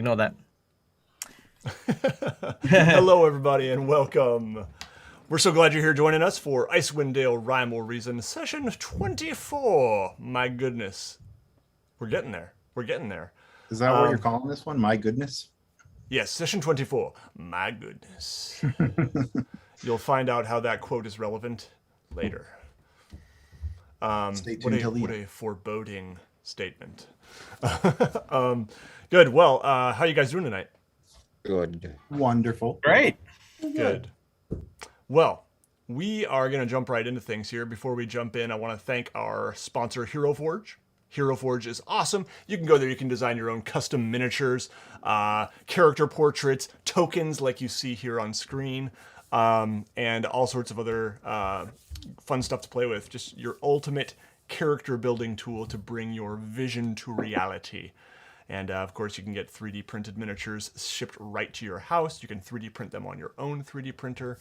ignore that. Hello, everybody, and welcome. We're so glad you're here joining us for Icewind Dale Rime or Reason, session 24. My goodness. We're getting there. We're getting there. Is that what you're calling this one? My goodness? Yes, session 24. My goodness. You'll find out how that quote is relevant later. Stay tuned till the What end. a foreboding statement. Good. Well, how are you guys doing tonight? Good. Wonderful. Great. Good. Well, we are going to jump right into things here. Before we jump in, I want to thank our sponsor, Hero Forge. Hero Forge is awesome. You can go there. You can design your own custom miniatures, character portraits, tokens like you see here on screen, and all sorts of other fun stuff to play with. Just your ultimate character building tool to bring your vision to reality. And of course, you can get 3D printed miniatures shipped right to your house. You can 3D print them on your own 3D printer.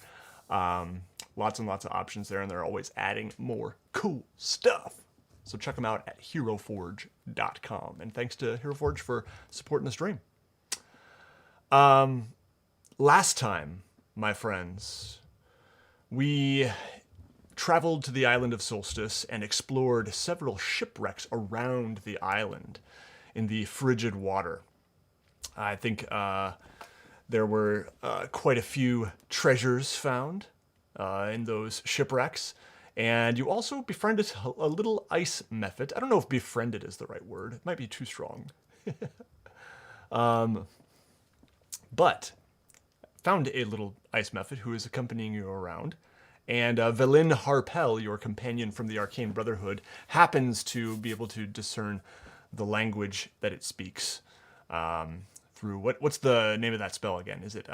Lots and lots of options there, and they're always adding more cool stuff. So check them out at heroforge.com. And thanks to Hero Forge for supporting the stream. Last time, my friends, we traveled to the Island of Solstice and explored several shipwrecks around the island in the frigid water. I think there were quite a few treasures found in those shipwrecks. And you also befriended a little ice mephit. I don't know if befriended is the right word. It might be too strong. But found a little ice mephit who is accompanying you around. And Velin Harpel, your companion from the Arcane Brotherhood, happens to be able to discern the language that it speaks through what's the name of that spell again? Is it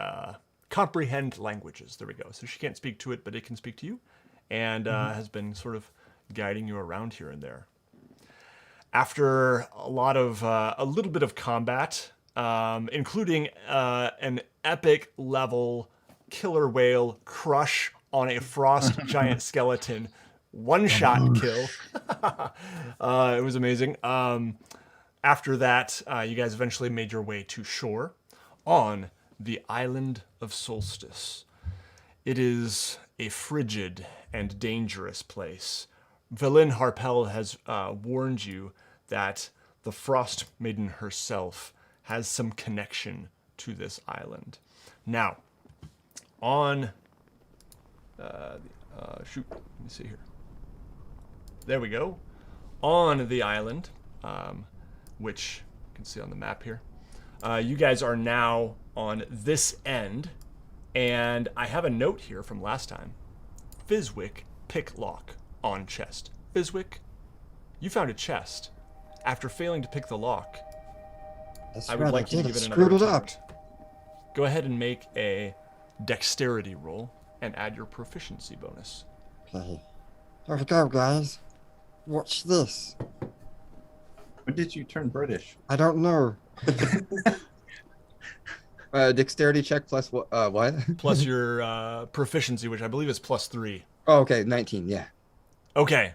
comprehend languages? There we go. So she can't speak to it, but it can speak to you, and has been sort of guiding you around here and there. After a little bit of combat, including an epic level killer whale crush on a frost giant skeleton, one-shot kill. It was amazing. After that, you guys eventually made your way to shore on the Island of Solstice. It is a frigid and dangerous place. Velin Harpel has warned you that the Frost Maiden herself has some connection to this island. Now, on... shoot, let me see here. There we go. On the island, which you can see on the map here, you guys are now on this end, and I have a note here from last time. Fizwick, pick lock on chest. Fizwick, you found a chest. After failing to pick the lock, I would like you to give it another attempt. Go ahead and make a dexterity roll and add your proficiency bonus. Okay. Here we go, guys. Watch this. When did you turn British? I don't know. Dexterity check plus what? Plus your proficiency, which I believe is +3. Oh, okay, 19. Yeah. Okay.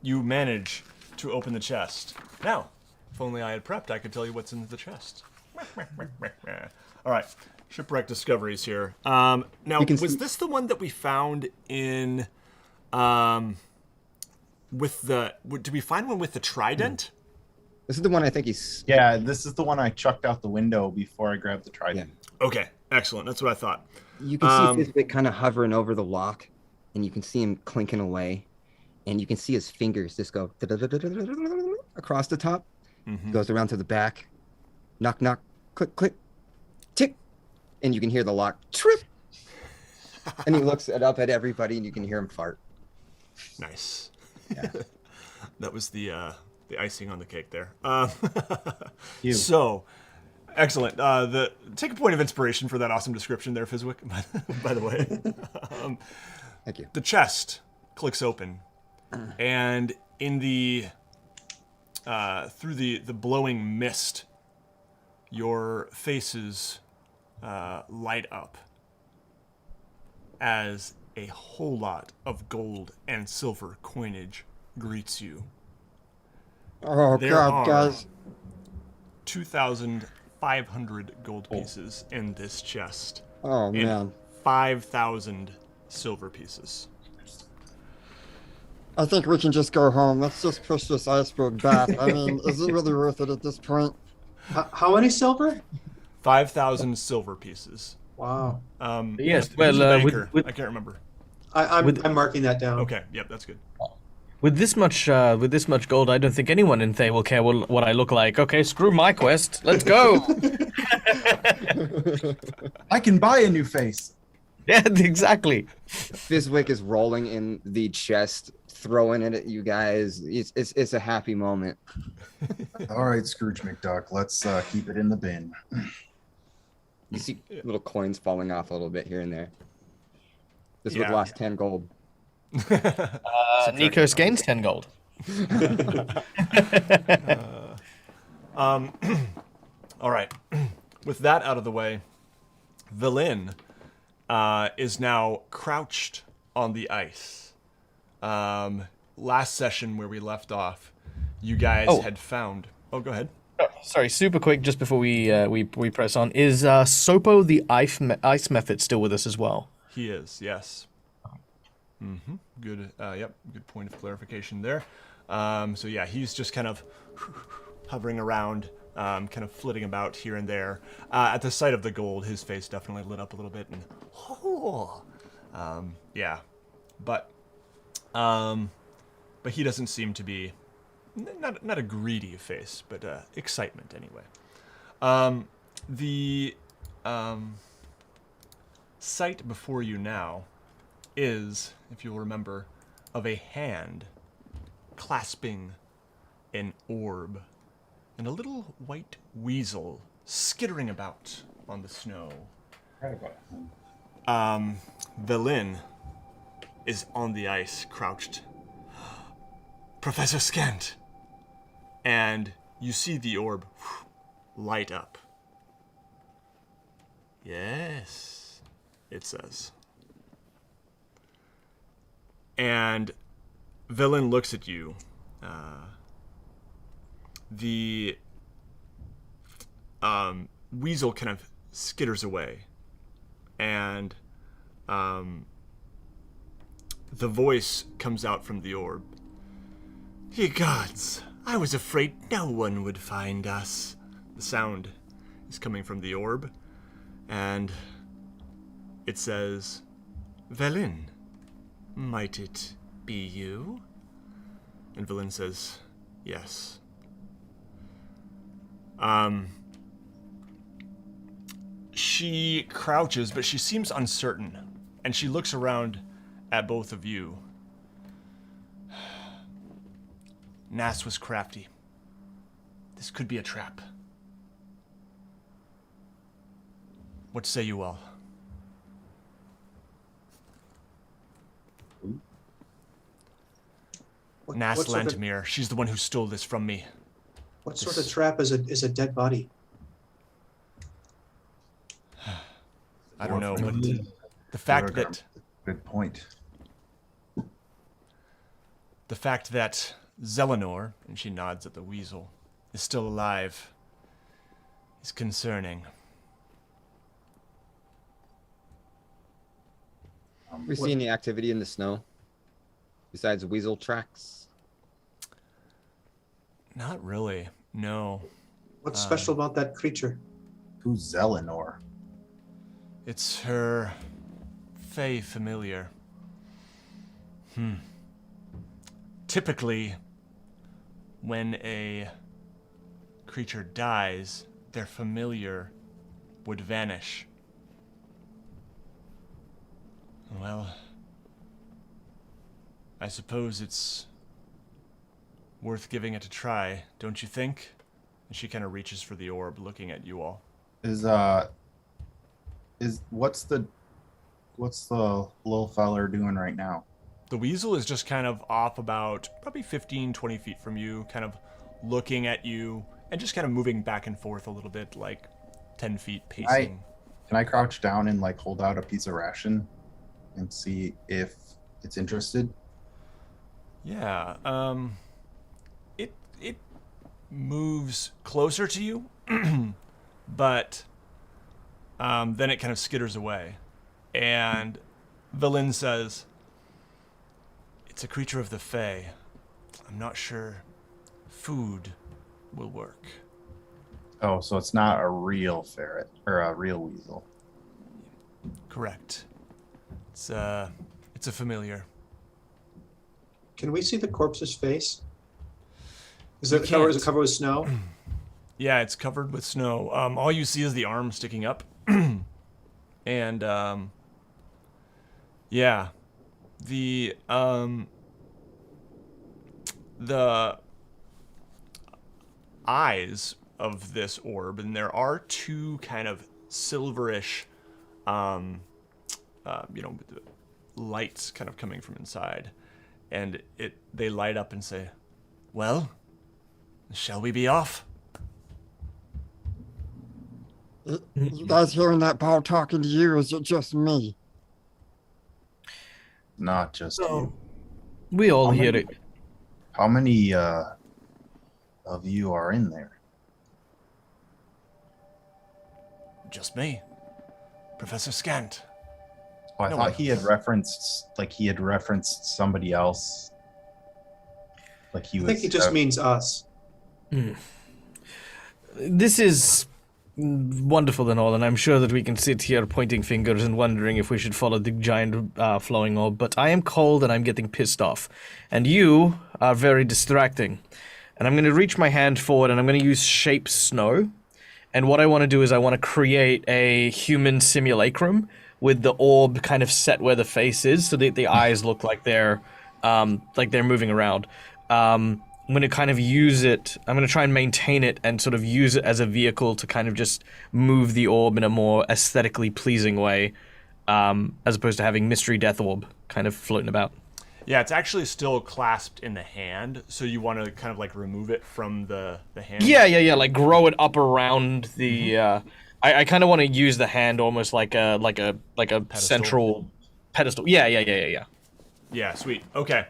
You manage to open the chest. Now, if only I had prepped, I could tell you what's in the chest. All right. Shipwreck discoveries here. Now, was this the one that we found in... did we find one with the trident? This is the one I think he's... Yeah, this is the one I chucked out the window before I grabbed the trident. Yeah. Okay, excellent. That's what I thought. You can see Fizwick kind of hovering over the lock, and you can see him clinking away, and you can see his fingers just go across the top. Mm-hmm. Goes around to the back. Knock, knock, click, click, tick. And you can hear the lock trip. And he looks up at everybody, and you can hear him fart. Nice. Yeah. That was the icing on the cake there. You. So, excellent. Take a point of inspiration for that awesome description there, Fizwick, by the way. Thank you. The chest clicks open, and in the through the blowing mist, your faces light up as a whole lot of gold and silver coinage greets you. Oh, There God, are guys. 2,500 gold pieces in this chest. Oh, And man. 5,000 silver pieces. I think we can just go home. Let's just push this iceberg back. I mean, is it really worth it at this point? How many silver? 5,000 silver pieces. Wow. Yes, Who's well, the banker? with- I can't remember. I'm marking that down. Okay, yep, that's good. With this much gold, I don't think anyone in Thay will care what I look like. Okay, screw my quest. Let's go. I can buy a new face. Yeah, exactly. Fizwick is rolling in the chest, throwing it at you guys. It's a happy moment. All right, Scrooge McDuck, let's keep it in the bin. You see little coins falling off a little bit here and there. This would Yeah. lost 10 gold. Nikos gains 10 gold. All right. With that out of the way, Velin is now crouched on the ice. Last session where we left off, you guys had found. Oh, go ahead. Sorry, super quick, just before we press on. Is Sopo the ice method still with us as well? He is, yes. Good. Yep. Good point of clarification there. So yeah, he's just kind of hovering around, kind of flitting about here and there. At the sight of the gold, his face definitely lit up a little bit, and yeah, but he doesn't seem to be not a greedy face, but excitement anyway. The sight before you now is, if you'll remember, of a hand clasping an orb and a little white weasel skittering about on the snow. Velin is on the ice, crouched. Professor Skent! And you see the orb light up. Yes, it says. And Velin looks at you. The weasel kind of skitters away. And the voice comes out from the orb. Ye gods, I was afraid no one would find us. The sound is coming from the orb. And it says, Velin, might it be you? And Velin says, yes. She crouches, but she seems uncertain. And she looks around at both of you. Nass was crafty. This could be a trap. What say you all? Nass Lantamir. She's the one who stole this from me. What sort of trap is a dead body? I don't know, but the fact that Good point. Zelenor, and she nods at the weasel, is still alive is concerning. We see any activity in the snow besides weasel tracks? Not really, no. What's special about that creature? Who's Zelenor? It's her fey familiar. Typically, when a creature dies, their familiar would vanish. Well, I suppose it's worth giving it a try, don't you think? And she kind of reaches for the orb, looking at you all. What's the little feller doing right now? The weasel is just kind of off about probably 15, 20 feet from you, kind of looking at you and just kind of moving back and forth a little bit, like 10 feet pacing. Can I crouch down and like hold out a piece of ration and see if it's interested? Yeah, it moves closer to you, but then it kind of skitters away. And Valin says, "It's a creature of the Fae. I'm not sure food will work." Oh, so it's not a real ferret or a real weasel. Correct. It's a familiar. Can we see the corpse's face? Is You it covered? Is it can't. covered with snow? Yeah, it's covered with snow. All you see is the arm sticking up, and yeah, the eyes of this orb, and there are two kind of silverish, lights kind of coming from inside, and they light up and say, "Well, shall we be off?" You guys hearing that ball talking to you, or is it just me? Not just you. We all How hear many- it. How many of you are in there? Just me, Professor Scant. Oh, I No thought one he had referenced somebody else. Like he I was. think he just means us. This is wonderful and all, and I'm sure that we can sit here pointing fingers and wondering if we should follow the giant flowing orb, but I am cold and I'm getting pissed off. And you are very distracting. And I'm going to reach my hand forward and I'm going to use Shape Snow. And what I want to do is I want to create a human simulacrum with the orb kind of set where the face is, so that the eyes look like they're moving around. I'm going to kind of use it, I'm going to try and maintain it and sort of use it as a vehicle to kind of just move the orb in a more aesthetically pleasing way, as opposed to having Mystery Death Orb kind of floating about. Yeah, it's actually still clasped in the hand, so you want to kind of like remove it from the hand. Yeah, like grow it up around the, I kind of want to use the hand almost like a central pedestal. Yeah. Yeah, sweet. Okay.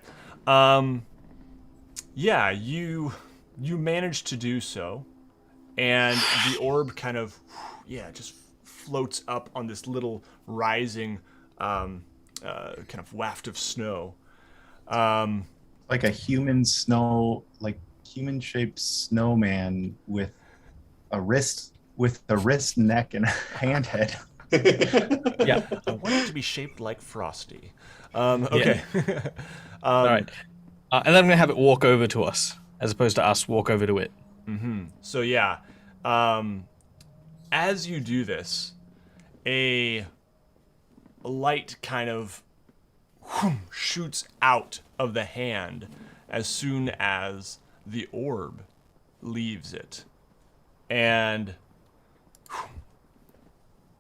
Yeah, you managed to do so, and the orb kind of, just floats up on this little rising kind of waft of snow. Like a human-shaped snowman with a wrist, neck, and a hand head. Yeah. I want it to be shaped like Frosty. Okay. All right. And then I'm going to have it walk over to us, as opposed to us walk over to it. So yeah, as you do this, a light kind of shoots out of the hand as soon as the orb leaves it, and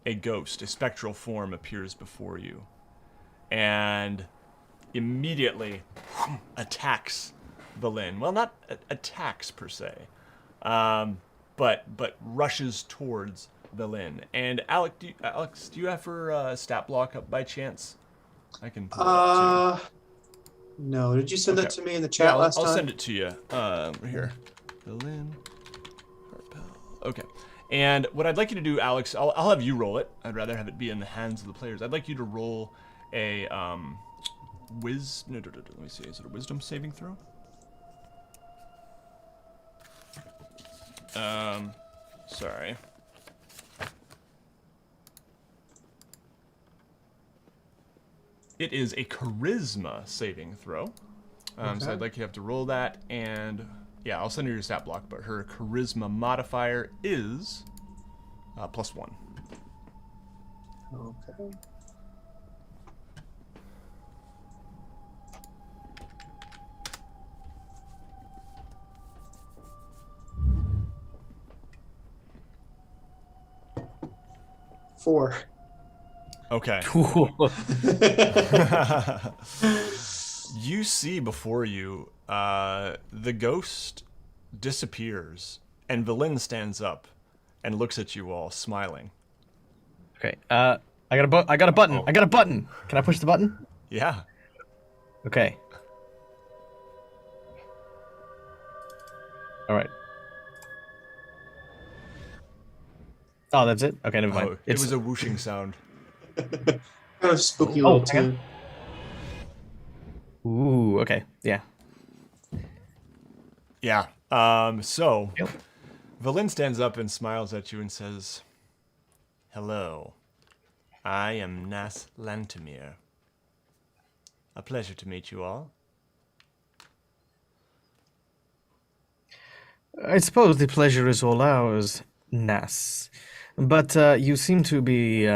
a ghost, a spectral form, appears before you, and immediately attacks Valin. Well, not attacks per se, but rushes towards Valin. And Alex, do you have her stat block up by chance? I can pull it up too. No. Did you send that Okay. to me in the chat last time? I'll send it to you. Here, Valin, Harpel. Okay. And what I'd like you to do, Alex, I'll have you roll it. I'd rather have it be in the hands of the players. I'd like you to roll a let me see. Is it a wisdom saving throw? Sorry. It is a charisma saving throw. So Okay. I'd like you to have to roll that, and yeah, I'll send her your stat block, but her charisma modifier is +1. Okay. Four. Okay. You see before you, the ghost disappears, and Valin stands up and looks at you all, smiling. Okay. I got a button. Oh. I got a button. Can I push the button? Yeah. Okay. All right. Oh, that's it? Okay, never mind. Oh, it was a whooshing sound. Kind of spooky Oh, little hang on. tune. Ooh, okay. Yeah. Yeah. So, Yep. Valin stands up and smiles at you and says, "Hello. I am Nass Lantamir. A pleasure to meet you all." I suppose the pleasure is all ours, Nass. But you seem to be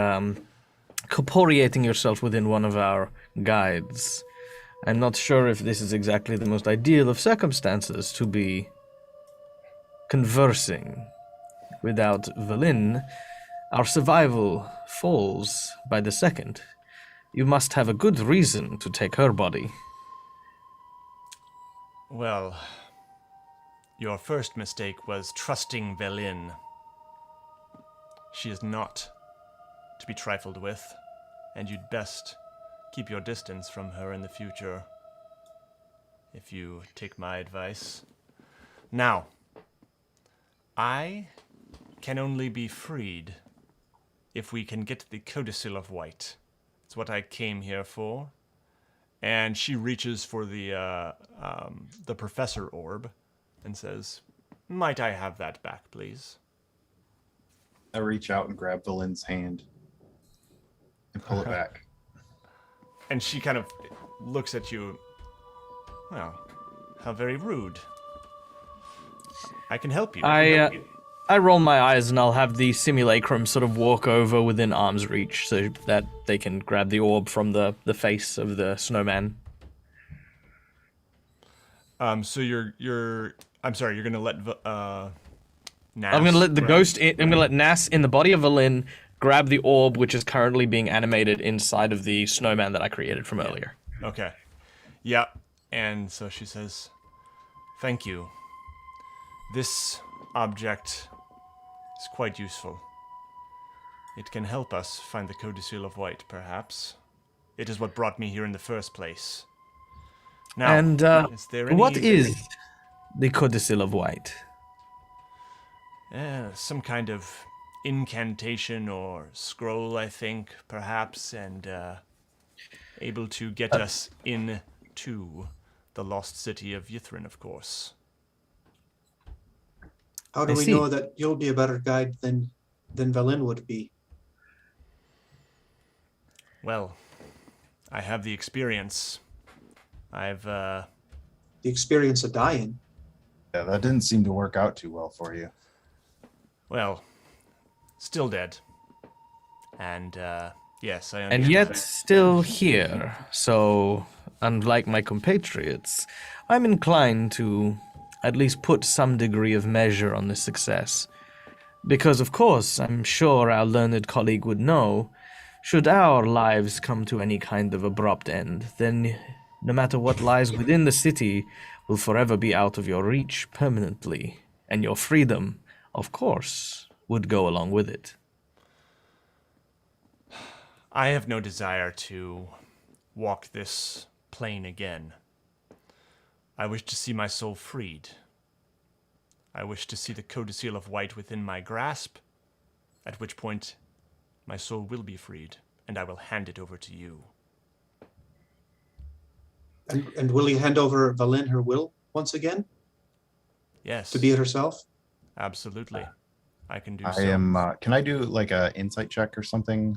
corporeating yourself within one of our guides. I'm not sure if this is exactly the most ideal of circumstances to be conversing. Without Valin, our survival falls by the second. You must have a good reason to take her body. Well, your first mistake was trusting Valin. She is not to be trifled with, and you'd best keep your distance from her in the future, if you take my advice. Now, I can only be freed if we can get the Codicil of White. It's what I came here for. And she reaches for the professor orb and says, "Might I have that back, please?" I reach out and grab Valin's hand and pull it back. And she kind of looks at you. Well, how very rude. I can help you. I roll my eyes and I'll have the simulacrum sort of walk over within arm's reach so that they can grab the orb from the face of the snowman. So I'm sorry, you're gonna let Nass. I'm gonna let the grab- ghost. I'm gonna let Nass in the body of Valin grab the orb, which is currently being animated inside of the snowman that I created from earlier. Okay. Yeah. And so she says, "Thank you. This object is quite useful. It can help us find the Codicil of White, perhaps. It is what brought me here in the first place. Now, And is there any... what is the Codicil of White? some kind of incantation or scroll, I think, perhaps, and able to get us into the lost city of Yithrin, of course." How do I we see. know that you'll be a better guide than Valin would be? Well, I have the experience. I've The experience of dying. Yeah, that didn't seem to work out too well for you. well, still dead. And yes, I understand. And yet still here. So, unlike my compatriots, I'm inclined to at least put some degree of measure on this success. Because, of course, I'm sure our learned colleague would know, should our lives come to any kind of abrupt end, then no matter what lies within the city will forever be out of your reach permanently, and your freedom, of course, would go along with it. I have no desire to walk this plane again. I wish to see my soul freed. I wish to see the Codicil of White within my grasp, at which point my soul will be freed, and I will hand it over to you. And will you hand over Valin her will once again Yes, to be it herself? absolutely. I can do I so. am. Can I do like a insight check or something?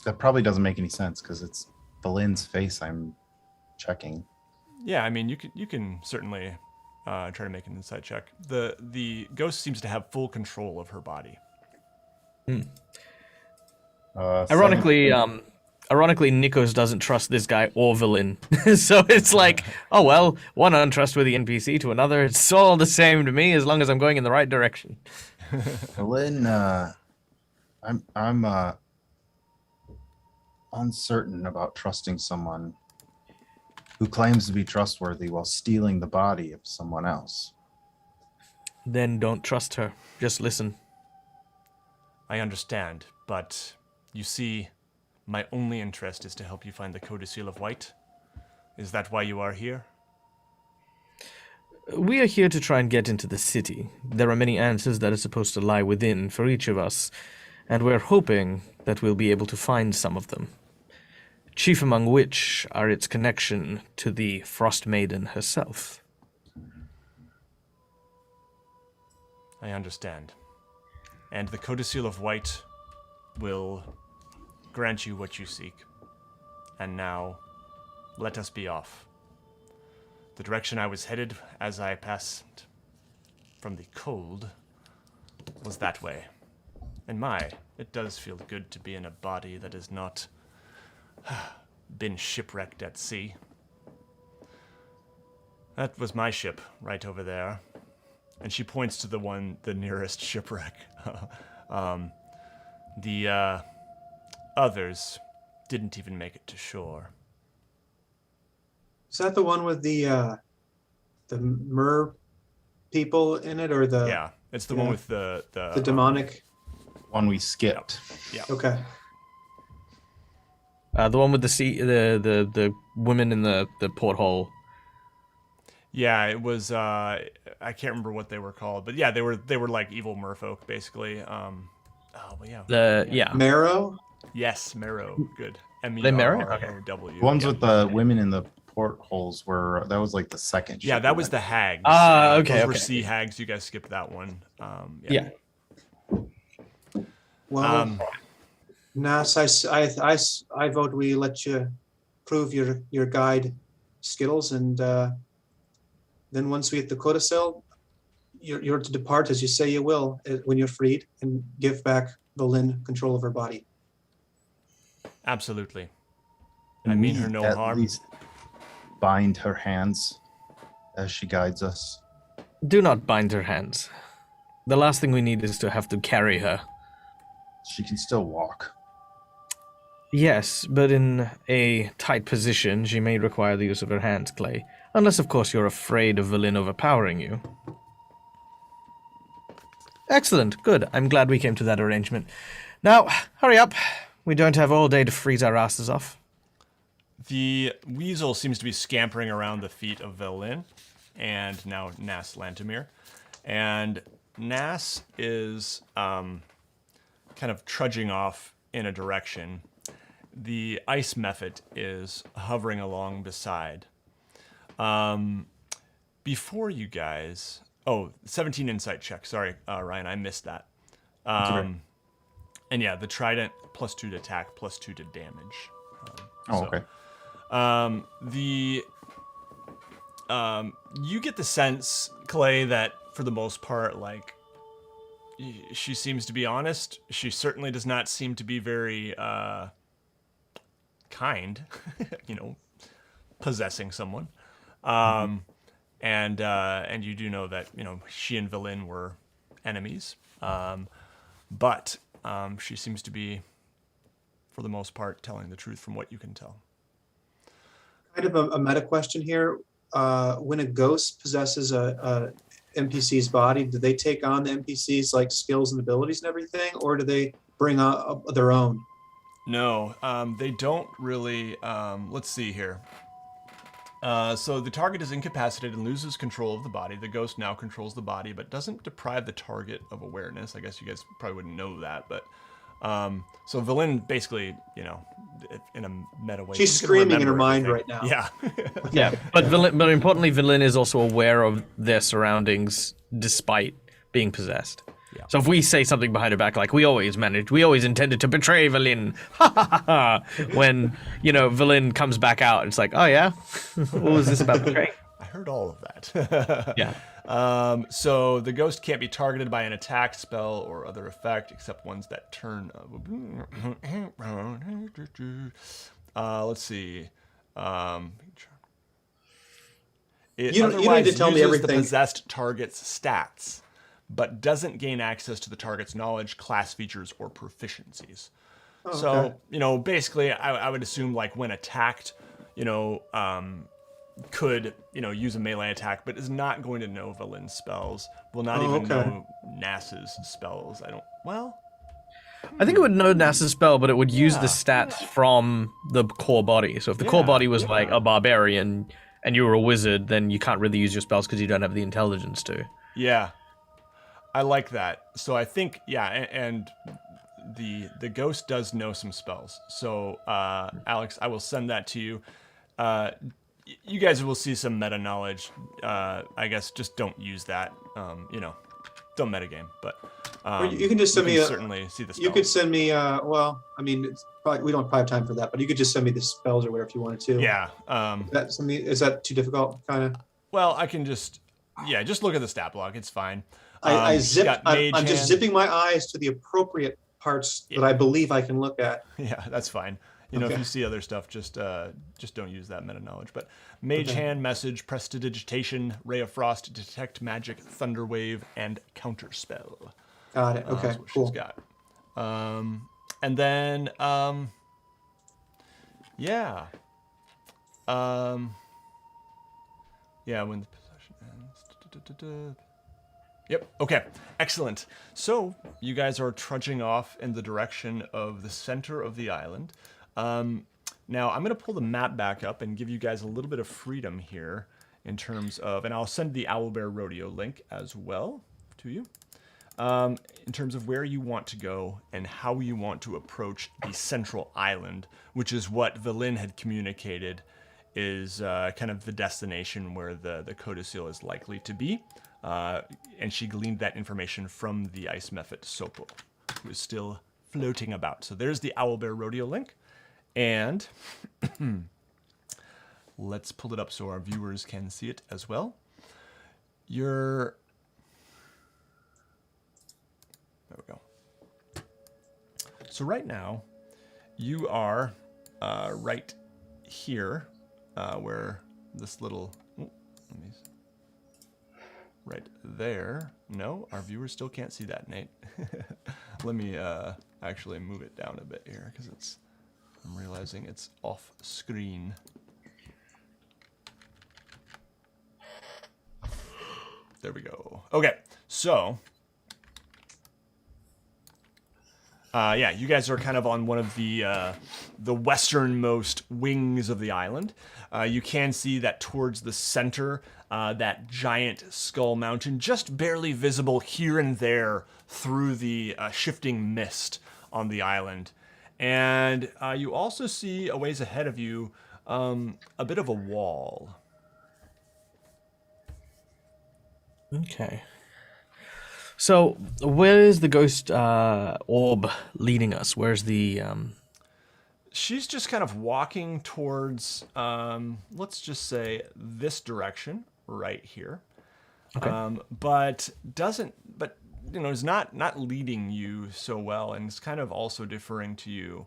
That probably doesn't make any sense because it's Valin's face I'm checking. Yeah, I mean, you can certainly try to make an insight check. The ghost seems to have full control of her body. Ironically, Nikos doesn't trust this guy or Valin. So it's like, oh well, one untrustworthy NPC to another, it's all the same to me as long as I'm going in the right direction. Valin, I'm uncertain about trusting someone who claims to be trustworthy while stealing the body of someone else. Then don't trust her. Just listen. I understand, but you see, my only interest is to help you find the Codicil of White. Is that why you are here? We are here to try and get into the city. There are many answers that are supposed to lie within for each of us. and we're hoping that we'll be able to find some of them. Chief among which are its connection to the Frost Maiden herself. I understand. And the Codicil of White will grant you what you seek. And now, let us be off. The direction I was headed as I passed from the cold was that way. And it does feel good to be in a body that has not been shipwrecked at sea. That was my ship, right over there. And she points to the nearest shipwreck. The others didn't even make it to shore. Is that the one with the mer people in it, or the Yeah, it's the one with the demonic? One we skipped. Yeah. Okay. The one with the women in the porthole. Yeah, it was. I can't remember what they were called, but yeah, they were like evil merfolk, basically. Oh, well, yeah. Marrow. Yes, Marrow. Good. M-E-R-R-O-W. The ones with the women in the portholes that was like the second. Yeah, that was the hags. Okay. Those were sea hags. You guys skipped that one. Yeah. Well, Nass, I vote we let you prove your guide skills, and then once we hit the Codicil, you're to depart as you say you will when you're freed, and give back Valin control of her body. Absolutely. I mean her no At harm. least bind her hands as she guides us. Do not bind her hands. The last thing we need is to have to carry her. She can still walk. Yes, but in a tight position, she may require the use of her hands, Clay. Unless, of course, you're afraid of Valin overpowering you. Excellent. Good. I'm glad we came to that arrangement. Now, hurry up. We don't have all day to freeze our asses off. The weasel seems to be scampering around the feet of Valin, and now Nass Lantamir. And Nass is kind of trudging off in a direction. The ice method is hovering along beside. Before you guys... Oh, 17 insight check. Sorry, Ryan, I missed that. And yeah, the trident, +2 to attack, +2 to damage. Okay. You get the sense, Clay, that for the most part, like, she seems to be honest. She certainly does not seem to be very kind, possessing someone. And you do know that, she and Valin were enemies. But she seems to be, for the most part, telling the truth from what you can tell. Kind of a meta question here. When a ghost possesses a NPC's body, do they take on the NPC's like skills and abilities and everything, or do they bring their own? No, they don't really. Let's see here. So the target is incapacitated and loses control of the body. The ghost now controls the body, but doesn't deprive the target of awareness. I guess you guys probably wouldn't know that, but so Valin basically, in a meta way, she's screaming in her mind right now. Yeah. Yeah, but importantly, Valin is also aware of their surroundings despite being possessed. Yeah. So if we say something behind her back, like we always intended to betray Valin, when, Valin comes back out, it's like, oh yeah? What was this about betraying? I heard all of that. Yeah. So the ghost can't be targeted by an attack, spell, or other effect, except ones that turn. Let's see. It You don't need to tell me uses everything. the possessed target's stats, but doesn't gain access to the target's knowledge, class features, or proficiencies. Oh, So, okay. basically, I would assume, like, when attacked, could, use a melee attack, but is not going to know Valin's spells. Will not even know Nass's spells. I think it would know Nass's spell, but it would use the stats from the core body. So if the core body was like a barbarian and you were a wizard, then you can't really use your spells because you don't have the intelligence to. Yeah. I like that. So I think, and the ghost does know some spells. So Alex, I will send that to you. You guys will see some meta knowledge. I guess just don't use that. Don't metagame, but Or you can just send me certainly see the spells. You could send me. Well, I mean, it's probably, we don't probably have time for that, but you could just send me the spells or whatever if you wanted to. Yeah. Is that too difficult? Kind of. Well, I can just look at the stat block. It's fine. I'm Mage just Hand. zipping my eyes to the appropriate parts that I believe I can look at. Yeah, that's fine. If Okay. you see other stuff, just don't use that meta knowledge. But Mage Hand, Message, Prestidigitation, Ray of Frost, Detect Magic, Thunder Wave, and Counterspell. Got it. Okay. That's what Cool. she's got. And then, yeah. When the possession ends. Yep. Okay. Excellent. So you guys are trudging off in the direction of the center of the island. Now I'm going to pull the map back up and give you guys a little bit of freedom here in terms of, and I'll send the Owlbear Rodeo link as well to you. In terms of where you want to go and how you want to approach the central island, which is what Velin had communicated is kind of the destination where the Codicil is likely to be. And she gleaned that information from the Ice Mephit Sopal, who is still floating about. So there's the Owlbear Rodeo link. And let's pull it up so our viewers can see it as well. There we go. So right now, you are right here, where this little, right there. No, our viewers still can't see that, Nate. Let me actually move it down a bit here because I'm realizing it's off screen. There we go. Okay, so you guys are kind of on one of the westernmost wings of the island. You can see that towards the center, that giant skull mountain, just barely visible here and there through the shifting mist on the island. And you also see a ways ahead of you a bit of a wall. Okay. So, where is the ghost orb leading us? Where's the... She's just kind of walking towards, let's just say, this direction right here. Okay. But is not leading you so well, and it's kind of also deferring to you.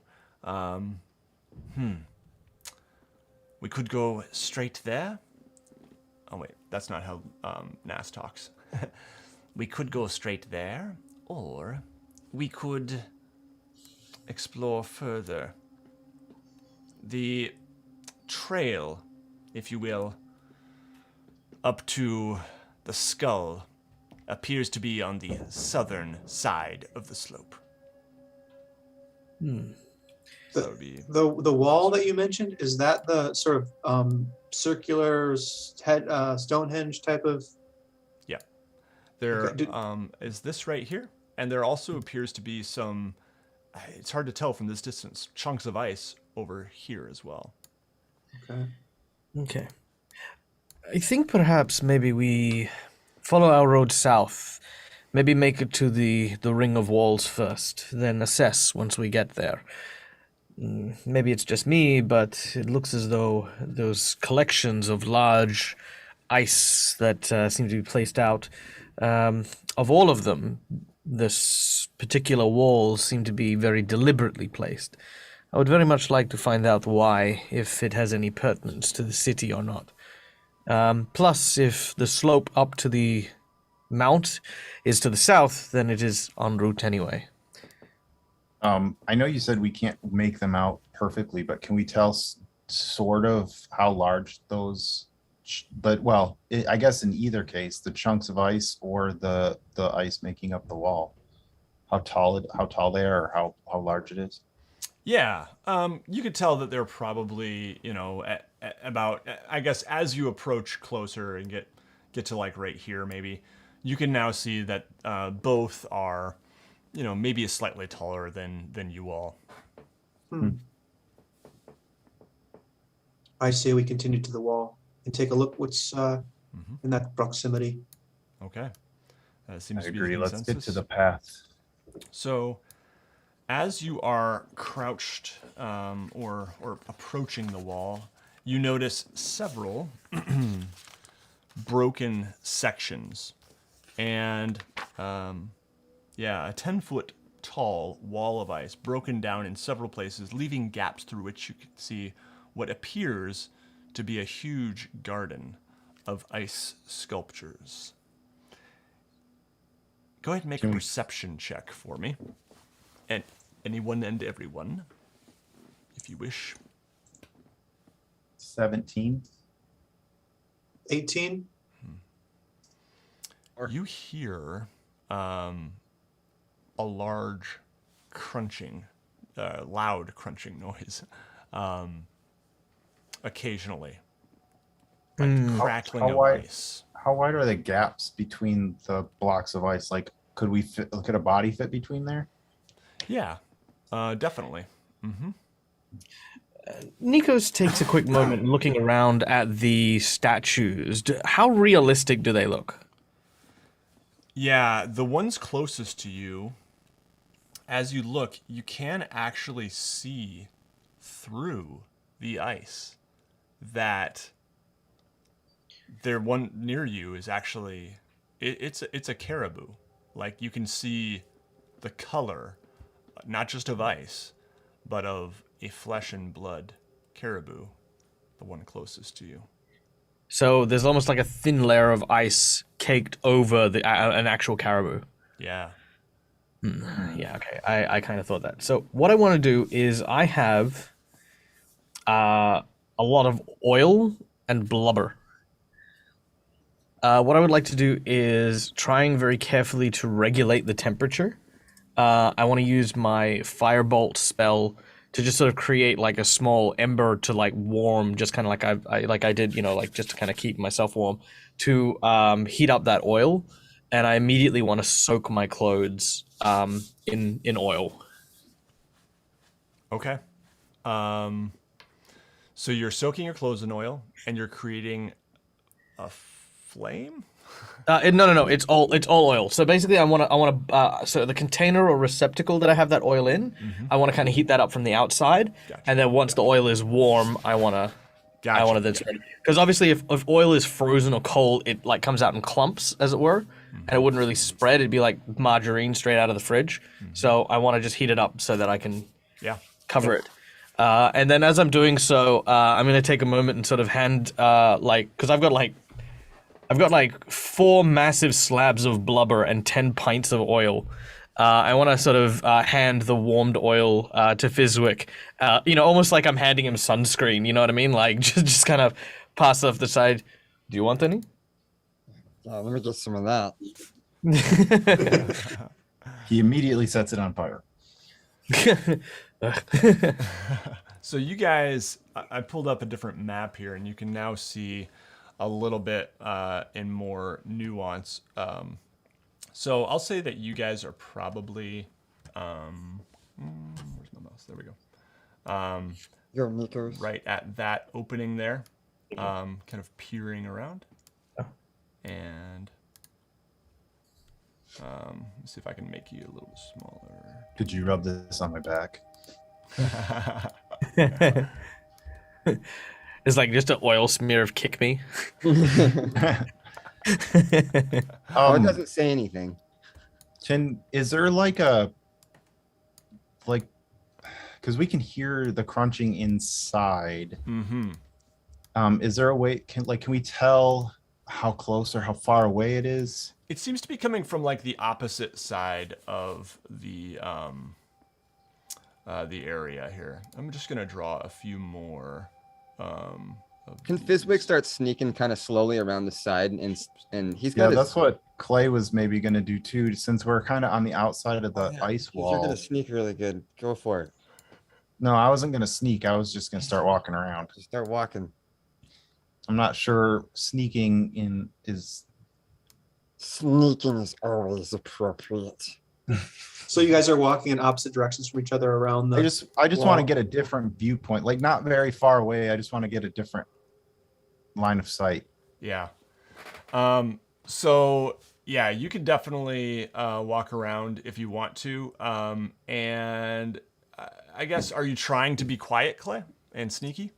We could go straight there. Oh wait, that's not how Nass talks. We could go straight there, or we could explore further. The trail, if you will, up to the skull appears to be on the southern side of the slope. So that would be The wall that you mentioned, is that the sort of circular Stonehenge type of? yeah. There Okay, is this right here, and there also appears to be some. It's hard to tell from this distance. Chunks of ice over here as well. Okay. Okay. I think perhaps maybe we follow our road south. Maybe make it to the ring of walls first, then assess once we get there. Maybe it's just me, but it looks as though those collections of large ice that seem to be placed out, of all of them, this particular walls seem to be very deliberately placed. I would very much like to find out why, if it has any pertinence to the city or not. Plus, if the slope up to the mount is to the south, then it is en route anyway. I know you said we can't make them out perfectly, but can we tell sort of how large those? I guess in either case, the chunks of ice or the ice making up the wall, how tall they are, or how large it is. Yeah, you could tell that they're probably, at about, I guess, as you approach closer and get to like right here, maybe, you can now see that both are, maybe is slightly taller than you all. I say we continue to the wall and take a look what's in that proximity. Okay. Seems I to be agree. the Let's get to consensus. the path. So, as you are crouched or approaching the wall, you notice several broken sections, and a 10-foot tall wall of ice broken down in several places, leaving gaps through which you can see what appears to be a huge garden of ice sculptures. Go ahead and make a perception check for me. And anyone and everyone, if you wish. 17. 18. You hear a large crunching, loud crunching noise occasionally. Like crackling How of wide? ice. How wide are the gaps between the blocks of ice? Like, could we fit? Could a body fit between there? Yeah, definitely. Nikos takes a quick moment looking around at the statues. How realistic do they look? Yeah, the ones closest to you, as you look, you can actually see through the ice that there one near you is actually it's a caribou. Like, you can see the color, not just of ice, but of a flesh and blood caribou, the one closest to you. So there's almost like a thin layer of ice caked over an actual caribou. Yeah. Yeah, okay. I kind of thought that. So what I want to do is I have a lot of oil and blubber. What I would like to do is trying very carefully to regulate the temperature. I want to use my firebolt spell to just sort of create like a small ember to like warm, just kind of like I did, like just to kind of keep myself warm, to heat up that oil, and I immediately want to soak my clothes in oil. Okay. So you're soaking your clothes in oil, and you're creating a flame? No. It's all oil. So basically, I want to. So the container or receptacle that I have that oil in, I want to kind of heat that up from the outside, and then once the oil is warm, I want to. Gotcha. I want to then spread it. Because obviously, if oil is frozen or cold, it like comes out in clumps, as it were, and it wouldn't really spread. It'd be like margarine straight out of the fridge. So I want to just heat it up so that I can cover it. And then as I'm doing so, I'm gonna take a moment and sort of hand because I've got like 4 massive slabs of blubber and 10 pints of oil. I want to sort of hand the warmed oil to Fizwick, almost like I'm handing him sunscreen. You know what I mean? Like just kind of pass off the side. Do you want any? Let me get some of that. He immediately sets it on fire. So you guys, I pulled up a different map here, and you can now see a little bit in more nuance. So I'll say that you guys are probably, where's my mouse? There we go. Your Nikos. Right at that opening there, kind of peering around. And let's see if I can make you a little bit smaller. Could you rub this on my back? It's like just an oil smear of kick me. It doesn't say anything. Is there because we can hear the crunching inside. Is there a way, can we tell how close or how far away it is? It seems to be coming from like the opposite side of the area here. I'm just gonna draw a few more. Can Fizwick start sneaking kind of slowly around the side, and he's Yeah, got that's what Clay was maybe going to do too, since we're kind of on the outside of the ice You're wall. gonna sneak really good. Go for it. No, I wasn't going to sneak. I was just going to start walking around. Just start walking. I'm not sure sneaking in is. Sneaking is always appropriate. So you guys are walking in opposite directions from each other around the. I just wall. want to get a different viewpoint, like not very far away. I just want to get a different line of sight. Yeah. So yeah, you can definitely walk around if you want to. And I guess, are you trying to be quiet, Clay, and sneaky?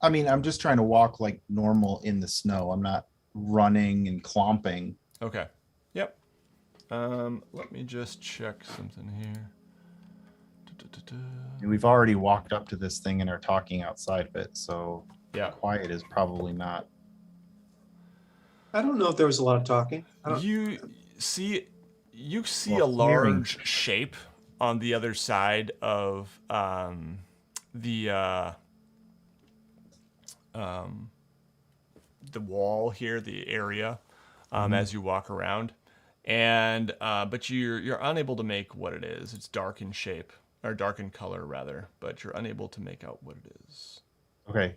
I mean, I'm just trying to walk like normal in the snow. I'm not running and clomping. Okay. Yep. Let me just check something here. And we've already walked up to this thing and are talking outside of it, so Yeah. quiet is probably not. I don't know if there was a lot of talking. I don't, You see Well, a large shape on the other side of the wall here, the area, as you walk around, and but you're unable to make what it is. It's dark in shape, or dark in color rather, but you're unable to make out what it is. Okay.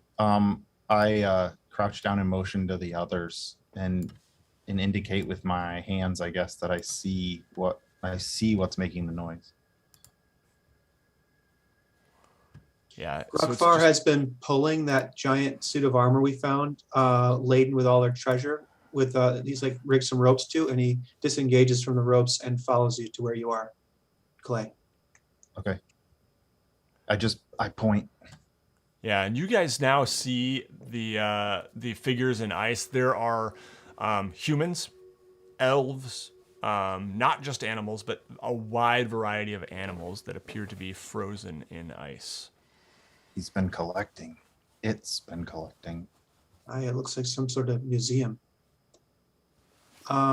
I crouch down and motion to the others and indicate with my hands, I guess, that I see what's making the noise. Yeah. So it's Rockfar just- has been pulling that giant suit of armor we found, laden with all our treasure. With he's like rigged some ropes to, and he disengages from the ropes and follows you to where you are, Clay. Okay. I point. Yeah, and you guys now see the figures in ice. There are humans, elves, not just animals, but a wide variety of animals that appear to be frozen in ice. He's been collecting. It's been collecting. It looks like some sort of museum.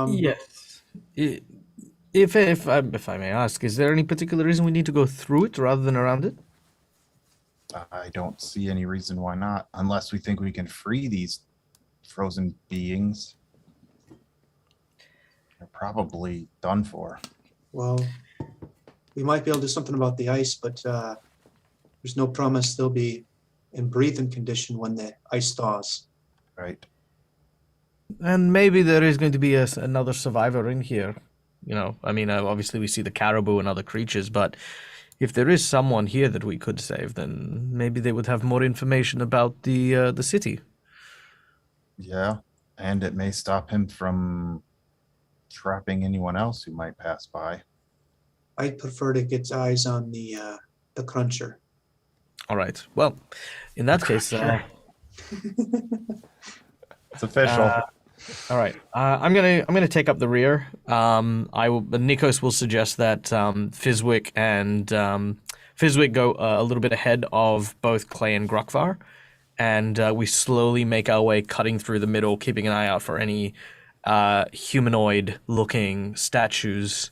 Yes. If I may ask, is there any particular reason we need to go through it rather than around it? I don't see any reason why not, unless we think we can free these frozen beings. They're probably done for. Well, we might be able to do something about the ice, but there's no promise they'll be in breathing condition when the ice thaws. Right. And maybe there is going to be another survivor in here. You know, I mean, obviously we see the caribou and other creatures, but if there is someone here that we could save, then maybe they would have more information about the city. Yeah. And it may stop him from trapping anyone else who might pass by. I'd prefer to get eyes on the cruncher. All right. Well, in that case, It's official. all right. I'm gonna take up the rear. Nikos will suggest that Fizwick and Fizwick go a little bit ahead of both Clay and Grokvar, and we slowly make our way, cutting through the middle, keeping an eye out for any humanoid-looking statues.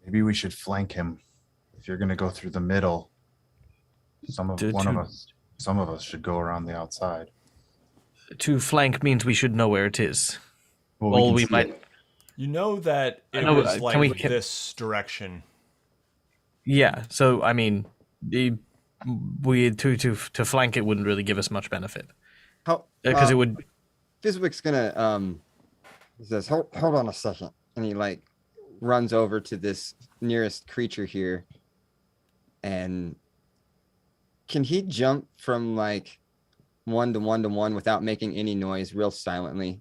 Maybe we should flank him. If you're gonna go through the middle, some of us should go around the outside. To flank means we should know where it is. Well, Or can we see might. it. You know that it know, was can like we- this direction. Yeah. So I mean, to flank it wouldn't really give us much benefit How? because it would. Fizwick's gonna he says, hold on a second, and he like runs over to this nearest creature here, and can he jump from like one to one without making any noise, real silently?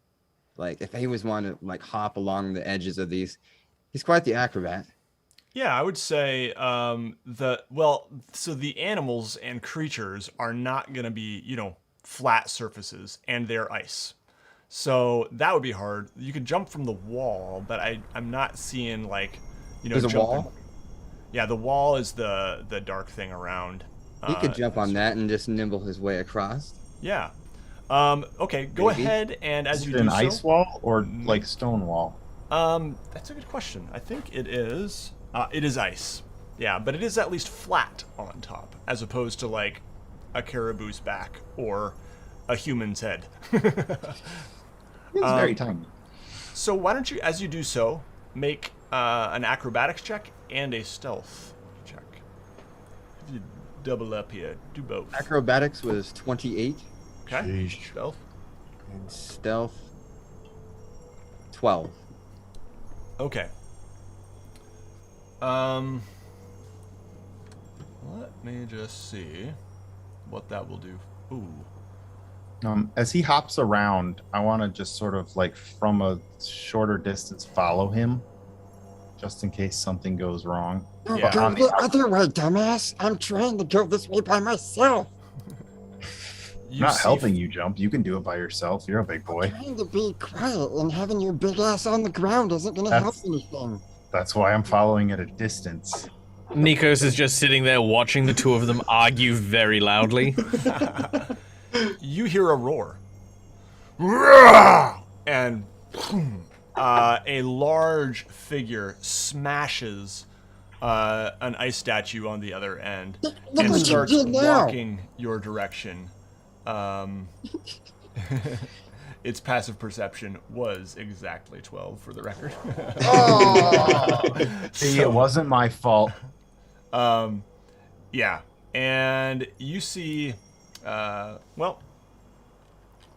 Like if he was one to like hop along the edges of these, he's quite the acrobat. Yeah, I would say so the animals and creatures are not going to be, flat surfaces, and they're ice. So that would be hard. You could jump from the wall, but I'm not seeing like, There's a jumping. wall. Yeah, the wall is the dark thing around. He could jump on that and just nimble his way across. Yeah. Okay, go Maybe. ahead, and as Is you it do an so, ice wall or like stone wall? That's a good question. I think it is. It is ice. Yeah, but it is at least flat on top, as opposed to like a caribou's back or a human's head. It's very tiny. So why don't you, as you do so, make an acrobatics check and a stealth check. If you double up here, do both. Acrobatics was 28 Okay. Stealth. and stealth 12. Okay. Let me just see what that will do. Ooh. As he hops around, I want to just sort of like from a shorter distance follow him, just in case something goes wrong. Yeah. Go the other way, dumbass. I'm trying to go this way by myself. You Not see helping you jump. You can do it by yourself. You're a big boy. Trying to be quiet and having your big ass on the ground isn't gonna help anything. That's why I'm following at a distance. Nikos is just sitting there watching the two of them argue very loudly. You hear a roar. And a large figure smashes an ice statue on the other end Look and what you starts did now. walking your direction. Its passive perception was exactly 12 for the record. See, it wasn't my fault. Yeah, and you see, well,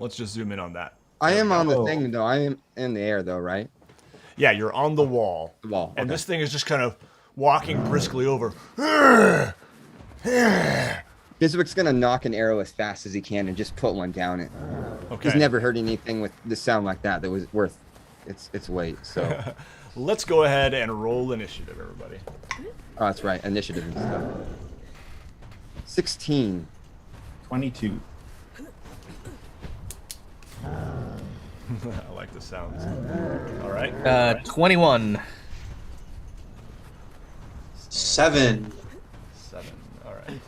let's just zoom in on that. I am on the Oh. thing though. I am in the air though, right? Yeah, you're on the wall. The wall. And okay. this thing is just kind of walking briskly over. Fizwick's gonna knock an arrow as fast as he can and just put one down it. Okay. He's never heard anything with the sound like that was worth its weight. So, Let's go ahead and roll initiative, everybody. oh, that's right, initiative and stuff. 16. 22. I like the sounds. All right. 21. 7. 7. All right.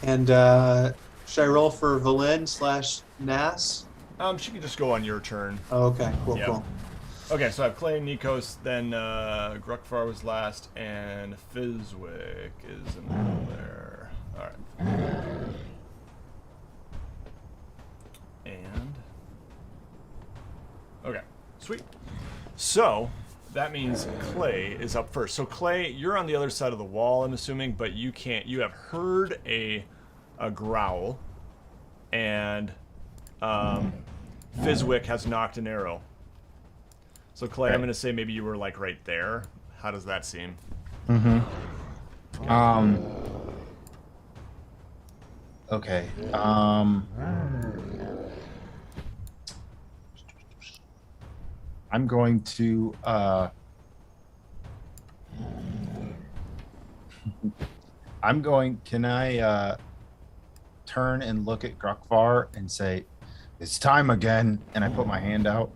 And should I roll for Valin/Nass? She can just go on your turn. Oh, okay, cool, Yeah. cool. Okay, so I have Clay, Nikos, then Gruckfar was last, and Fizwick is in the middle there. All right. And okay, sweet. So that means Clay is up first. So Clay, you're on the other side of the wall, I'm assuming, but you can't. You have heard a growl, and Fizwick has knocked an arrow. So Clay, I'm gonna say maybe you were like right there. How does that seem? Okay. I'm going to can I turn and look at Gruckvar and say, "It's time again," and I put my hand out.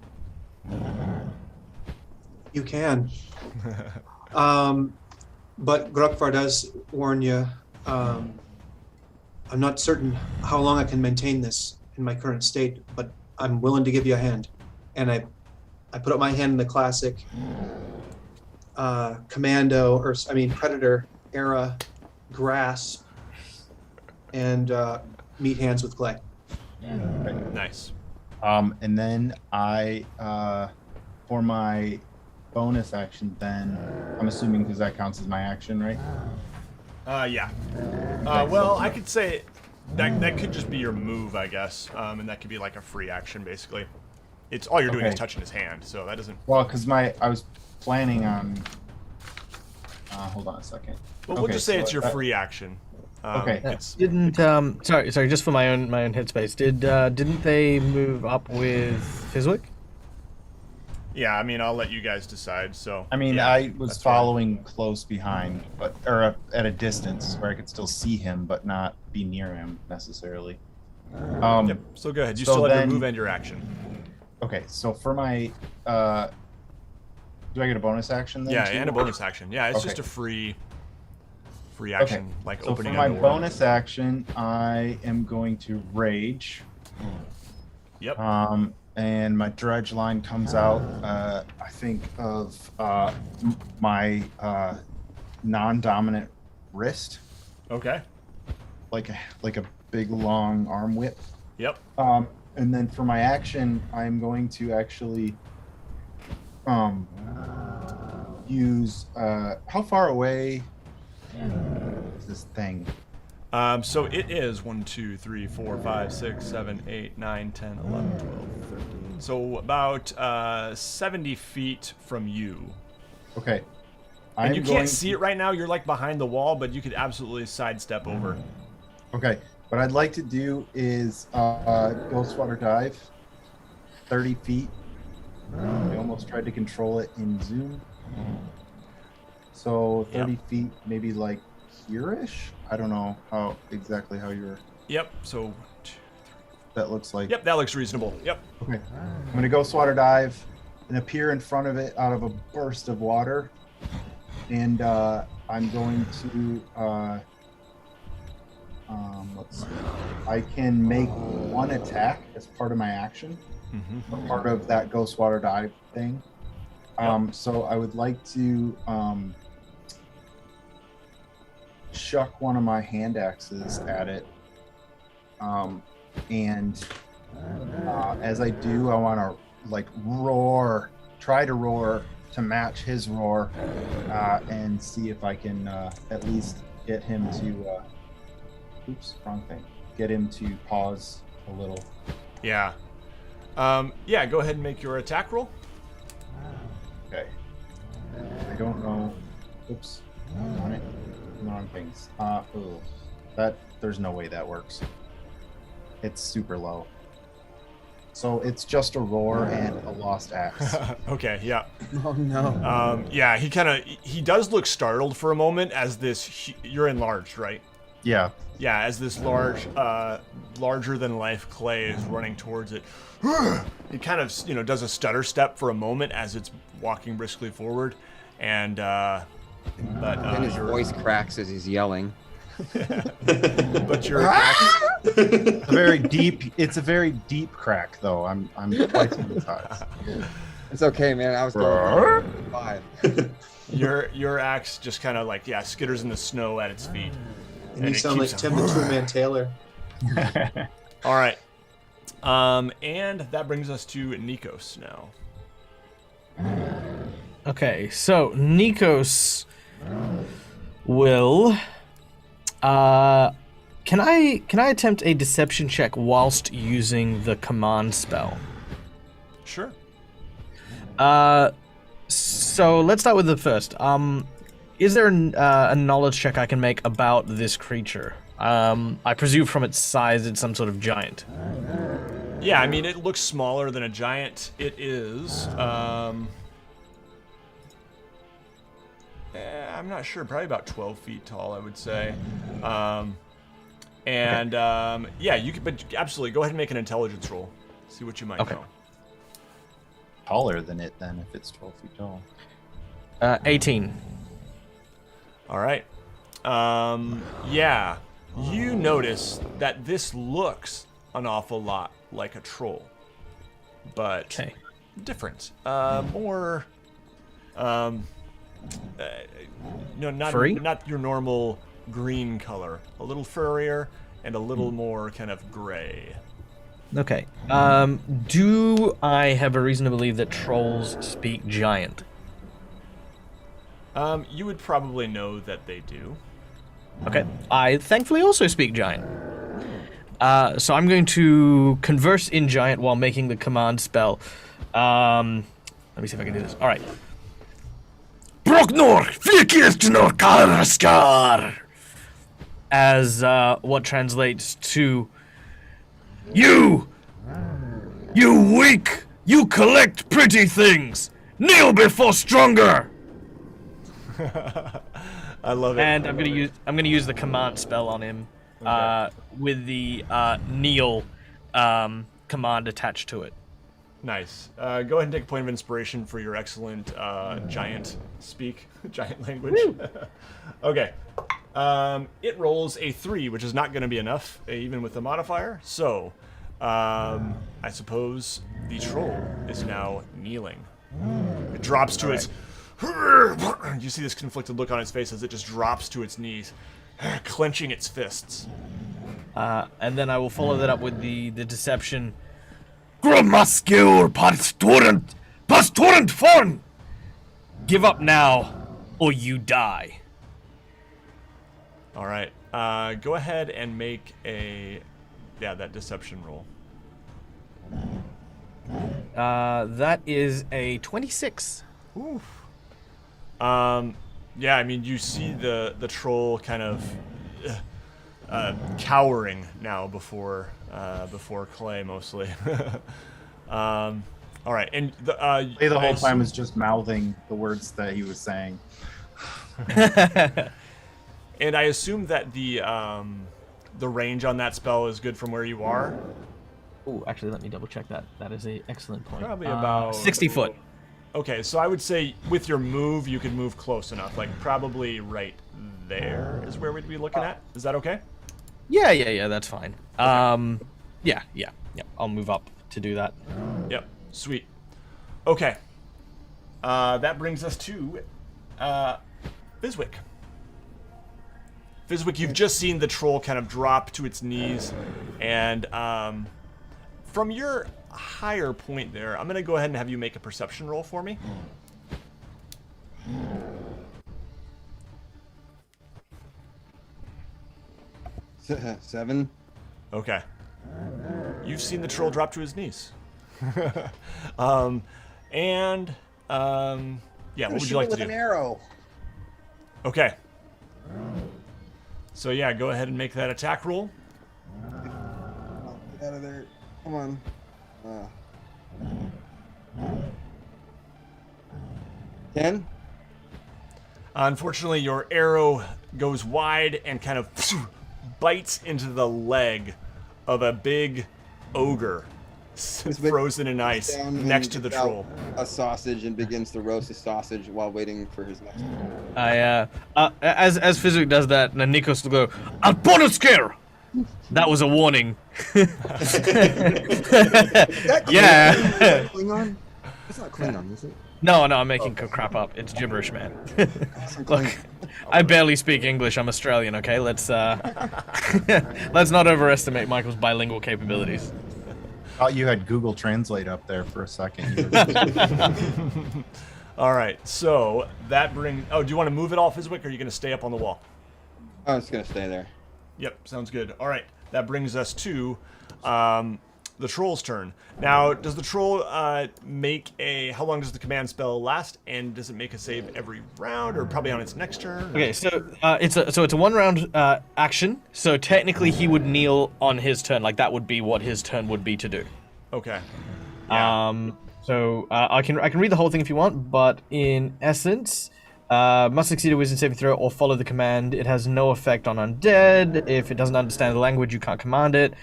You can. But Gruckvar does warn you. I'm not certain how long I can maintain this in my current state, but I'm willing to give you a hand. And I put up my hand in the classic Predator era grasp and meet hands with Clay. Nice. And then I, for my bonus action, then I'm assuming because that counts as my action, right? Yeah. Well, I could say that could just be your move, I guess, and that could be like a free action, basically. It's all you're doing is Okay. touching his hand, so that doesn't. Well, because I was planning on. Hold on a second. Well, we'll Okay, just say so it's your I- free action. Okay. It's Didn't sorry, just for my own headspace. Didn't they move up with Fizwick? yeah. I mean, I'll let you guys decide. So. I mean, yeah, I was that's fine. following close behind, or at a distance where I could still see him, but not be near him necessarily. Yep. So go ahead. You so still have then- your move and your action. Okay, so for my, do I get a bonus action then? Yeah, too? and a bonus action. Yeah, it's Okay. just a free action, like So opening for my a door. bonus action, I am going to rage. Yep. And my dredge line comes out. I think of my non-dominant wrist, Okay. like a big long arm whip. Yep. And then for my action, I'm going to actually use how far away is this thing? So it is 1, 2, 3, 4, 5, 6, 7, 8, 9, 10, 11, 12, 13, So about 70 feet from you. Okay. And you I'm going can't see it right now. You're like behind the wall, but you could absolutely sidestep over. Okay. What I'd like to do is ghost water dive 30 feet. I almost tried to control it in Zoom. So 30 feet, maybe like here-ish? I don't know exactly how you're... Yep. So That looks like... yep, that looks reasonable. Yep. Okay. I'm going to ghost water dive and appear in front of it out of a burst of water. And I'm going to... let's see. I can make one attack as part of my action, a part of that ghost water dive thing. So I would like to chuck one of my hand axes at it. And as I do, I want to like roar, try to roar to match his roar, and see if I can at least get him to. Oops, wrong thing. Get him to pause a little. Yeah. Yeah, go ahead and make your attack roll. Okay. I don't know. Oops. On it. Wrong things. There's no way that works. It's super low. So it's just a roar and a lost axe. Okay, yeah. Oh no. Yeah, he does look startled for a moment as this, you're enlarged, right? Yeah. Yeah, as this larger than life clay is running towards it. It kind of, does a stutter step for a moment as it's walking briskly forward, and Then his voice cracks as he's yelling. but your axe, It's a very deep crack though. I'm twice the size. It's okay, man. I was going for 5. your axe just kind of skitters in the snow at its feet. And you it sound like keeps Tim the True Man Taylor. All right. And that brings us to Nikos now. Okay, so Nikos will. Can I attempt a deception check whilst using the command spell? Sure. So let's start with the first. Is there a knowledge check I can make about this creature? I presume from its size, it's some sort of giant. Yeah, I mean, it looks smaller than a giant. It is. I'm not sure. Probably about 12 feet tall, I would say. Yeah, you could. But absolutely, go ahead and make an intelligence roll. See what you might know. Taller than it then if it's 12 feet tall. 18. All right. Yeah, you notice that this looks an awful lot like a troll, but different. More. Not your normal green color. A little furrier and a little more kind of gray. Okay. Do I have a reason to believe that trolls speak giant? You would probably know that they do. Okay. I thankfully also speak giant. So I'm going to converse in giant while making the command spell. Let me see if I can do this. All right. As what translates to, you weak, you collect pretty things. Kneel before stronger. I love it. And I'm gonna use the command spell on him, with the kneel command attached to it. Nice. Go ahead and take a point of inspiration for your excellent giant language. Okay. It rolls a 3, which is not going to be enough, even with the modifier. So, I suppose the troll is now kneeling. It drops to its... You see this conflicted look on its face as it just drops to its knees, clenching its fists. And then I will follow that up with the deception. Grummaskeur pastorant fun! Give up now, or you die. All right. Go ahead and make that deception roll. That is a 26. Oof. Yeah, I mean, you see the troll kind of cowering now before Clay mostly. All right, and Clay the whole time is just mouthing the words that he was saying. And I assume that the range on that spell is good from where you are. Oh, actually, let me double check that. That is a excellent point. Probably about 60 foot. Okay, so I would say with your move, you could move close enough. Like probably right there is where we'd be looking at. Is that okay? Yeah, that's fine. Yeah. I'll move up to do that. Yep, sweet. Okay. That brings us to Fizwick. Fizwick, you've just seen the troll kind of drop to its knees, and from your higher point there, I'm going to go ahead and have you make a perception roll for me. Seven. Okay. You've seen the troll drop to his knees. Yeah, what would you like to do? With an arrow. Okay. So yeah, go ahead and make that attack roll. Get out of there. Come on. 10? Unfortunately, your arrow goes wide and kind of bites into the leg of a big ogre frozen in ice next to the troll. A sausage and begins to roast his sausage while waiting for his next. As Fizwick does that, and then Nikos will go, "I'll bonus scare." That was a warning. Is that Yeah. Klingon? It's not Klingon, is it? No, I'm making crap up. It's gibberish, man. Look, I barely speak English. I'm Australian. Okay, let's let's not overestimate Michael's bilingual capabilities. Thought you had Google Translate up there for a second. All right, so that brings. Oh, do you want to move it all, Fizwick, or are you going to stay up on the wall? I'm just gonna stay there. Yep, sounds good. All right, that brings us to the troll's turn. Now, does the troll make a... How long does the command spell last, and does it make a save every round, or probably on its next turn? Okay, so it's a 1 round action. So technically, he would kneel on his turn. Like that would be what his turn would be to do. Okay. Yeah. So I can read the whole thing if you want, but in essence, must succeed a wisdom saving throw or follow the command. It has no effect on undead. If it doesn't understand the language, you can't command it.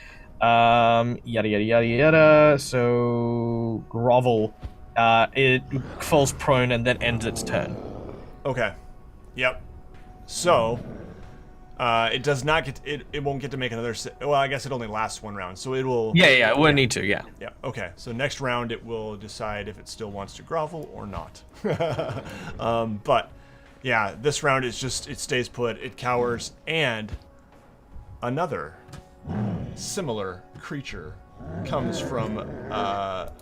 Yada yada yada yada. So grovel. It falls prone and then ends its turn. Okay. Yep. So it does not get it won't get to make another well, I guess it only lasts 1 round, so it will. Yeah, it won't need to. Yeah. Okay, so next round it will decide if it still wants to grovel or not. But yeah, this round it's just it stays put, it cowers, and another similar creature comes from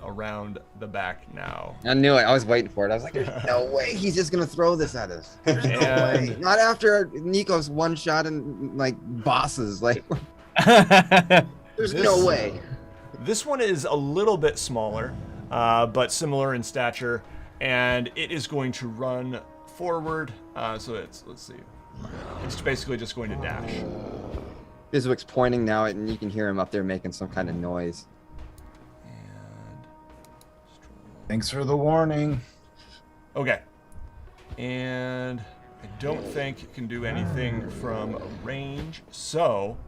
around the back now. I knew it. I was waiting for it. I was like, "There's no way he's just gonna throw this at us. There's no way. Not after Nico's one shot and like bosses. Like, there's no way." This one is a little bit smaller, but similar in stature, and it is going to run forward. So let's see. It's basically just going to dash. Fizwick's pointing now, and you can hear him up there making some kind of noise. And Thanks for the warning. okay. And I don't think it can do anything from range, so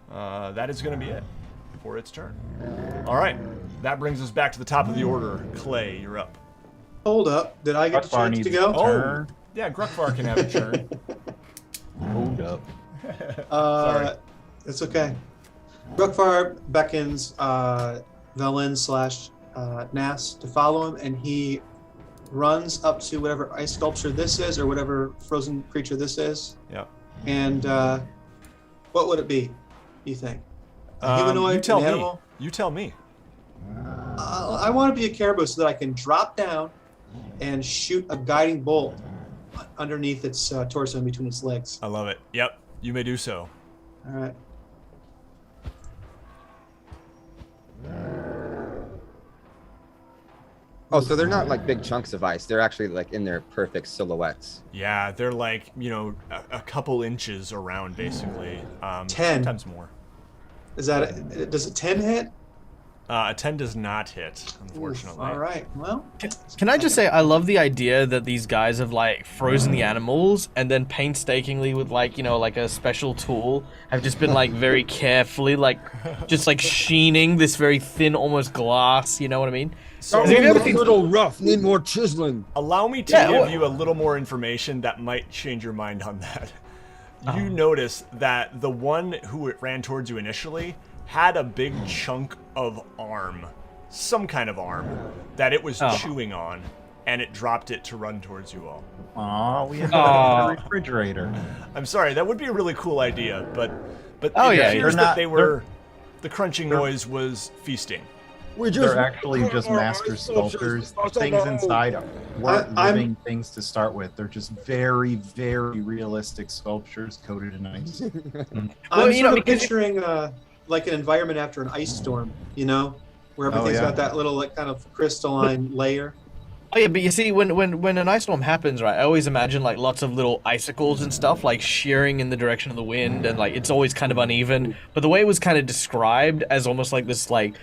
that is going to be it for its turn. All right, that brings us back to the top of the order. Clay, you're up. Hold up. Did I get the Gruckvar chance needs to go? a turn. Yeah, Gruckvar can have a turn. Hold up. Sorry. It's okay. Gruckvar beckons Velin / Nass to follow him, and he runs up to whatever ice sculpture this is, or whatever frozen creature this is. Yeah. And what would it be, you think? A humanoid, you tell an me. animal? You tell me. I want to be a caribou so that I can drop down and shoot a guiding bolt underneath its torso and between its legs. I love it. Yep, you may do so. All right. Oh, so they're not like big chunks of ice. They're actually like in their perfect silhouettes. Yeah, they're like, a couple inches around, basically. 10. Sometimes more. Is that does a 10 hit? A 10 does not hit, unfortunately. All right. Well, Can I just say, I love the idea that these guys have like frozen the animals and then painstakingly with like, like a special tool have just been like very carefully like just like sheening this very thin, almost glass. You know what I mean? So Have you ever seen- little rough. Need more chiseling. allow me to Yeah, give well- you a little more information that might change your mind on that. You notice that the one who ran towards you initially had a big chunk of arm, some kind of arm, that it was chewing on, and it dropped it to run towards you all. Aw, we have Aw. a refrigerator. I'm sorry, that would be a really cool idea, but Oh, it yeah, appears they're that not- they were the crunching noise was feasting. We They're actually just master sculptors. The things inside weren't I'm- living things to start with. They're just very, very realistic sculptures coated in ice. I'm Well, sort of because- picturing like an environment after an ice storm, where everything's yeah. got that little like kind of crystalline layer. Oh yeah, but you see, when an ice storm happens, right? I always imagine like lots of little icicles and stuff, like shearing in the direction of the wind, and like it's always kind of uneven. But the way it was kind of described as almost like this like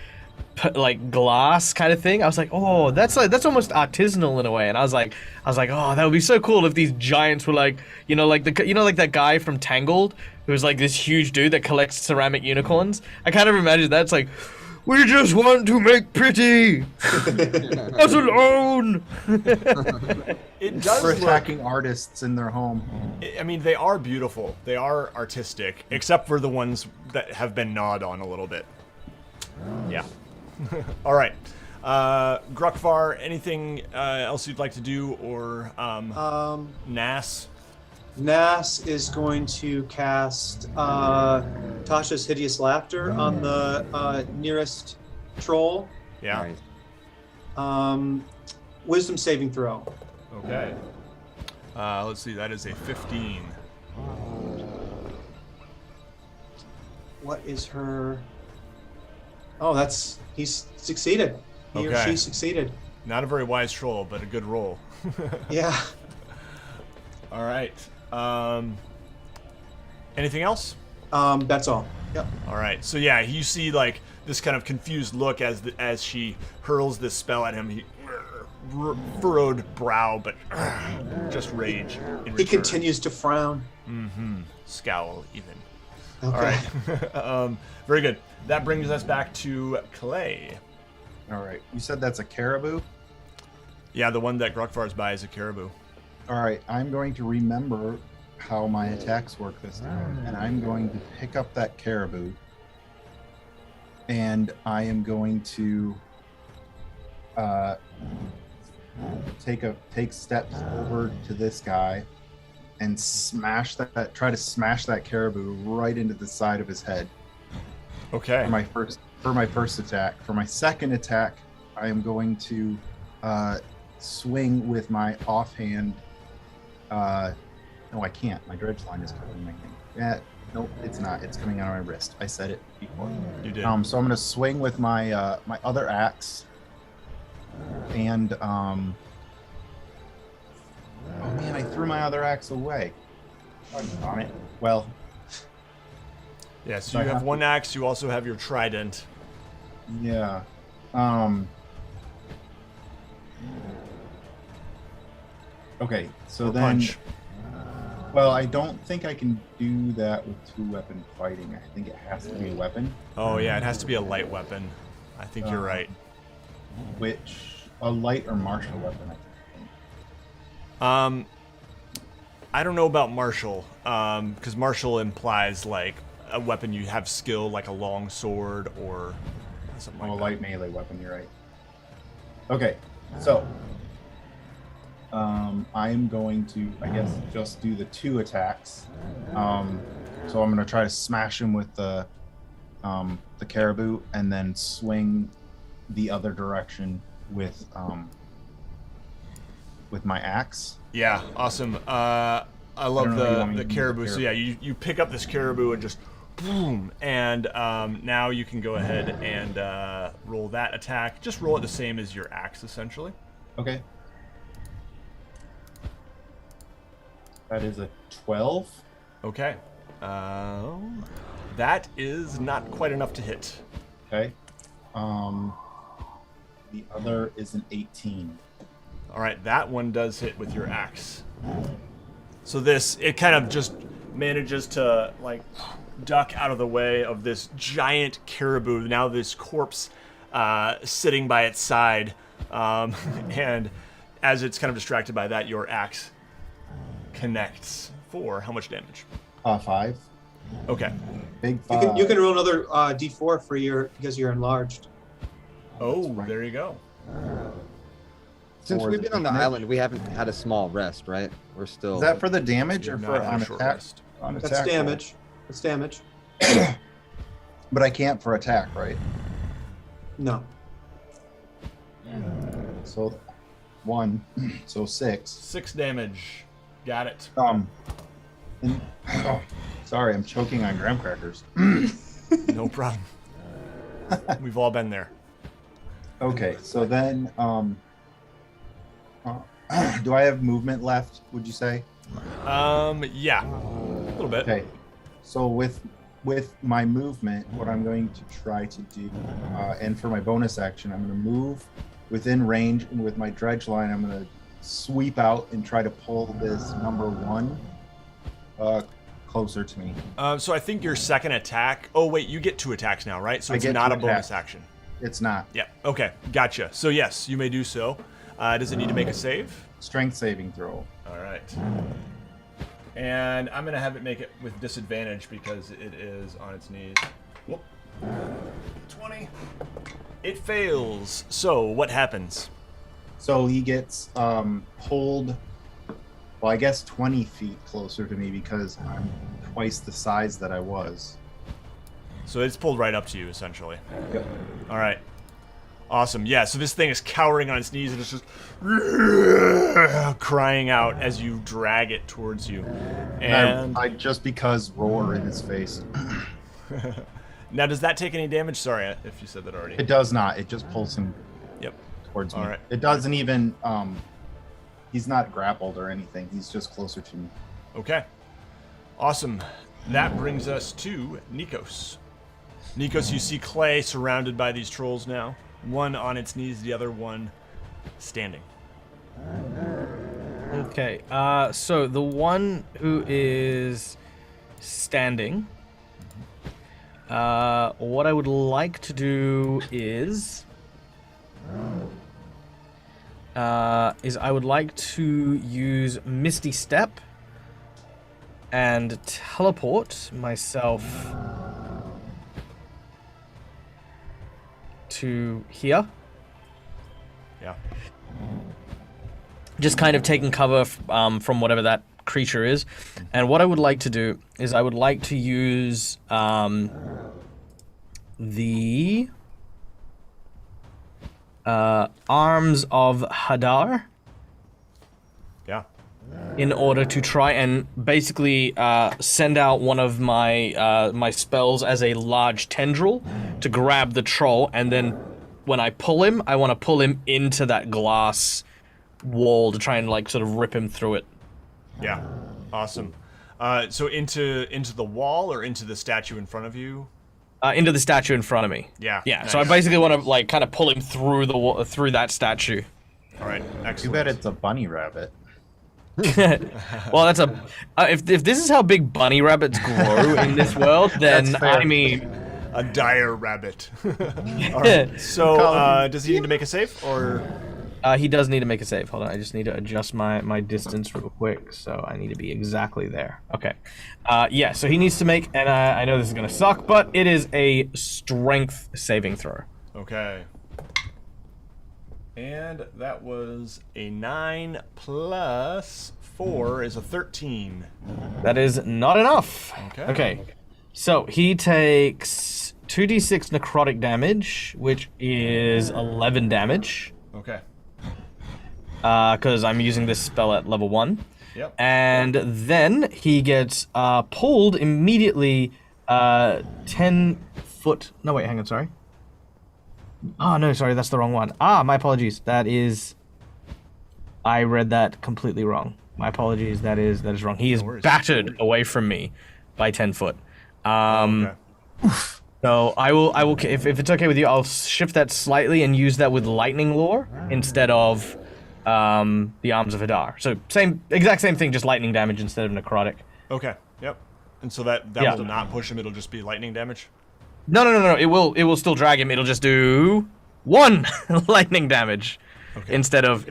glass kind of thing, I was like, oh, that's almost artisanal in a way. And I was like, oh, that would be so cool if these giants were like, like like that guy from Tangled, who's like this huge dude that collects ceramic unicorns. I kind of imagine that. It's like, we just want to make pretty, us alone. It does For look, attacking artists in their home. I mean, they are beautiful. They are artistic, except for the ones that have been gnawed on a little bit. Yeah. All right. Gruckvar, anything else you'd like to do, or Nass? Nass is going to cast Tasha's Hideous Laughter on the nearest troll. Yeah. Nice. Wisdom saving throw. Okay. Let's see. That is a 15. What is her? Oh, he's succeeded. He or Okay. she succeeded. Not a very wise troll, but a good roll. Yeah. All right. Anything else? That's all. Yep. All right. So yeah, you see like this kind of confused look as she hurls this spell at him. He furrowed brow, but just rage. In He return. continues to frown. Scowl even. Okay. All right. Very good. That brings us back to Clay. All right. You said that's a caribou? Yeah, the one that Gruckvar's by is a caribou. All right. I'm going to remember how my attacks work this time, and I'm going to pick up that caribou, and I am going to take steps over to this guy and try to smash that caribou right into the side of his head Okay. for my first attack. For my second attack, I am going to swing with my offhand. No, I can't. My dredge line is covering my thing. Yeah, nope, it's not. It's coming out of my wrist. I said it before. You did. So I'm going to swing with my my other axe, and oh man, I threw my other axe away. Darn it. Well, Yeah, so So I you have have one axe, you also have your trident. yeah. Okay, so Or then. punch. Well, I don't think I can do that with two-weapon fighting. I think it has to be a weapon, Oh yeah, it has to be a light weapon. I think you're right. which a light or martial weapon. I don't know about martial, because martial implies like a weapon you have skill, like a long sword or something Oh, a like light melee weapon. You're right. Okay, so I am going to, I guess, just do the two attacks. So I'm going to try to smash him with the caribou, and then swing the other direction with my axe. that. Yeah, awesome. I love don't know if you want me the to use caribou. the So yeah, you pick up this caribou and just boom, and now you can go ahead and roll that attack. Just roll it the same as your axe, essentially. Okay. That is a 12. Okay. That is not quite enough to hit. Okay. The other is an 18. All right, that one does hit with your axe. So it kind of just manages to like duck out of the way of this giant caribou. Now this corpse sitting by its side, and as it's kind of distracted by that, your axe connects for how much damage? 5. Okay. Big You 5. can roll another d4 for because you're enlarged. Oh, right. there you go. Since Or we've the been on the damage. island, we haven't had a small rest, right? We're still. Is that for the damage You're or not for at a on short attack? rest. On That's attack roll? damage. That's damage. But I can't for attack, right? No. So 1, so 6. 6 damage. Got it. Sorry, I'm choking on graham crackers. No problem. We've all been there. Okay, so then, do I have movement left? Would you say? Yeah, a little bit. Okay, so with my movement, what I'm going to try to do, and for my bonus action, I'm going to move within range, and with my dredge line, I'm going to sweep out and try to pull this number 1 closer to me. So I think your second attack. Oh wait, you get 2 attacks now, right? So I it's get not 2 a bonus attacks. action. It's not. Yeah. Okay. Gotcha. So yes, you may do so. Does it need to make a save? Strength saving throw. All right. And I'm gonna have it make it with disadvantage because it is on its knees. Whoop. 20. It fails. So what happens? So he gets pulled, well, I guess 20 feet closer to me because I'm twice the size that I was. So it's pulled right up to you, essentially. Yep. All right. Awesome. Yeah, so this thing is cowering on its knees and it's just crying out as you drag it towards you. And I just because roar in his face. now, does that take any damage? Sorry if you said that already. It does not. It just pulls him Yep. towards me. All right. It doesn't even, he's not grappled or anything. He's just closer to me. Okay. Awesome. That brings us to Nikos. Nikos, you see Clay surrounded by these trolls now. One on its knees, the other one standing. Okay, so the one who is standing, what I would like to do is I would like to use Misty Step and teleport myself to here. Yeah. Just kind of taking cover from whatever that creature is. And what I would like to do is I would like to use the Arms of Hadar Yeah. in order to try and basically send out one of my my spells as a large tendril to grab the troll, and then when I pull him, I want to pull him into that glass wall to try and like sort of rip him through it. Yeah. Awesome. So into the wall or into the statue in front of you? Into the statue in front of me. Yeah. Yeah. So I nice. basically want to like kind of pull him through the through that statue. All right. Too Excellent. bad it's a bunny rabbit. Well, that's a if this is how big bunny rabbits grow in this world, then That's fair. I mean, A dire rabbit. All right. So does he need to make a save or? he does need to make a save. Hold on, I just need to adjust my distance real quick, so I need to be exactly there. Okay. Yeah, so he needs to make, and I know this is gonna suck, but it is a strength saving throw. Okay. And that was a 9 plus 4 is a 13. That is not enough. Okay. Okay. So he takes 2d6 necrotic damage, which is 11 damage, Okay. because I'm using this spell at level 1. Yep. And then he gets pulled immediately 10 foot. No, wait, hang on, sorry. Oh, no, sorry, that's the wrong one. My apologies. That is I read that completely wrong. My apologies. That is wrong. He is No worries. battered away from me by 10 foot. Okay. So I will if it's okay with you, I'll shift that slightly and use that with lightning lore instead of the arms of Hadar. So exact same thing, just lightning damage instead of necrotic. Okay. Yep. And so that Yeah. will not push him. It'll just be lightning damage. No. It will still drag him. It'll just do 1 lightning damage Okay. instead of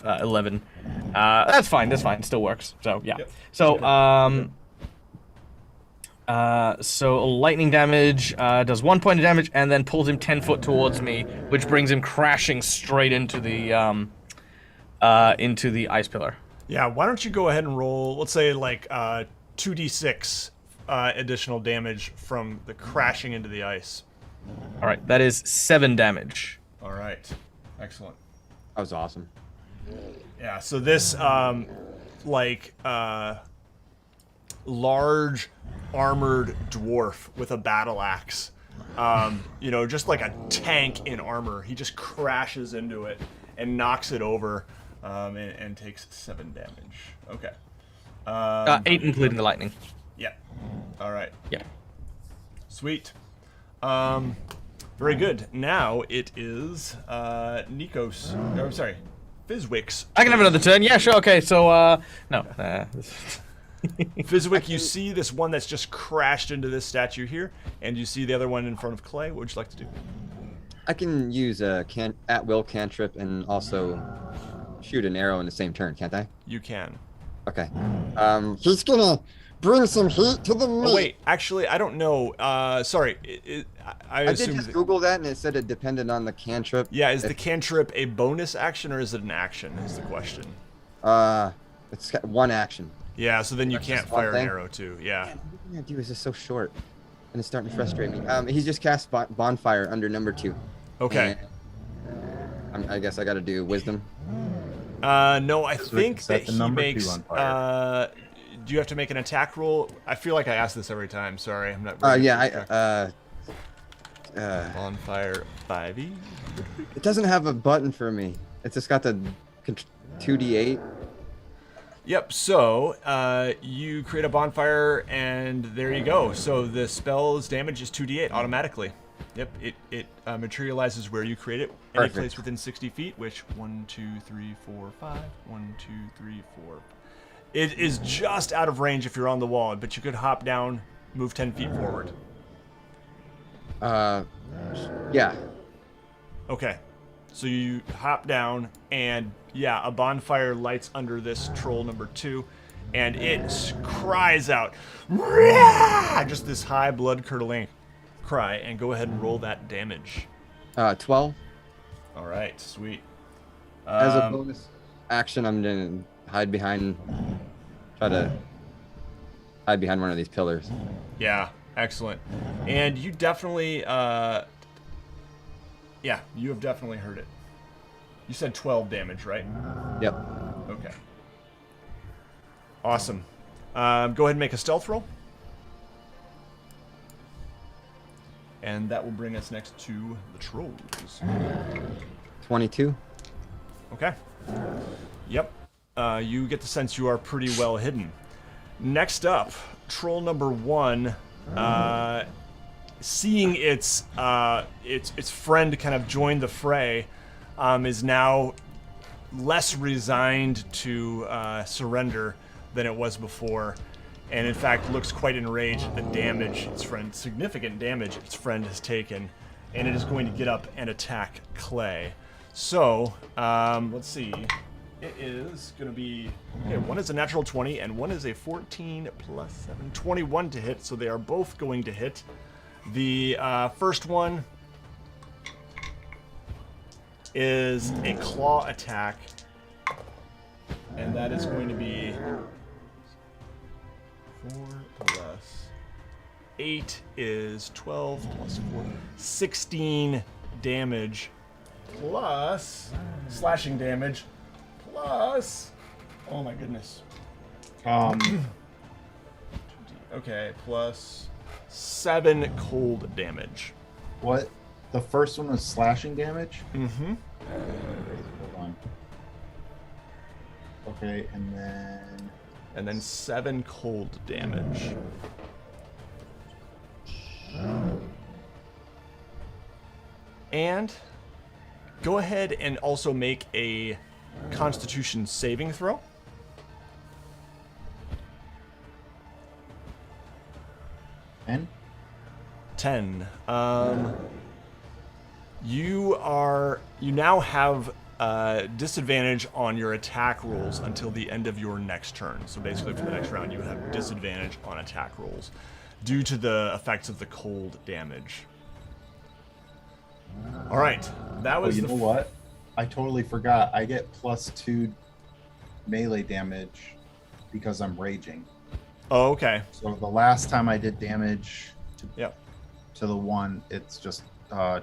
11. That's fine. It still works. So yeah. Yep. So lightning damage does 1 point of damage and then pulls him 10 foot towards me, which brings him crashing straight into the ice pillar. Yeah. Why don't you go ahead and roll? Let's say like 2d6 additional damage from the crashing into the ice. All right, that is 7 damage. All right. Excellent. That was awesome. Yeah. So this large armored dwarf with a battle axe, just like a tank in armor. He just crashes into it and knocks it over, and takes 7 damage. Okay. 8 including the lightning. Yeah. All right. Yeah. Sweet. Very good. Now it is Nikos. No, I'm sorry, Fizwick's. I can have another turn. Yeah, sure. Okay, so no. Fizwick, you see this one that's just crashed into this statue here, and you see the other one in front of Clay. What would you like to do? I can use a at-will cantrip and also shoot an arrow in the same turn, can't I? You can. Okay. He's gonna bring some heat to the meat. Oh wait, actually, I don't know. Sorry, I I did assume. just Google that and it said it depended on the cantrip. Yeah, is the cantrip a bonus action or is it an action? Is the question. It's got 1 action. Yeah, so then you That's can't just one fire an thing? arrow too. Yeah. What I'm gonna do is just so short, and it's starting to frustrate me. He's just cast bonfire under number 2. Okay. And I guess I got to do wisdom. No, I So we can think set that the he number 2 makes. on fire. Do you have to make an attack roll? I feel like I ask this every time. Sorry, I'm not. very Yeah. good at bonfire 5e. It doesn't have a button for me. It's just got the 2d8. Yep. So you create a bonfire, and there you go. So the spell's damage is 2d8 automatically. Yep. It materializes where you create it, any Perfect. place within 60 feet. Which 1, 2, 3, 4, 5. 1, 2, 3, 4. It is just out of range if you're on the wall, but you could hop down, move 10 feet forward. Yeah. Okay. So you hop down, and yeah, a bonfire lights under this troll number 2, and it cries out, "Rah!" Just this high blood-curdling cry, and go ahead and roll that damage. 12. All right, sweet. As a bonus action, I'm gonna try to hide behind one of these pillars. Yeah, excellent. And you definitely, you have definitely heard it. You said 12 damage, right? Yep. Okay. Awesome. Go ahead and make a stealth roll. And that will bring us next to the trolls. 22. Okay. Yep. You get the sense you are pretty well hidden. Next up, troll number 1, seeing its friend kind of join the fray, is now less resigned to surrender than it was before, and in fact looks quite enraged at the damage significant damage its friend has taken, and it is going to get up and attack Clay. So, let's see. It is going to be, okay, one is a natural 20 and one is a 14 plus 7, 21 to hit, so they are both going to hit. The first one is a claw attack, and that is going to be 4 plus 8 is 12 plus 4, 16 damage plus slashing damage plus, oh my goodness. Okay, plus 7 cold damage. What? The first one was slashing damage? Mm-hmm. Hold on. Okay, and then And then 7 cold damage. And go ahead and also make a Constitution saving throw. 10. You now have disadvantage on your attack rolls until the end of your next turn. So basically for the next round you have disadvantage on attack rolls due to the effects of the cold damage. All right, that was you know what? I totally forgot. I get +2 melee damage because I'm raging. Oh, okay. So the last time I did damage Yep. to the one, it's just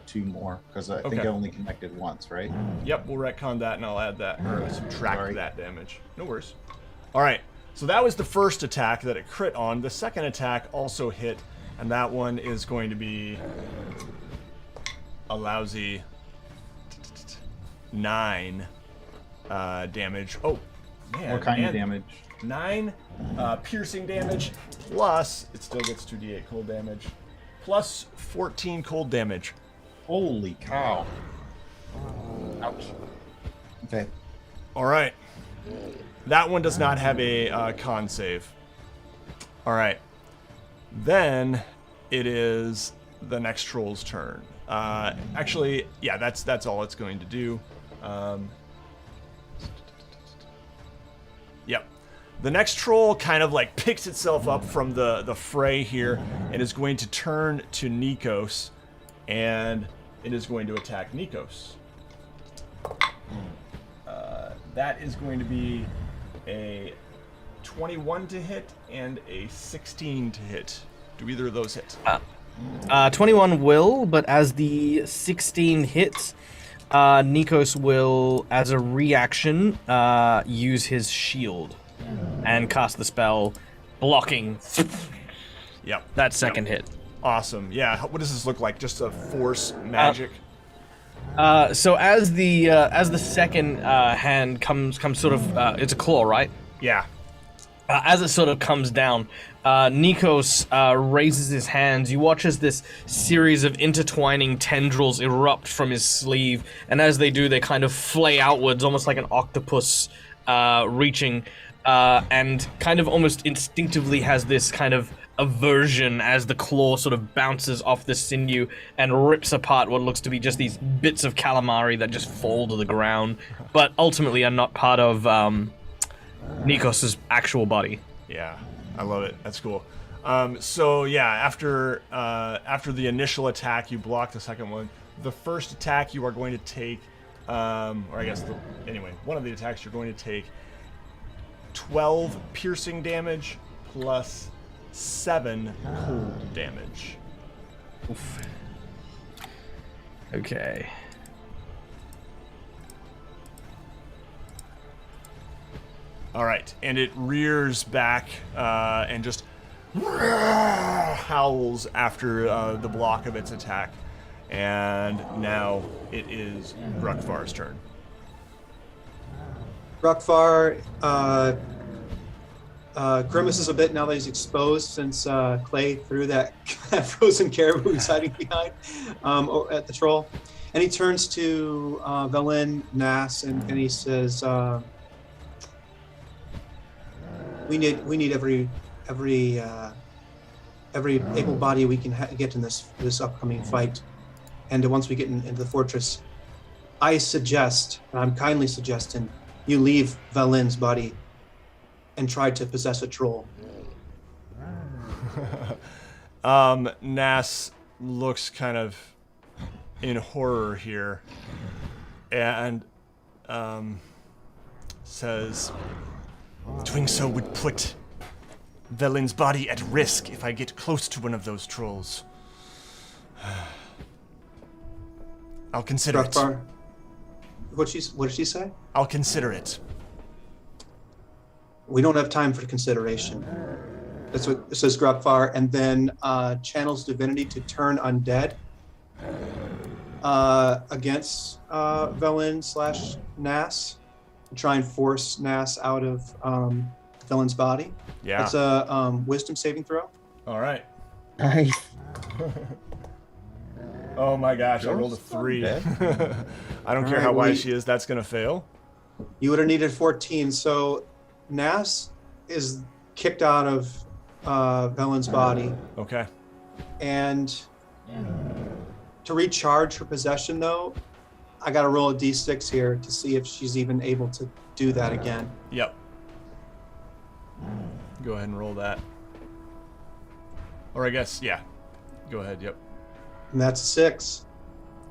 2 more because I think Okay. I only connected once, right? Yep, we'll retcon that and I'll add that, or subtract Sorry. that damage. No worries. All right, so that was the first attack that it crit on. The second attack also hit, and that one is going to be a lousy 9 damage. Oh, man. What kind of and damage? 9 piercing damage, plus, it still gets 2d8 cold damage, plus 14 cold damage. Holy cow. Ouch. Okay. All right. That one does not have a con save. All right. Then it is the next troll's turn. Actually, yeah, that's all it's going to do. Yep. The next troll kind of like picks itself up from the fray here and is going to turn to Nikos, and it is going to attack Nikos. That is going to be a 21 to hit and a 16 to hit. Do either of those hit? 21 will, but as the 16 hits, Nikos will, as a reaction, use his shield and cast the spell blocking Yep. that second hit. Awesome. Yeah. What does this look like? Just a force magic? So as the second hand comes sort of, it's a claw, right? Yeah. As it sort of comes down, Nikos raises his hands. You watch as this series of intertwining tendrils erupt from his sleeve, and as they do, they kind of flay outwards, almost like an octopus reaching, and kind of almost instinctively has this kind of aversion as the claw sort of bounces off the sinew and rips apart what looks to be just these bits of calamari that just fall to the ground, but ultimately are not part of Nikos' actual body. Yeah. I love it. That's cool. So yeah, after the initial attack, you block the second one. The first attack you are going to take, or I guess anyway, one of the attacks you're going to take 12 piercing damage plus 7 cold damage. Oof. Okay. All right, and it rears back and just howls after the block of its attack. And now it is Grukvar's turn. Grukvar grimaces a bit now that he's exposed, since Clay threw that frozen caribou he's hiding behind at the troll. And he turns to Velin, Nass, and he says, we need every able body we can get in this upcoming fight. And once we get into the fortress, I suggest, and I'm kindly suggesting, you leave Valin's body and try to possess a troll. Nass looks kind of in horror here and says, doing so would put Velin's body at risk if I get close to one of those trolls. I'll consider Grukvar, it. what did she say? I'll consider it. We don't have time for consideration. That's what says Grukvar, and then channels divinity to turn undead against Velin / Nass. try and force Nass out of Villain's body. Yeah. It's a wisdom saving throw. All right. Nice. Oh my gosh, I rolled a 3. I don't care how wise she is, that's going to fail. You would have needed 14. So Nass is kicked out of Villain's body. Okay. And to recharge her possession, though, I got to roll a d6 here to see if she's even able to do that again. Yep. Go ahead and roll that. Or I guess, yeah. Go ahead, yep. And that's a 6.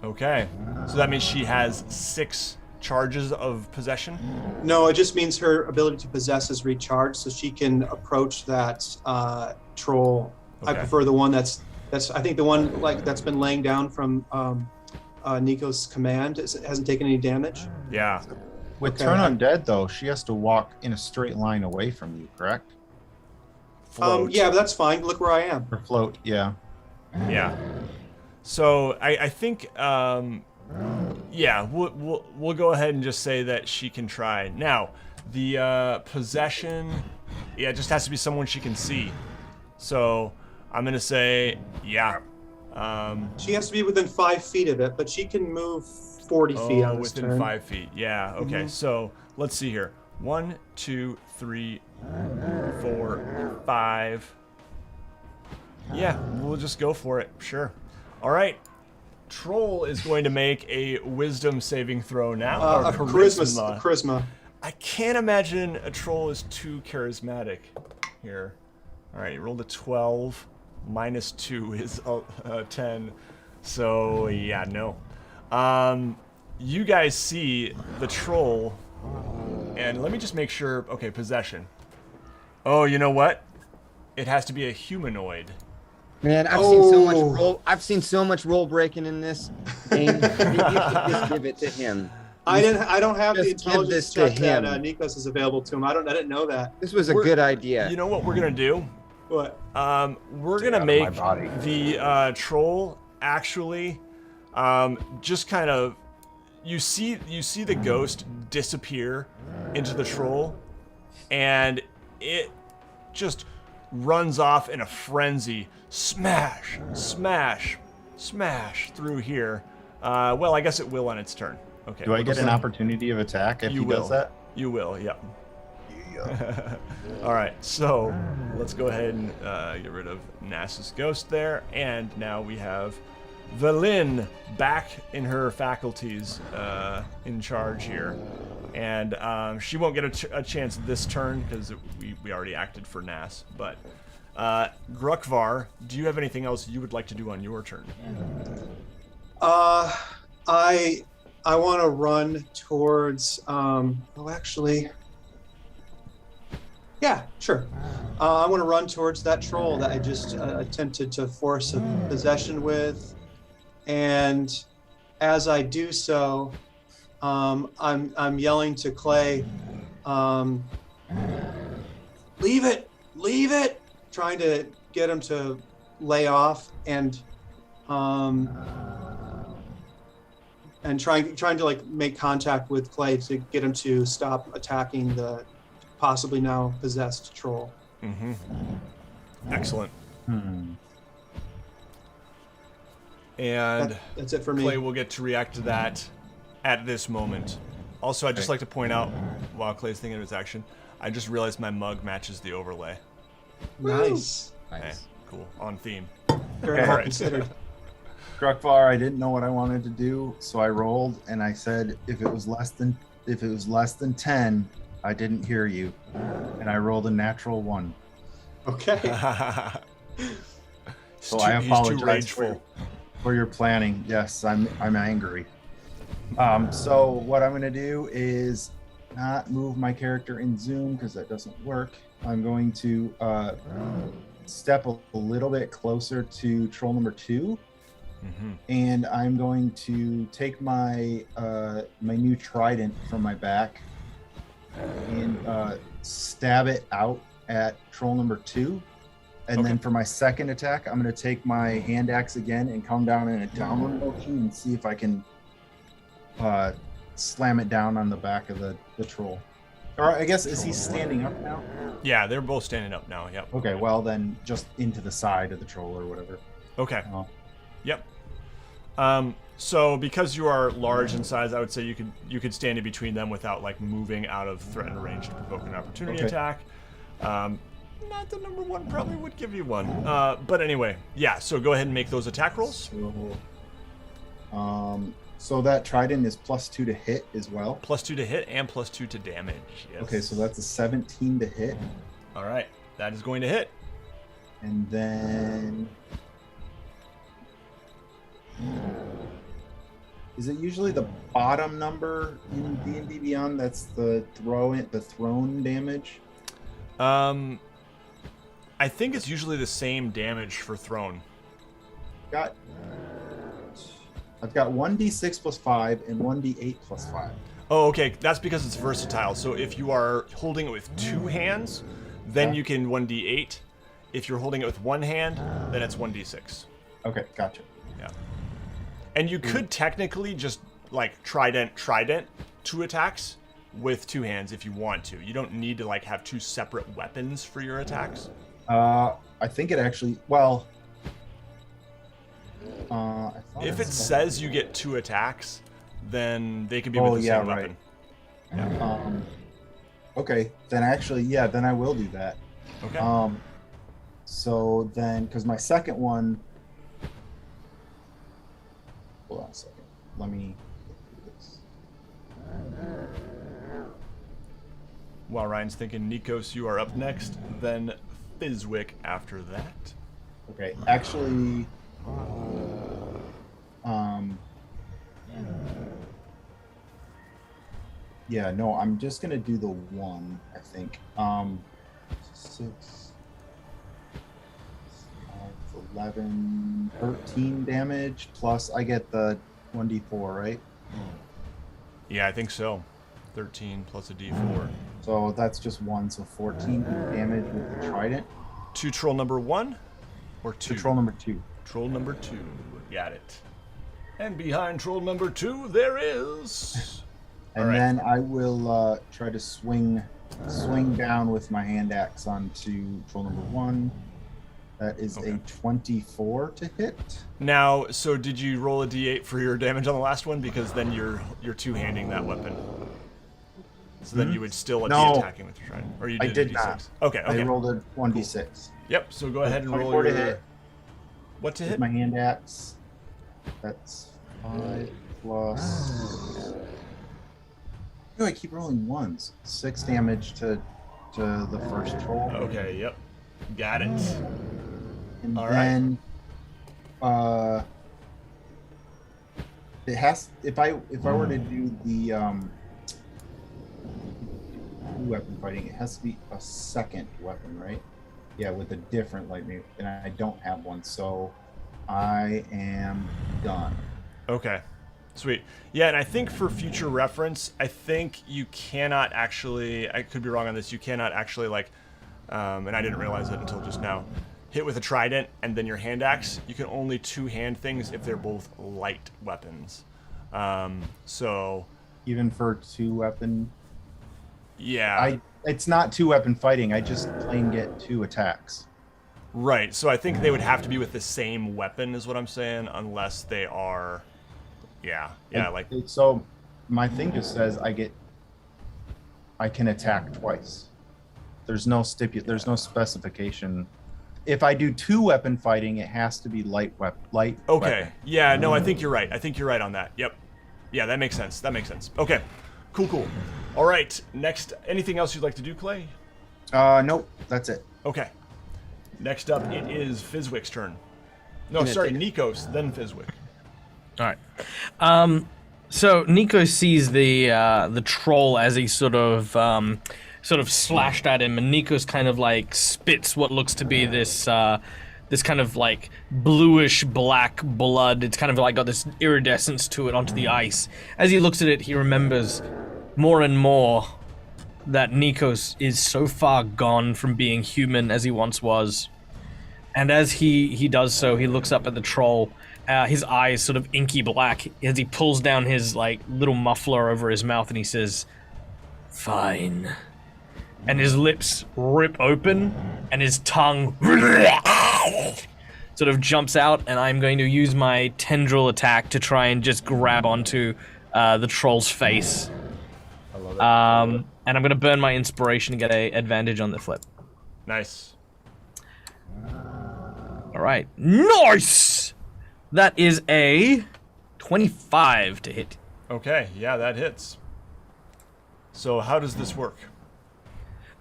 Okay. So that means she has 6 charges of possession? No, it just means her ability to possess is recharged, so she can approach that troll. I Okay. prefer the one that's I think the one like that's been laying down from Nico's command. It hasn't taken any damage. Yeah. With Okay. turn undead though, she has to walk in a straight line away from you, correct? Float. Yeah, but that's fine. Look where I am. Or float, yeah. Yeah. So I think yeah, we'll go ahead and just say that she can try. Now, the possession, yeah, it just has to be someone she can see. So I'm gonna say yeah. She has to be within 5 feet of it, but she can move 40 feet on this within turn. 5 feet. Yeah. Okay. So let's see here. 1, 2, 3, 4, 5. Yeah, we'll just go for it. Sure. All right. Troll is going to make a wisdom saving throw now. A or charisma. I can't imagine a troll is too charismatic here. All right, you rolled a 12. Minus 2 is 10. So, yeah, no. You guys see the troll, and let me just make sure. Okay, possession. Oh, you know what? It has to be a humanoid. Man, I've seen so much role breaking in this game. You should just give it to him. I don't have the Just give intelligence this to check that him. Nikos is available to him. I didn't know that. This was a good idea. You know what we're gonna do? What? We're Get gonna out of make my body. the troll actually just kind of you see the ghost disappear into the troll, and it just runs off in a frenzy. Smash, smash, smash through here. Well, I guess it will on its turn. Okay. Do I get an opportunity of attack if You he will. does that? You will, yep. Yeah. All right, so let's go ahead and get rid of Nass's ghost there, and now we have Velin back in her faculties in charge here, and she won't get a chance this turn because we already acted for Nass. But Grukvar, do you have anything else you would like to do on your turn? I want to run towards. Actually. Yeah, sure. I want to run towards that troll that I just attempted to force a possession with, and as I do so, I'm yelling to Clay, leave it, trying to get him to lay off and trying to like make contact with Clay to get him to stop attacking the possibly now possessed troll. Mm-hmm. Excellent. And That's it for me. Clay will get to react to that at this moment. Also, I'd just like to point out, while Clay's thinking of his action, I just realized my mug matches the overlay. Nice. Hey, cool. On theme. Very Okay. well considered. Grukvar, I didn't know what I wanted to do, so I rolled and I said if it was less than 10, I didn't hear you, and I rolled a natural 1. Okay. So I He's too apologize rageful. for your planning. Yes, I'm angry. So what I'm gonna do is not move my character in Zoom because that doesn't work. I'm going to step a little bit closer to troll number 2. Mm-hmm. And I'm going to take my my new trident from my back and stab it out at troll number 2. And Okay. then for my second attack, I'm going to take my hand axe again and come down in a downward motion and see if I can slam it down on the back of the troll. Or I guess, is he standing up now? Yeah, they're both standing up now. Yep. Okay, well then just into the side of the troll or whatever. Okay. Oh. Yep. So because you are large in size, I would say you could stand in between them without like moving out of threatened range to provoke an opportunity Okay. attack. Not the number one probably would give you one. But anyway, yeah. So go ahead and make those attack rolls. So that trident is +2 to hit as well. +2 to hit and +2 to damage. Yes. Okay, so that's a 17 to hit. All right, that is going to hit. And then is it usually the bottom number in D&D Beyond that's the thrown damage? I think it's usually the same damage for thrown. I've got 1d6 + 5 and 1d8 + 5. Oh, okay. That's because it's versatile. So if you are holding it with 2 hands, then you can 1d8. If you're holding it with 1 hand, then it's 1d6. Okay, gotcha. Yeah. And you could technically just like trident 2 attacks with 2 hands if you want to. You don't need to like have 2 separate weapons for your attacks. I think it actually, well, I thought If it said- says you get 2 attacks, then they can be with the same weapon. Okay, then actually, yeah, then I will do that. Okay. So then, because my second one, hold on a second. Let me do this. While Ryan's thinking, Nikos, you are up next. Then Fizwick after that. Okay, actually, yeah, no, I'm just gonna do the 1, I think. 6, 11, 13 damage, plus I get the 1d4, right? Yeah, I think so. 13 plus a d4. So that's just 1, so 14 damage with the trident. To troll number 1 or 2? To troll number 2. Troll number 2. Got it. And behind troll number 2, there is. And Alright. then I will try to swing down with my hand axe onto troll number 1. That is a 24 to hit. Now, so did you roll a d8 for your damage on the last one? Because then you're two-handing that weapon. So then you would still be No. attacking with your trident. Or you did I did a d6. not. Okay, okay. I rolled a 1d6. Yep, so go ahead and roll 24 your... to hit. What to With hit? my hand axe. That's 5 plus. Oh, I keep rolling 1s. 6 damage to the first troll. Okay, yep. Got it. And All then it has, if I were to do the weapon fighting, it has to be a second weapon, right? Yeah, with a different lightning, and I don't have one, so I am done. Okay. Sweet. Yeah, and I think for future reference, I think you cannot actually, I could be wrong on this, you cannot actually like, and I didn't realize it until just now, hit with a trident and then your hand axe. You can only two-hand things if they're both light weapons. So... Even for 2-weapon? Yeah. It's not 2-weapon fighting, I just plain get 2 attacks. Right, so I think they would have to be with the same weapon is what I'm saying, unless they are... Yeah, like... So my thing just says I can attack twice. There's no specification. If I do 2-weapon fighting, it has to be light Okay. weapon. Yeah, no, I think you're right. I think you're right on that. Yep. Yeah, that makes sense. Okay. Cool. All right. Next, anything else you'd like to do, Clay? Nope, that's it. Okay. Next up, it is Fizwick's turn. No, sorry, Nikos, then Fizwick. All right. So Nico sees the troll as he sort of slashed at him, and Nico's kind of like spits what looks to be this kind of like bluish black blood. It's kind of like got this iridescence to it onto the ice. As he looks at it, he remembers more and more that Nikos is so far gone from being human as he once was. And as he does so, he looks up at the troll, his eyes sort of inky black as he pulls down his like little muffler over his mouth and he says, "Fine." And his lips rip open and his tongue sort of jumps out, and I'm going to use my tendril attack to try and just grab onto the troll's face. I love it. And I'm going to burn my inspiration to get a advantage on the flip. Nice. All right. Nice! That is a 25 to hit. Okay, yeah, that hits. So how does this work?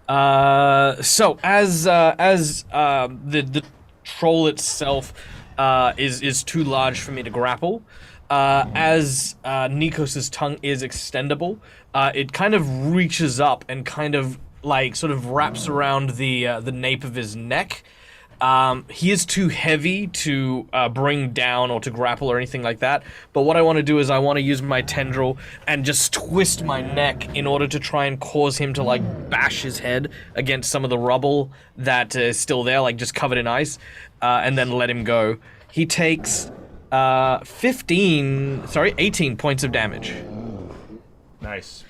So as the troll itself is too large for me to grapple, as Nikos's tongue is extendable, it kind of reaches up and kind of like sort of wraps around the nape of his neck. He is too heavy to bring down or to grapple or anything like that. But what I want to do is I want to use my tendril and just twist my neck in order to try and cause him to like bash his head against some of the rubble that is still there, like just covered in ice, and then let him go. He takes 18 points of damage. Nice.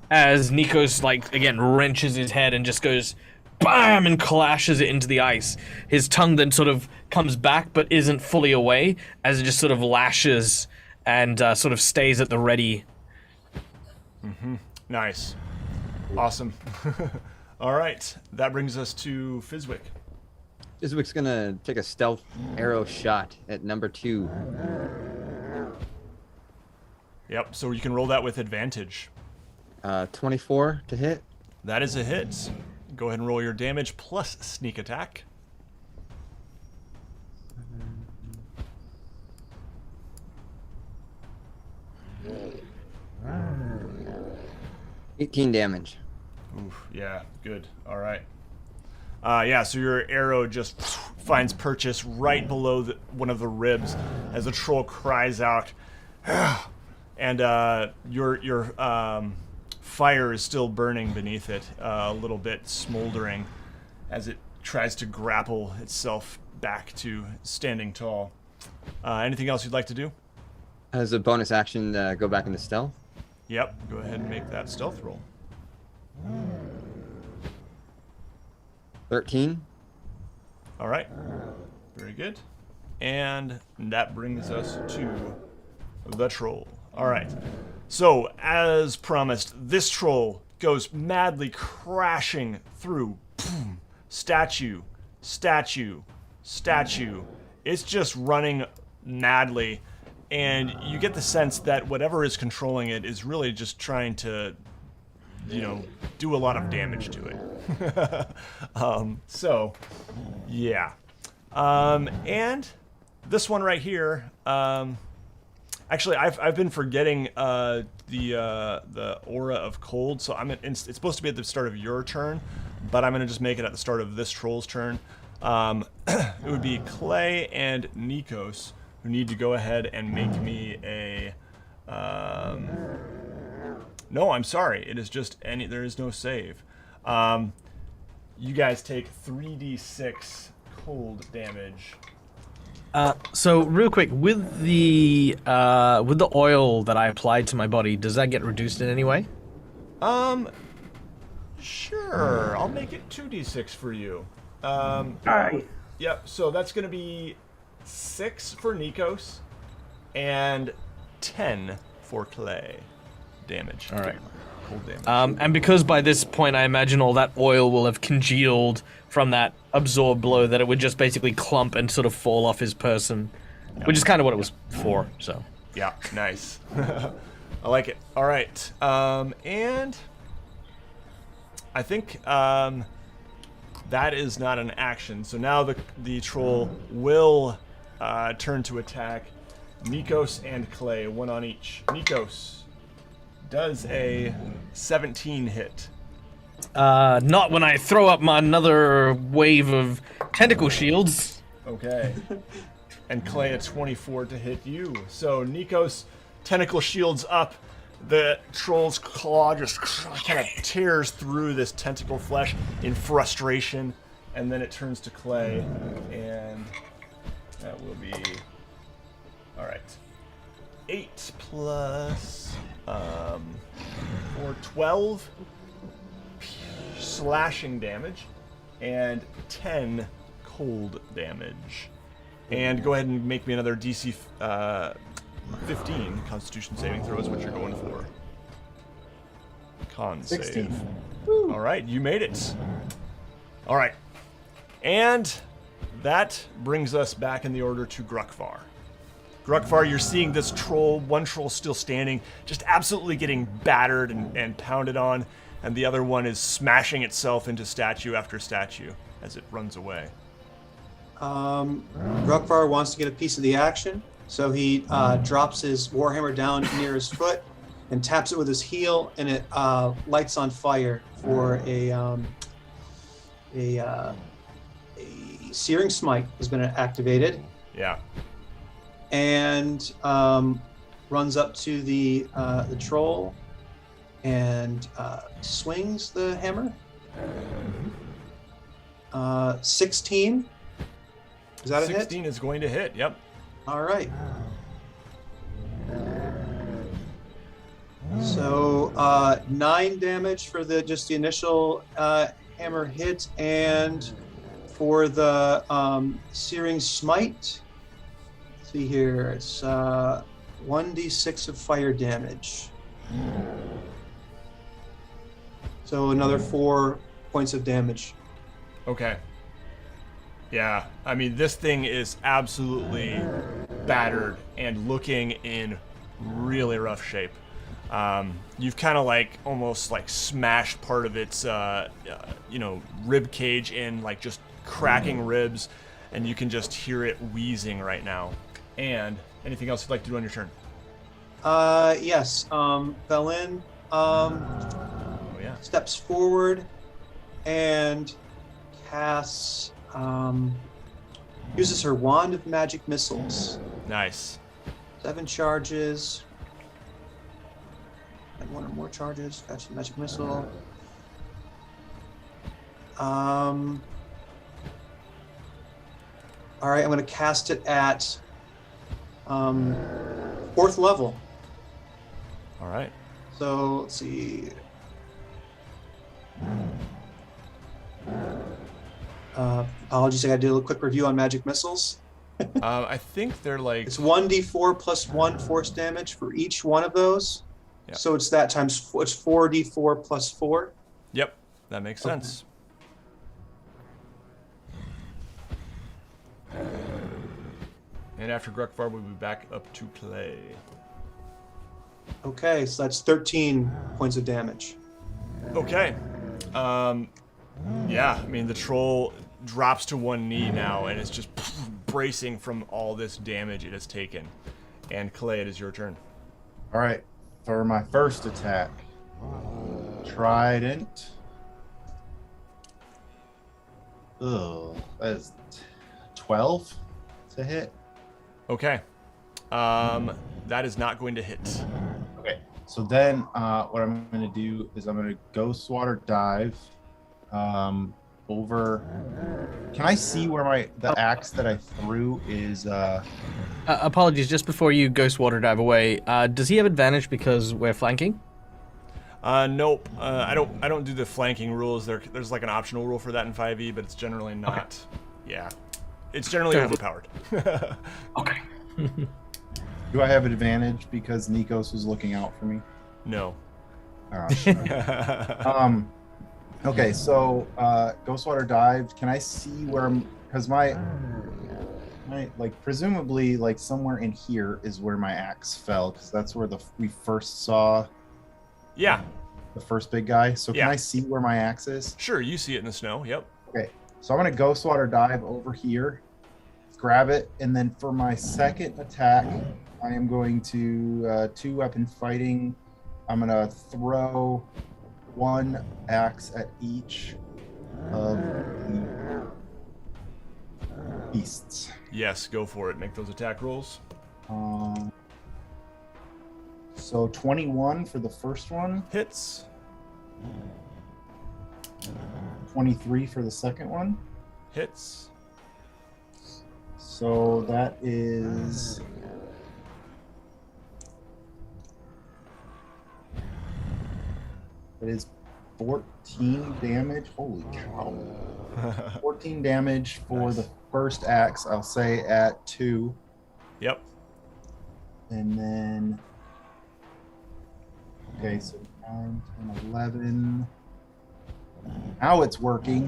As Nikos, like, again, wrenches his head and just goes BAM! And clashes it into the ice. His tongue then sort of comes back but isn't fully away as it just sort of lashes and sort of stays at the ready. Mm-hmm. Nice. Awesome. All right. That brings us to Fizwick. Fizwick's gonna take a stealth arrow shot at number 2. Yep, so you can roll that with advantage. 24 to hit. That is a hit. Go ahead and roll your damage plus sneak attack. Mm. 18 damage. Oof, yeah, good. All right. Yeah, so your arrow just finds purchase right below one of the ribs as the troll cries out, and your fire is still burning beneath it, a little bit smoldering, as it tries to grapple itself back to standing tall. Anything else you'd like to do? As a bonus action, go back into stealth. Yep, go ahead and make that stealth roll. 13. All right, very good. And that brings us to the troll. All right, so as promised, this troll goes madly crashing through. Boom, statue, statue, statue. It's just running madly, and you get the sense that whatever is controlling it is really just trying to, you know, do a lot of damage to it. So, yeah. And this one right here, actually, I've been forgetting the aura of cold, so it's supposed to be at the start of your turn, but I'm gonna just make it at the start of this troll's turn. It would be Clay and Nikos who need to go ahead and make me a. No, I'm sorry. It is just there is no save. You guys take 3d6 cold damage. So real quick, with the oil that I applied to my body, does that get reduced in any way? Sure. I'll make it 2d6 for you. Yep. So that's gonna be 6 for Nikos, and 10 for Clay. Damage. All right. Cold damage. And because by this point I imagine all that oil will have congealed from that absorbed blow, that it would just basically clump and sort of fall off his person, which is kind of what it was for. So. Yeah. Nice. I like it. All right. And I think that is not an action. So now the troll will turn to attack Nikos and Clay, one on each. Nikos, does a 17 hit? Not when I throw up my another wave of tentacle shields. Okay. And Clay, a 24 to hit you. So Nikos, tentacle shields up. The troll's claw just kind of tears through this tentacle flesh in frustration, and then it turns to Clay, and that will be 8 plus 4, 12 slashing damage and 10 cold damage. And go ahead and make me another DC 15 Constitution saving throw is what you're going for. Con 16. save. All right, you made it. All right. And that brings us back in the order to Gruckvar. Gruckvar, you're seeing this troll, one troll still standing, just absolutely getting battered and pounded on, and the other one is smashing itself into statue after statue as it runs away. Gruckvar wants to get a piece of the action, so he drops his warhammer down near his foot and taps it with his heel, and it lights on fire for a searing smite has been activated. Yeah. And runs up to the troll and swings the hammer. 16. Is that a hit? 16 is going to hit, yep. All right. So 9 damage for just the initial hammer hit, and for the searing smite. Let's see here, it's 1d6 of fire damage. So another 4 points of damage. Okay. Yeah, I mean, this thing is absolutely battered and looking in really rough shape. You've kind of like almost like smashed part of its, rib cage in, like just cracking ribs, and you can just hear it wheezing right now. And anything else you'd like to do on your turn? Yes. Belin Yeah. steps forward and casts. Uses her wand of magic missiles. Nice. 7 charges. And 1 or more charges. Catch the magic missile. All right, I'm going to cast it at 4th level. All right. So let's see. Apologies, I got to do a quick review on magic missiles. I think they're like... It's 1d4 plus 1 force damage for each one of those. Yeah. So it's that times it's 4d4 plus 4. Yep, that makes sense. And after Gruckvar, we'll be back up to play. Okay, so that's 13 points of damage. Okay. Yeah, I mean, the troll drops to one knee now, and it's just bracing from all this damage it has taken. And Clay, it is your turn. All right, for my first attack, trident. Ugh, that's 12 to hit. Okay. That is not going to hit. Okay, so then what I'm going to do is I'm going to Ghost Water Dive over. Can I see where the axe that I threw is? Apologies, just before you Ghost Water dive away, does he have advantage because we're flanking? Nope. I don't do the flanking rules. There's like an optional rule for that in 5e, but it's generally not. Okay. Yeah, it's generally overpowered. Okay. Do I have advantage because Nikos was looking out for me? No. Oh, shit. Okay, so Ghost Water Dive. Can I see where? Because my like presumably like somewhere in here is where my axe fell, because that's where we first saw. Yeah. The first big guy. So can Yeah. I see where my axe is? Sure, you see it in the snow. Yep. Okay, so I'm gonna Ghost Water Dive over here, grab it, and then for my second attack, I am going to 2-weapon fighting. I'm gonna throw 1 axe at each of the beasts. Yes, go for it. Make those attack rolls. So 21 for the first one, Hits. 23 for the second one. Hits. So that is It is 14 damage. Holy cow. 14 damage for Nice. the first axe, I'll say at 2. Yep. And then, okay, so 9, 10, 11. Now it's working.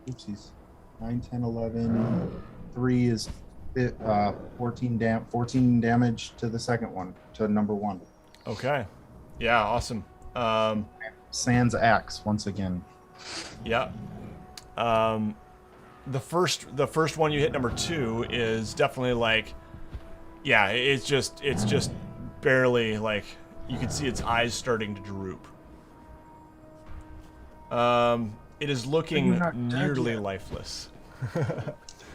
Oopsies. 9, 10, 11. 3 is 14 damage to the second one, to number 1. Okay. Yeah, awesome. Sans axe once again. Yeah. The first one you hit, number 2, is definitely like, yeah, it's just barely like, you can see its eyes starting to droop. It is looking You're not dead nearly yet. lifeless.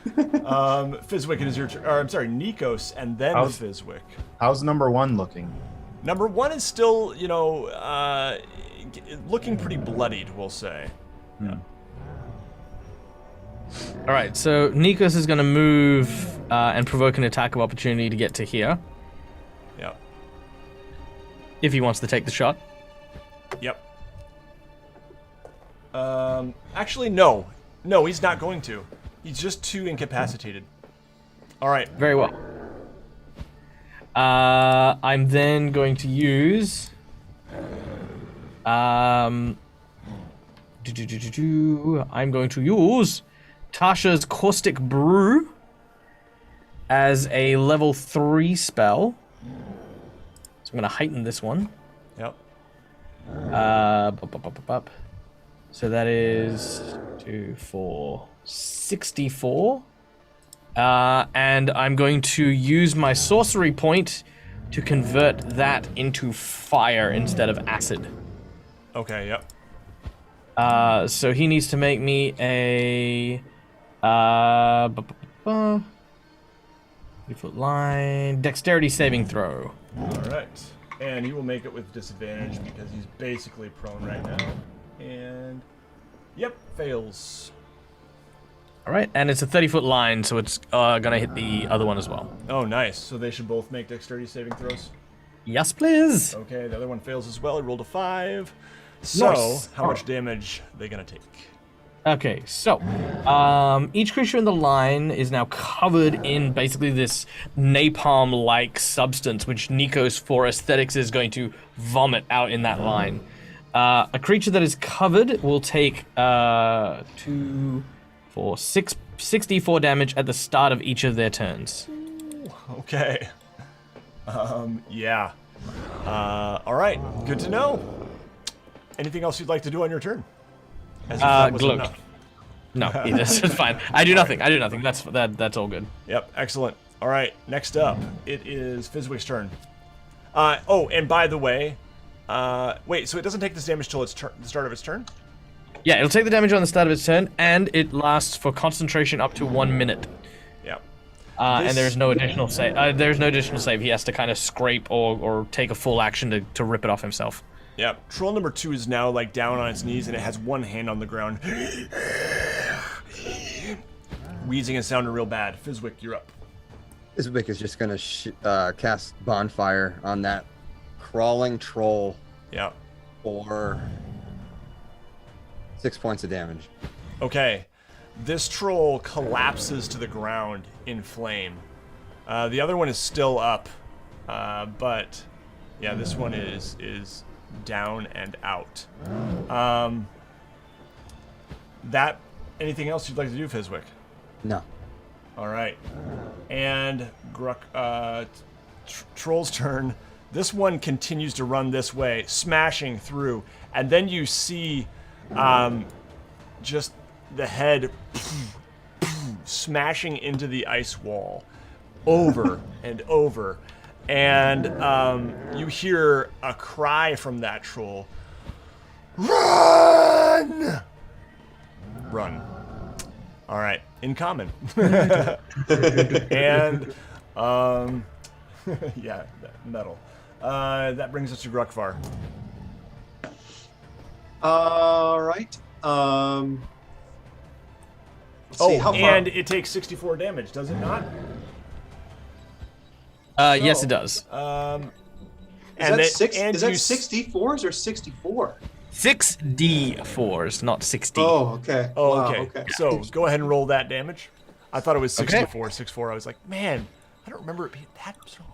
Fizwick, it is your turn. Or I'm sorry, Nikos, and then How's- Fizwick. How's number 1 looking? Number 1 is still, looking pretty bloodied, we'll say. All right, so Nikos is going to move and provoke an attack of opportunity to get to here, Yep. if he wants to take the shot. Yep. Actually, no. No, he's not going to. He's just too incapacitated. All right. Very well. I'm then going to use... I'm going to use Tasha's Caustic Brew as a level 3 spell. So I'm going to heighten this one. Yep. So that is 2, 4, 64. And I'm going to use my sorcery point to convert that into fire instead of acid. Okay, yep. So he needs to make me a 3-foot line dexterity saving throw. All right. And he will make it with disadvantage because he's basically prone right now. And, yep, fails. All right, and it's a 30-foot line, so it's gonna hit the other one as well. Oh, nice. So they should both make dexterity saving throws? Yes, please. Okay, the other one fails as well. He rolled a 5. So, Nice. how much damage are they going to take? Okay, so each creature in the line is now covered in basically this napalm-like substance, which Nikos, for aesthetics, is going to vomit out in that line. A creature that is covered will take 64 damage at the start of each of their turns. Okay. Yeah. All right. Good to know. Anything else you'd like to do on your turn? As if that wasn't Gloat. enough. No, it's fine. I do nothing. That's all good. Yep, excellent. All right, next up, it is Fizwick's turn. Oh, and by the way, wait, so it doesn't take this damage till its the start of its turn? Yeah, it'll take the damage on the start of its turn, and it lasts for concentration up to 1 minute. Yep. And there's no additional save. There's no additional save. He has to kind of scrape or take a full action to rip it off himself. Yep. Troll number 2 is now like down on its knees, and it has one hand on the ground, wheezing and sounding real bad. Fizwick, you're up. Fizwick is just gonna cast bonfire on that crawling troll Yep. for 6 points of damage. Okay. This troll collapses to the ground in flame. The other one is still up, but yeah, this one is down and out. That anything else you'd like to do, Fizwick? No. All right. And Troll's turn. This one continues to run this way, smashing through, and then you see just the head smashing into the ice wall over and over. And you hear a cry from that troll. Run! Run. All right, in common. And, yeah, metal. That brings us to Grukvar. All right. Let's see, how far? And it takes 64 damage, does it not? Yes, it does. Is And that they- six? and Is that you 6d4s or 64? 6d4s, not 60. Oh, okay. Oh, Wow, okay. So go ahead and roll that damage. I thought it was Okay. 64, 64. I was like, man, I don't remember it being that strong.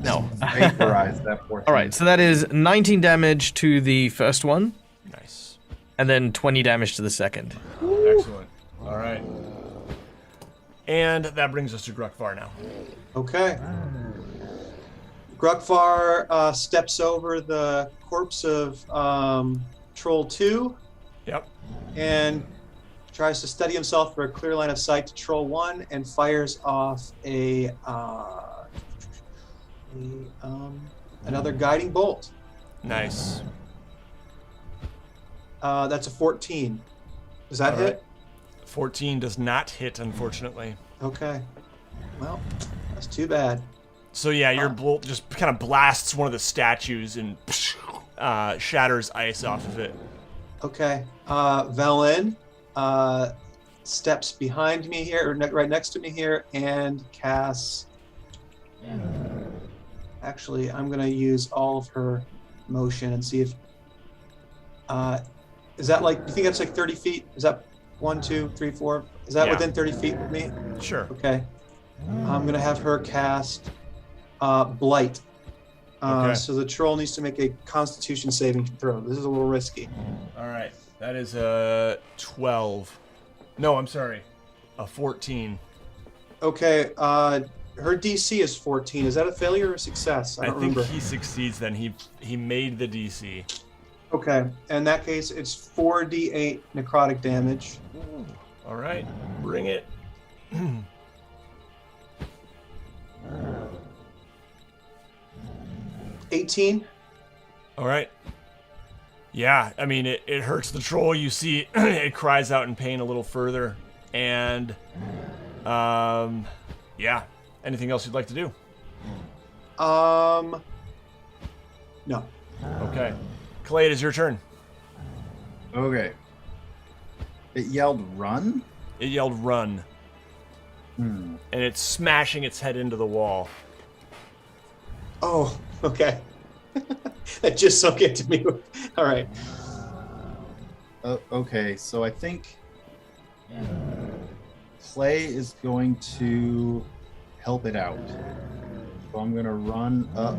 No. Vaporize that poor All right, so that is 19 damage to the first one, Nice. and then 20 damage to the second. Excellent. All right. And that brings us to Grukvar now. Okay. Grukvar steps over the corpse of Troll 2 Yep. and tries to steady himself for a clear line of sight to Troll 1 and fires off another guiding bolt. Nice. That's a 14. Does that All right. hit? 14 does not hit, unfortunately. Okay. Well, that's too bad. So yeah, your bolt just kind of blasts one of the statues and shatters ice off of it. Okay. Velen steps behind me here, or right next to me here, and casts. Actually, I'm going to use all of her motion and see if. Is that like? Do you think that's like 30 feet? Is that 1, 2, 3, 4? Is that Yeah. within 30 feet of me? Sure. Okay. I'm going to have her cast Blight. Okay. So the troll needs to make a Constitution saving throw. This is a little risky. All right. That is a 12. No, I'm sorry. A 14. Okay. Her DC is 14. Is that a failure or a success? I I don't think remember. he succeeds then. He made the DC. Okay. In that case, it's 4d8 necrotic damage. All right. Bring it. 18. All right. Yeah, I mean, it hurts the troll. You see it cries out in pain a little further. And, yeah. Anything else you'd like to do? No. Okay. Clay, it is your turn. Okay. It yelled run? It yelled run. Hmm. And it's smashing its head into the wall. Oh, okay. That just sunk into me. All right. Okay, so I think Clay is going to help it out. So I'm going to run up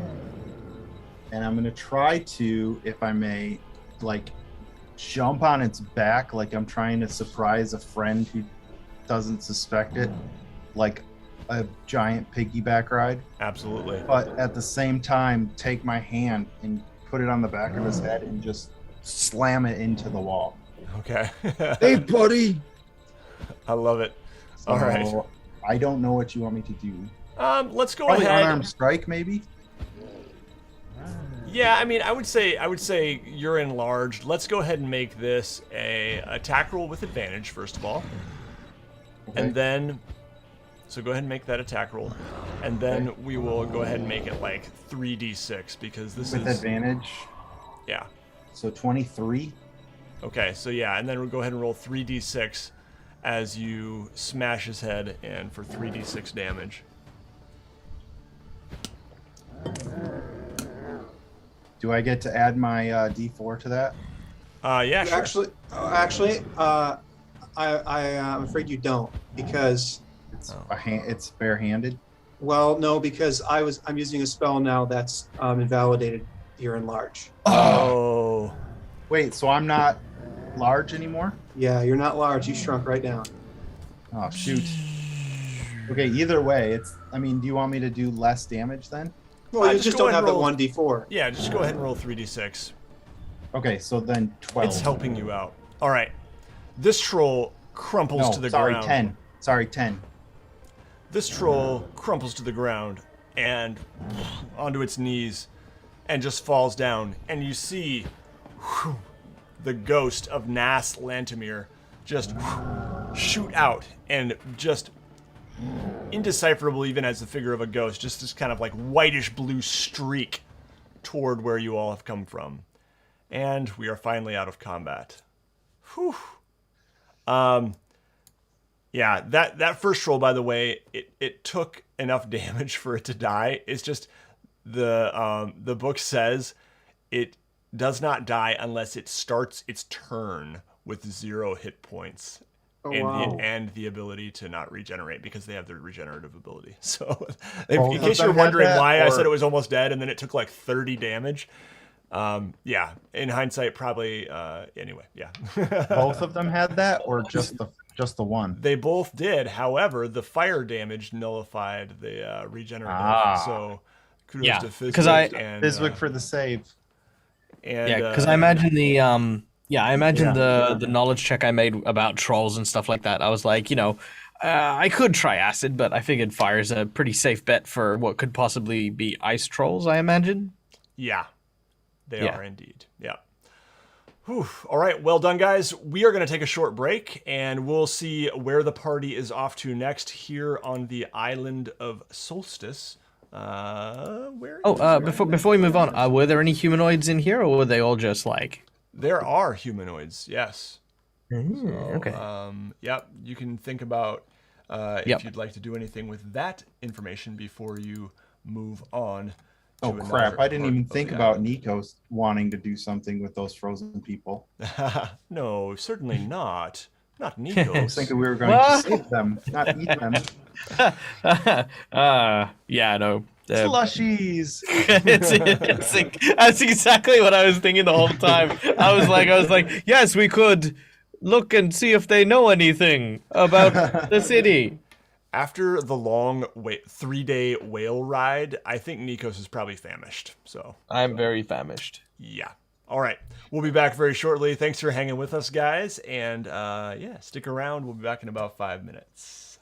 and I'm going to try to, if I may, like jump on its back like I'm trying to surprise a friend who doesn't suspect it, like a giant piggyback ride. Absolutely. But at the same time, take my hand and put it on the back of his head and just slam it into the wall. Okay. Hey, buddy. I love it. All right. So, I don't know what you want me to do. Let's go Probably ahead. unarmed strike, maybe. Yeah, I mean, I would say you're enlarged. Let's go ahead and make this a attack roll with advantage first of all, Okay. and then so go ahead and make that attack roll, and then we will go ahead and make it like 3d6 because this with is advantage. yeah. So 23. Okay, so yeah, and then we'll go ahead and roll 3d6 as you smash his head and for 3d6 damage. Do I get to add my D4 to that? Yeah, sure. I'm afraid you don't because, It's barehanded. well, no, because I'm using a spell now that's invalidated. You're enlarged. Oh. Wait, so I'm not large anymore? Yeah, you're not large. You shrunk right down. Oh shoot. Okay, either way, it's. I mean, do you want me to do less damage then? Well, you just just go don't ahead have and the roll. 1d4. Yeah, just go ahead and roll 3d6. Okay, so then 12. It's helping you out. All right. This troll crumples No, to the sorry, ground. 10. Sorry, 10. This troll crumples to the ground and onto its knees and just falls down. And you see the ghost of Nass Lantamir just shoot out and just indecipherable even as the figure of a ghost, just this kind of like whitish blue streak toward where you all have come from. And we are finally out of combat. Whew. Yeah, that first roll, by the way, it took enough damage for it to die. It's just the book says it does not die unless it starts its turn with 0 hit points. Oh, and wow. and the ability to not regenerate because they have their regenerative ability. So, Both in of case them you're had wondering that, why I or- said it was almost dead and then it took like 30 damage, yeah, in hindsight, probably. Anyway, yeah. Both of them had that, or just the one? They both did. However, the fire damage nullified the regenerative. Ah. So, kudos Yeah, to Fizwick 'cause I- and Fizwick for the save. and Yeah, because I imagine I imagine Yeah. the knowledge check I made about trolls and stuff like that. I was like, I could try acid, but I figured fire's a pretty safe bet for what could possibly be ice trolls. I imagine. yeah, they Yeah. are indeed. Yeah. Whew. All right, well done, guys. We are going to take a short break, and we'll see where the party is off to next here on the Island of Solstice. Where? Before we move on, were there any humanoids in here, or were they all just like? There are humanoids. Yes. Okay. Yep. You can think about if Yep. you'd like to do anything with that information before you move on. Oh to crap! another I didn't part even of think the about island. Nikos wanting to do something with those frozen people. No, certainly not. Not I was Nikos. thinking we were going What? to save them, not eat them. Yeah, no. Slushies. That's exactly what I was thinking the whole time. I was like, yes, we could look and see if they know anything about the city. After the long 3-day whale ride, I think Nikos is probably famished. So, I'm very famished. yeah. All right. We'll be back very shortly. Thanks for hanging with us, guys. And yeah, stick around. We'll be back in about 5 minutes.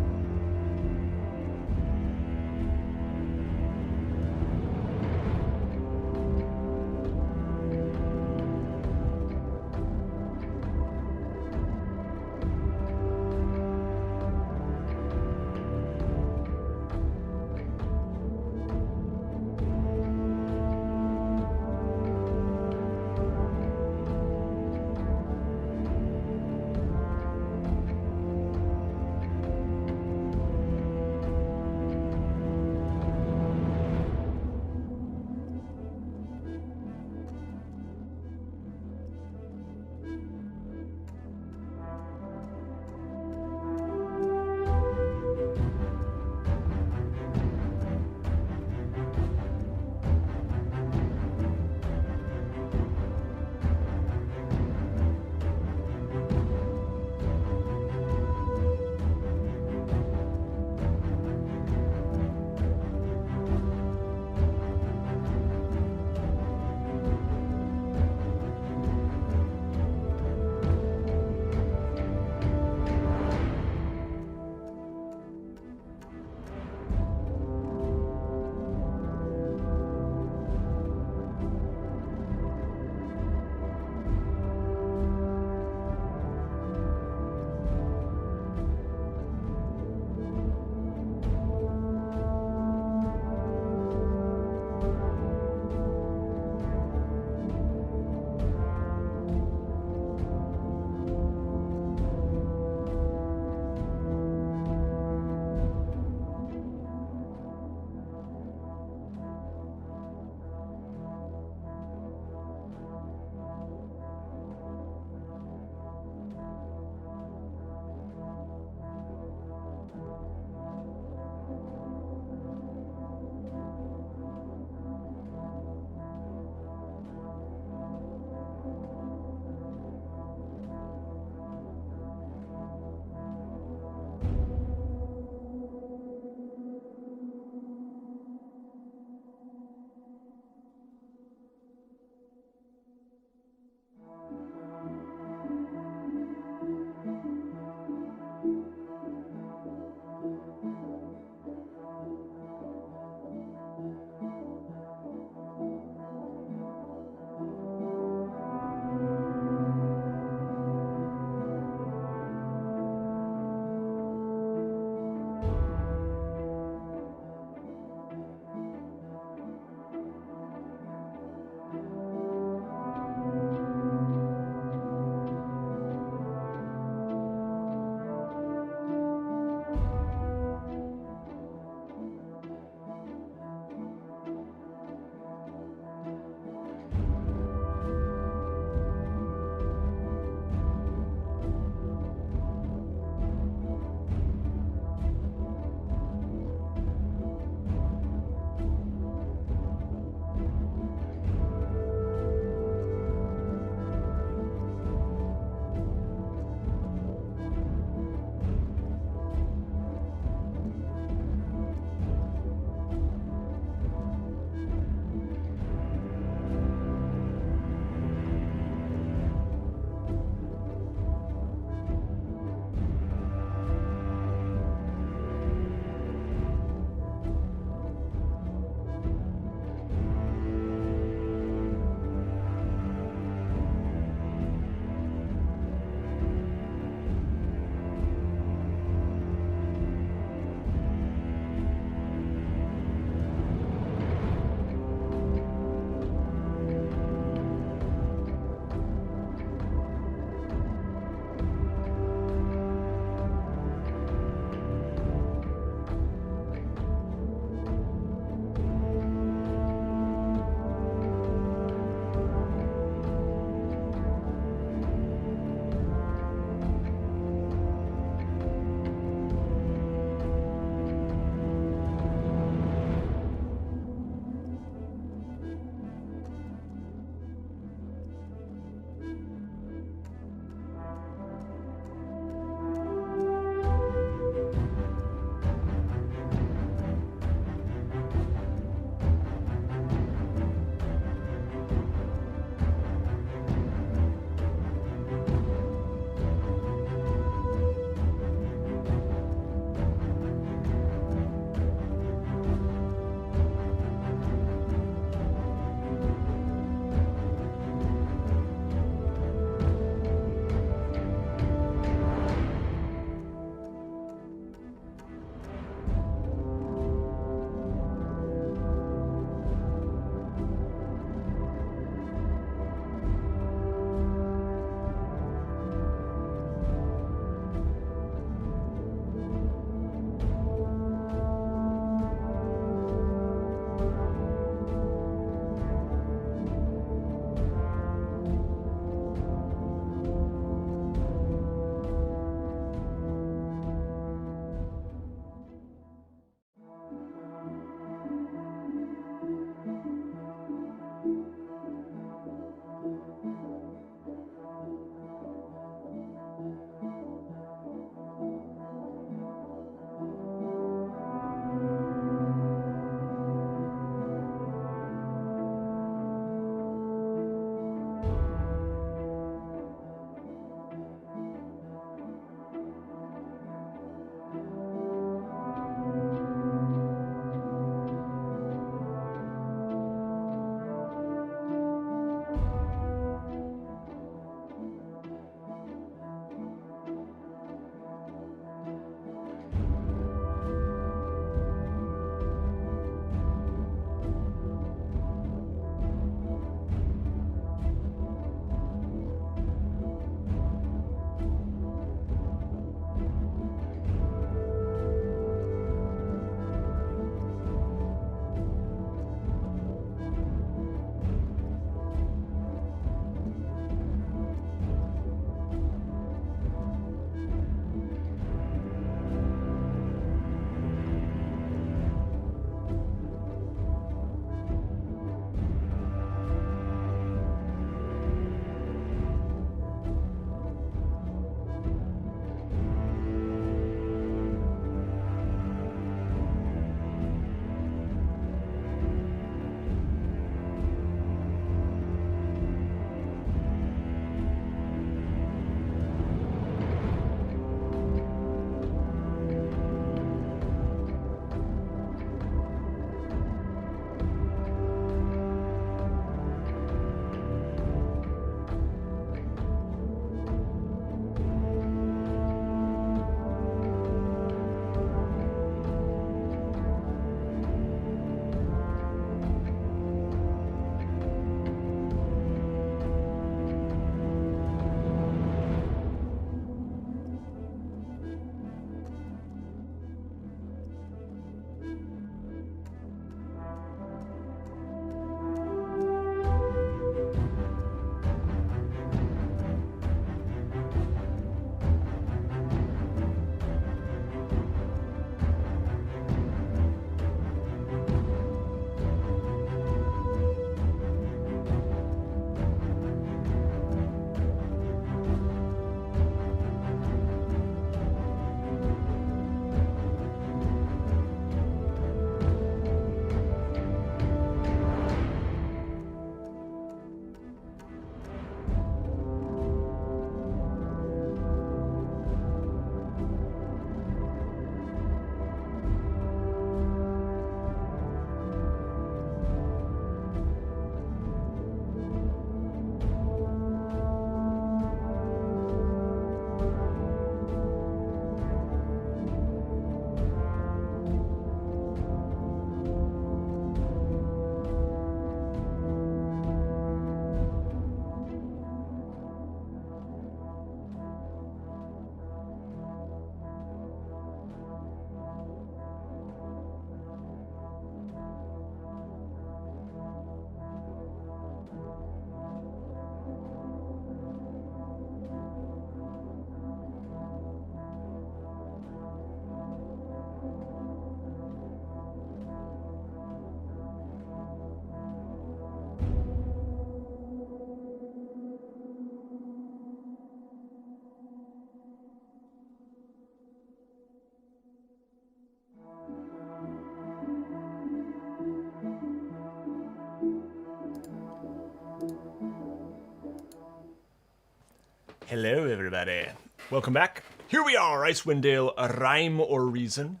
everybody. Welcome back. Here we are, Icewind Dale, Rime or Reason.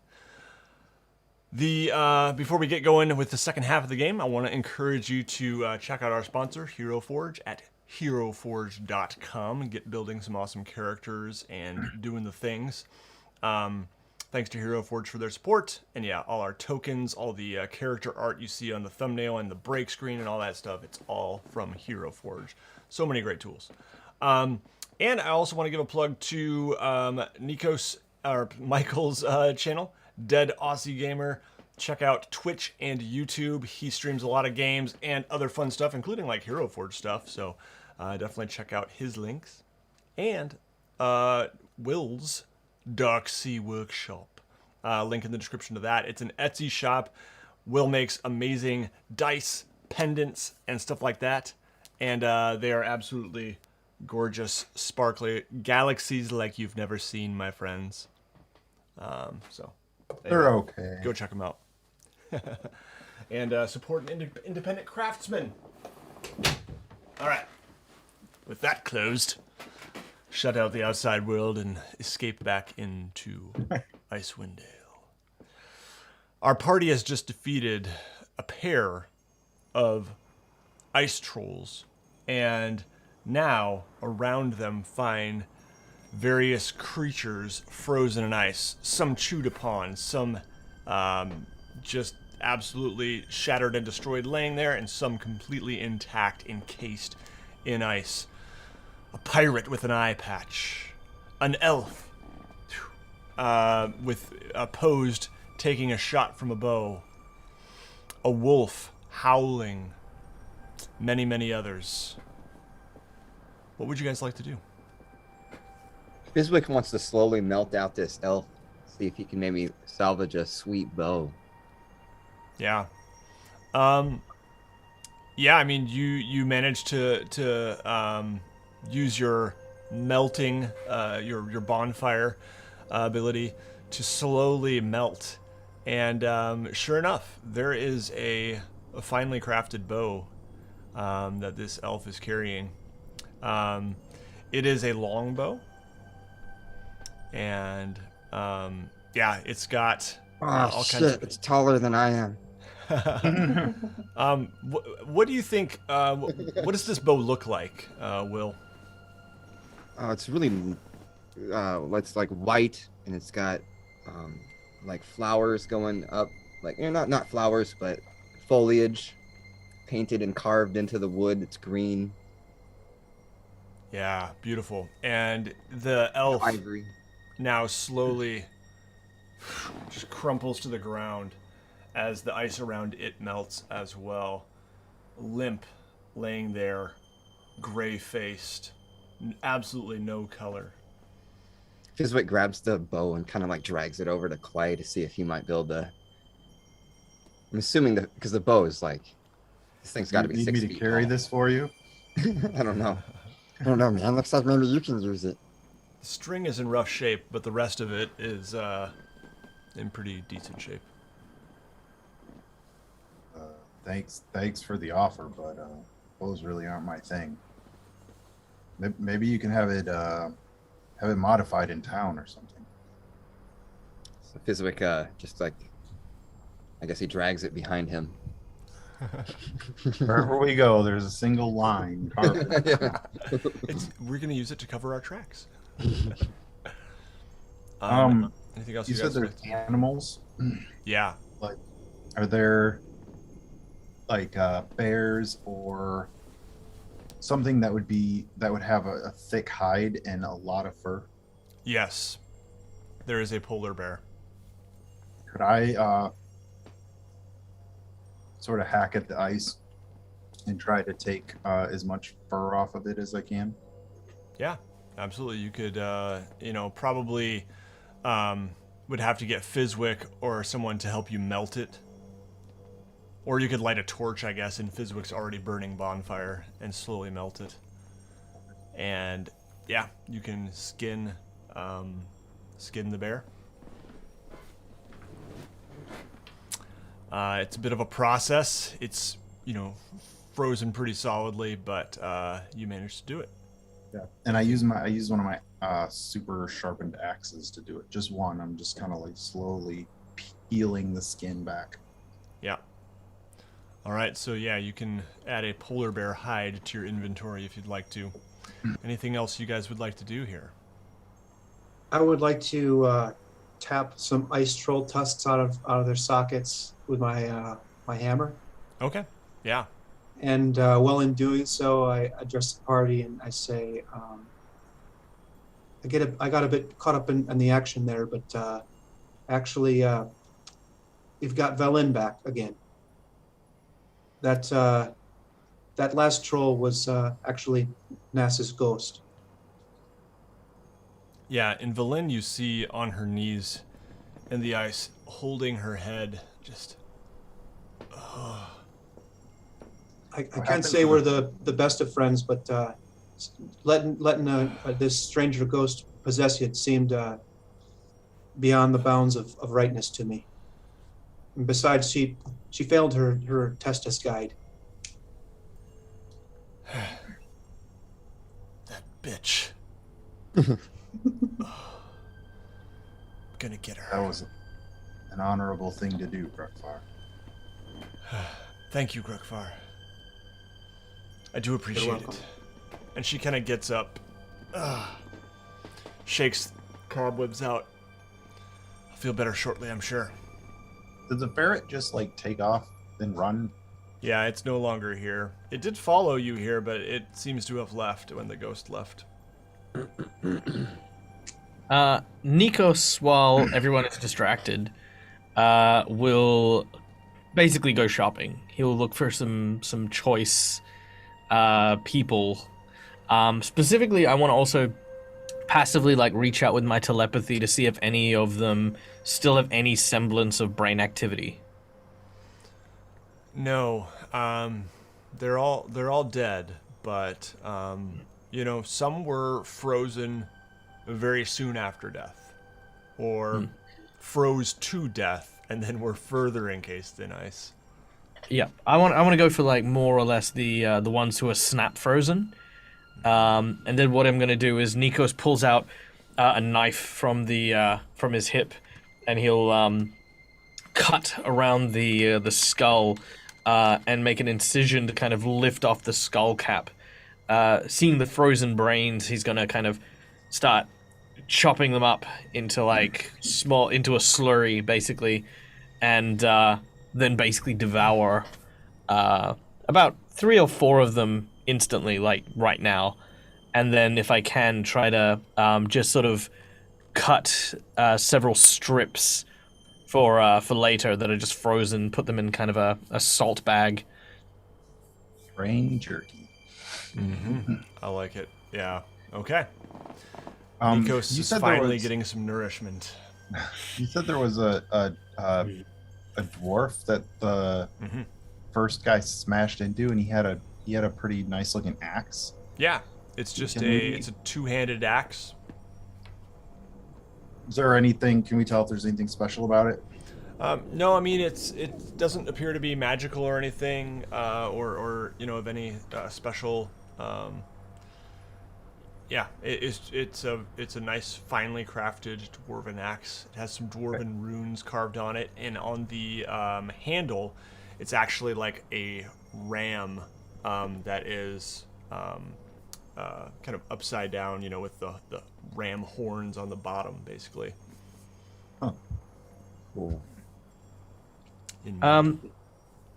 Before we get going with the second half of the game, I want to encourage you to check out our sponsor, Hero Forge, at heroforge.com and get building some awesome characters and doing the things. Thanks to Hero Forge for their support. And yeah, all our tokens, all the character art you see on the thumbnail and the break screen and all that stuff, it's all from Hero Forge. So many great tools. And I also want to give a plug to Michael's channel, Dead Aussie Gamer. Check out Twitch and YouTube. He streams a lot of games and other fun stuff, including like Hero Forge stuff. So definitely check out his links. And Will's Dark Sea Workshop. Link in the description to that. It's an Etsy shop. Will makes amazing dice, pendants, and stuff like that. And they are absolutely gorgeous, sparkly galaxies like you've never seen, my friends. So They're okay. go check them out. And support an independent craftsman. All right. With that closed, shut out the outside world and escape back into Icewind Dale. Our party has just defeated a pair of ice trolls, and now around them find various creatures frozen in ice, some chewed upon, some just absolutely shattered and destroyed laying there, and some completely intact, encased in ice. A pirate with an eye patch, an elf with posed taking a shot from a bow, a wolf howling, many others. What would you guys like to do? Fizwick wants to slowly melt out this elf, see if he can maybe salvage a sweet bow. Yeah. Yeah, I mean, you managed to use your melting, your bonfire ability to slowly melt. And sure enough, there is a finely crafted bow that this elf is carrying. It is a long bow. And yeah, it's got all kinds of... It's taller than I am. What do you think? What does this bow look like, Will? It's really, it's like white, and it's got like flowers going up, like not flowers, but foliage painted and carved into the wood. It's green. Yeah, beautiful. And the elf Ivory. now slowly just crumples to the ground as the ice around it melts as well. Limp, laying there, gray-faced, absolutely no color. Fizwick grabs the bow and kind of like drags it over to Clay to see if he might build a... I'm assuming that because the bow is like, this thing's got to be 6 feet Need me to carry tall. this for you? I don't know. I don't know, man. Looks like maybe you can use it. The string is in rough shape, but the rest of it is in pretty decent shape. Thanks for the offer, but bows really aren't my thing. Maybe you can have it modified in town or something. So Fizwick just like, I guess he drags it behind him. Wherever we go, there's a single line carved. We're gonna use it to cover our tracks. Anything else You you said guys there's like? animals. Yeah. Like, are there like bears or something that would have a thick hide and a lot of fur? Yes. There is a polar bear. Could I sort of hack at the ice and try to take as much fur off of it as I can? Yeah, absolutely. You could, probably would have to get Fizwick or someone to help you melt it. Or you could light a torch, I guess, in Fizwick's already burning bonfire and slowly melt it. And yeah, you can skin the bear. It's a bit of a process. It's, frozen pretty solidly, but you managed to do it. Yeah. And I use one of my super sharpened axes to do it. Just one. I'm just kind of like slowly peeling the skin back. Yeah. All right, so yeah, you can add a polar bear hide to your inventory if you'd like to. Anything else you guys would like to do here? I would like to tap some ice troll tusks out of their sockets with my my hammer. Okay. Yeah. And while in doing so, I address the party and I say, I got a bit caught up in the action there, but actually, we've got Velin back again. That last troll was actually Nass's ghost. Yeah, in Velin you see on her knees in the ice, holding her head, just... I can't say we're the best of friends, but letting this stranger ghost possess you seemed beyond the bounds of rightness to me. And besides, she failed her Testis guide. That bitch. Gonna get her. That was an honorable thing to do, Grukfar. Thank you, Grukfar. I do appreciate welcome. it. And she kind of gets up, shakes cobwebs out. I'll feel better shortly, I'm sure. Did the ferret just like take off and run? Yeah, it's no longer here. It did follow you here, but it seems to have left when the ghost left. Nikos, while everyone is distracted, will basically go shopping. He'll look for some choice people. Specifically, I want to also passively like reach out with my telepathy to see if any of them still have any semblance of brain activity. No, they're all dead, but you know, some were frozen very soon after death, or froze to death and then were further encased in ice. Yeah, I want to go for like more or less the ones who are snap frozen, and then what I'm gonna do is Nikos pulls out a knife from his hip, and he'll cut around the skull and make an incision to kind of lift off the skull cap. Seeing the frozen brains, he's gonna kind of start chopping them up into into a slurry basically, and then basically devour about 3 or 4 of them instantly, like right now, and then if I can try to just sort of cut several strips for later that are just frozen, put them in kind of a salt bag. Brain jerky. Mm-hmm. I like it. Yeah. Okay. You Nikos is said finally getting some nourishment. You said there was a dwarf that the first guy smashed into, and he had a pretty nice looking axe. Yeah, it's just it's a two-handed axe. Is there anything? Can we tell if there's anything special about it? No, I mean it doesn't appear to be magical or anything, or you know, of any special. Yeah, it's a nice, finely crafted dwarven axe. It has some dwarven runes carved on it, and on the handle, it's actually like a ram that is kind of upside down, you know, with the ram horns on the bottom, basically. Huh. Cool.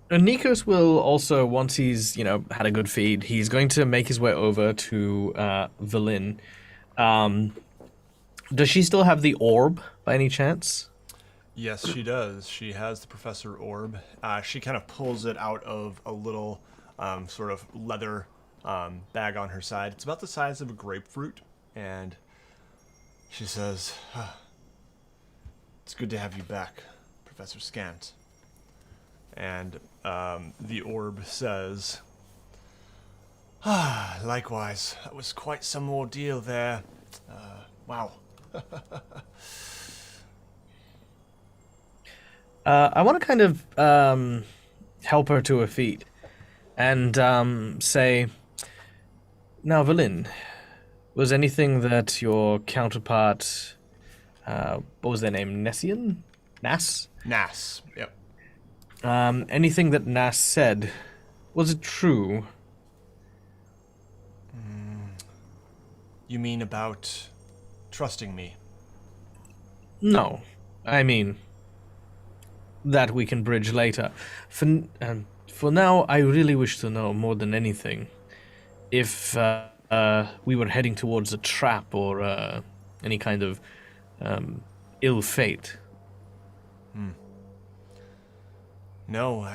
Nikos will also, once he's, you know, had a good feed, he's going to make his way over to Velin. Does she still have the orb by any chance? Yes, she does. She has the Professor Orb. She kind of pulls it out of a little sort of leather bag on her side. It's about the size of a grapefruit, and she says, "It's good to have you back, Professor Scant." And the orb says, likewise, that was quite some ordeal there. Wow. I want to kind of help her to her feet and say, now, Velin, Was anything that your counterpart, what was their name, Nessian? Nass? Nass. Yep. Anything that Nass said, was it true? You mean about trusting me? No. I mean, that we can bridge later. For now, I really wish to know more than anything if we were heading towards a trap or any kind of ill fate. No,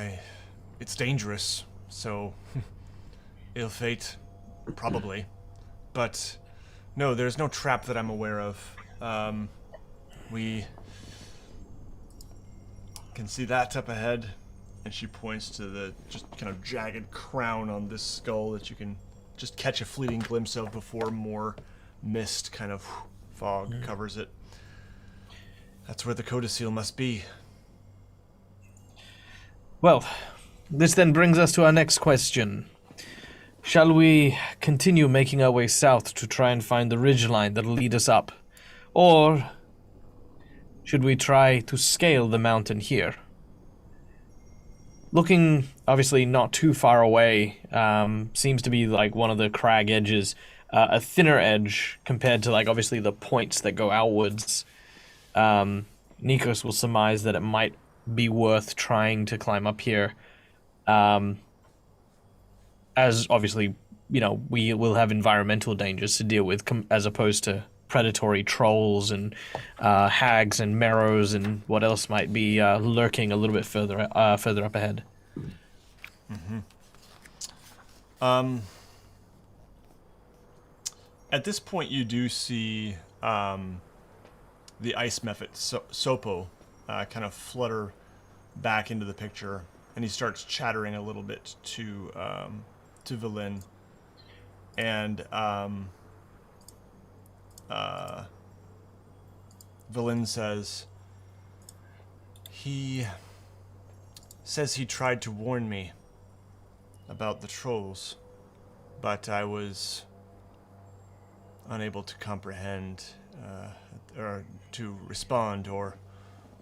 it's dangerous, so ill fate, probably. But no, there's no trap that I'm aware of. We can see that up ahead, and she points to the just kind of jagged crown on this skull that you can just catch a fleeting glimpse of before more mist kind of fog covers it. That's where the Codicil must be. Well, this then brings us to our next question. Shall we continue making our way south to try and find the ridgeline that'll lead us up? Or should we try to scale the mountain here? Looking, obviously, not too far away, seems to be like one of the crag edges, a thinner edge compared to, like, obviously the points that go outwards. Nikos will surmise that it might be worth trying to climb up here. As obviously, you know, we will have environmental dangers to deal with as opposed to predatory trolls and hags and marrows and what else might be lurking a little bit further up ahead. At this point, you do see the ice mephit Sopo kind of flutter back into the picture, and he starts chattering a little bit to Valin, and Valin says he tried to warn me about the trolls, but I was unable to comprehend or to respond or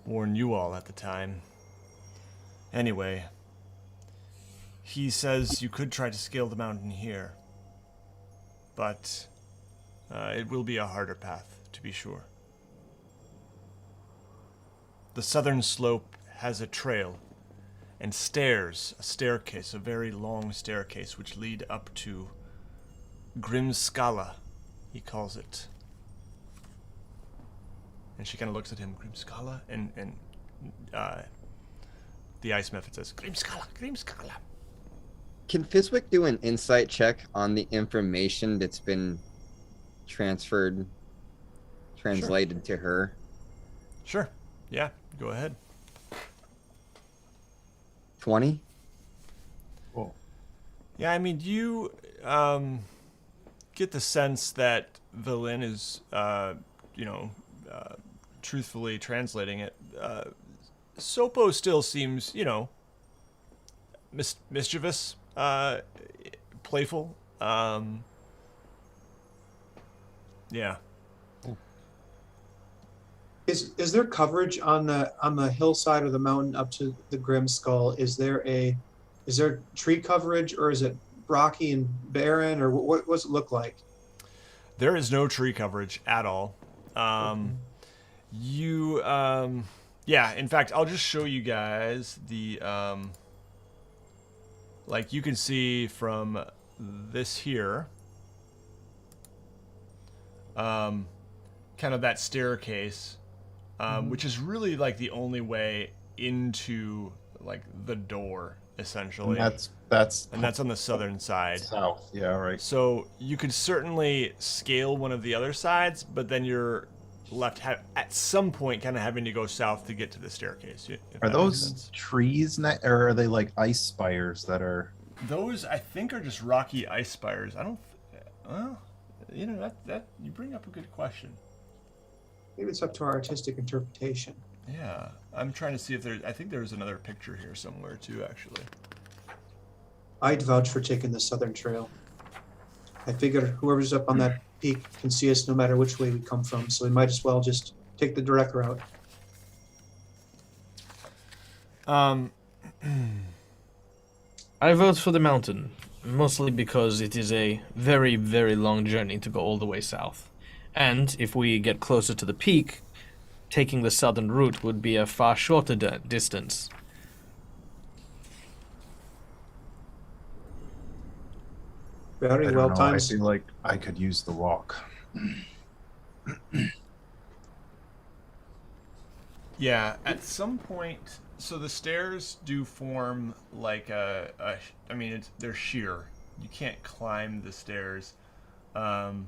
warn you all at the time. Anyway, he says you could try to scale the mountain here, but it will be a harder path, to be sure. The southern slope has a trail and stairs, a staircase, a very long staircase, which lead up to Grimscalla, he calls it. And she kind of looks at him, Grimscalla, and the ice method says, Grimscalla, Grimscalla. Can Fizwick do an insight check on the information that's been translated to her? Sure. Yeah, go ahead. 20? Cool. Yeah, I mean, you get the sense that Valin is, truthfully translating it. Sopo still seems, mischievous, playful. Yeah. Is there coverage on the hillside of the mountain up to the Grimskull? Is there tree coverage, or is it rocky and barren, or what does it look like? There is no tree coverage at all. In fact, I'll just show you guys the, like you can see from this here, kind of that staircase, which is really like the only way into like the door, essentially. And that's on the southern side. South, yeah, right. So you could certainly scale one of the other sides, but then you're left at some point kind of having to go south to get to the staircase. Are those trees, or are they like ice spires that are? Those, I think, are just rocky ice spires. I don't. Well, that you bring up a good question. Maybe it's up to our artistic interpretation. Yeah, I'm trying to see if there's. I think there's another picture here somewhere too, actually. I'd vouch for taking the southern trail. I figure whoever's up on that peak can see us no matter which way we come from, so we might as well just take the direct route. I vote for the mountain, mostly because it is a very, very long journey to go all the way south. And if we get closer to the peak, taking the southern route would be a far shorter distance. Very I well don't know. I timed. feel like I could use the walk. Yeah, at some point, so the stairs do form like I mean, they're sheer. You can't climb the stairs The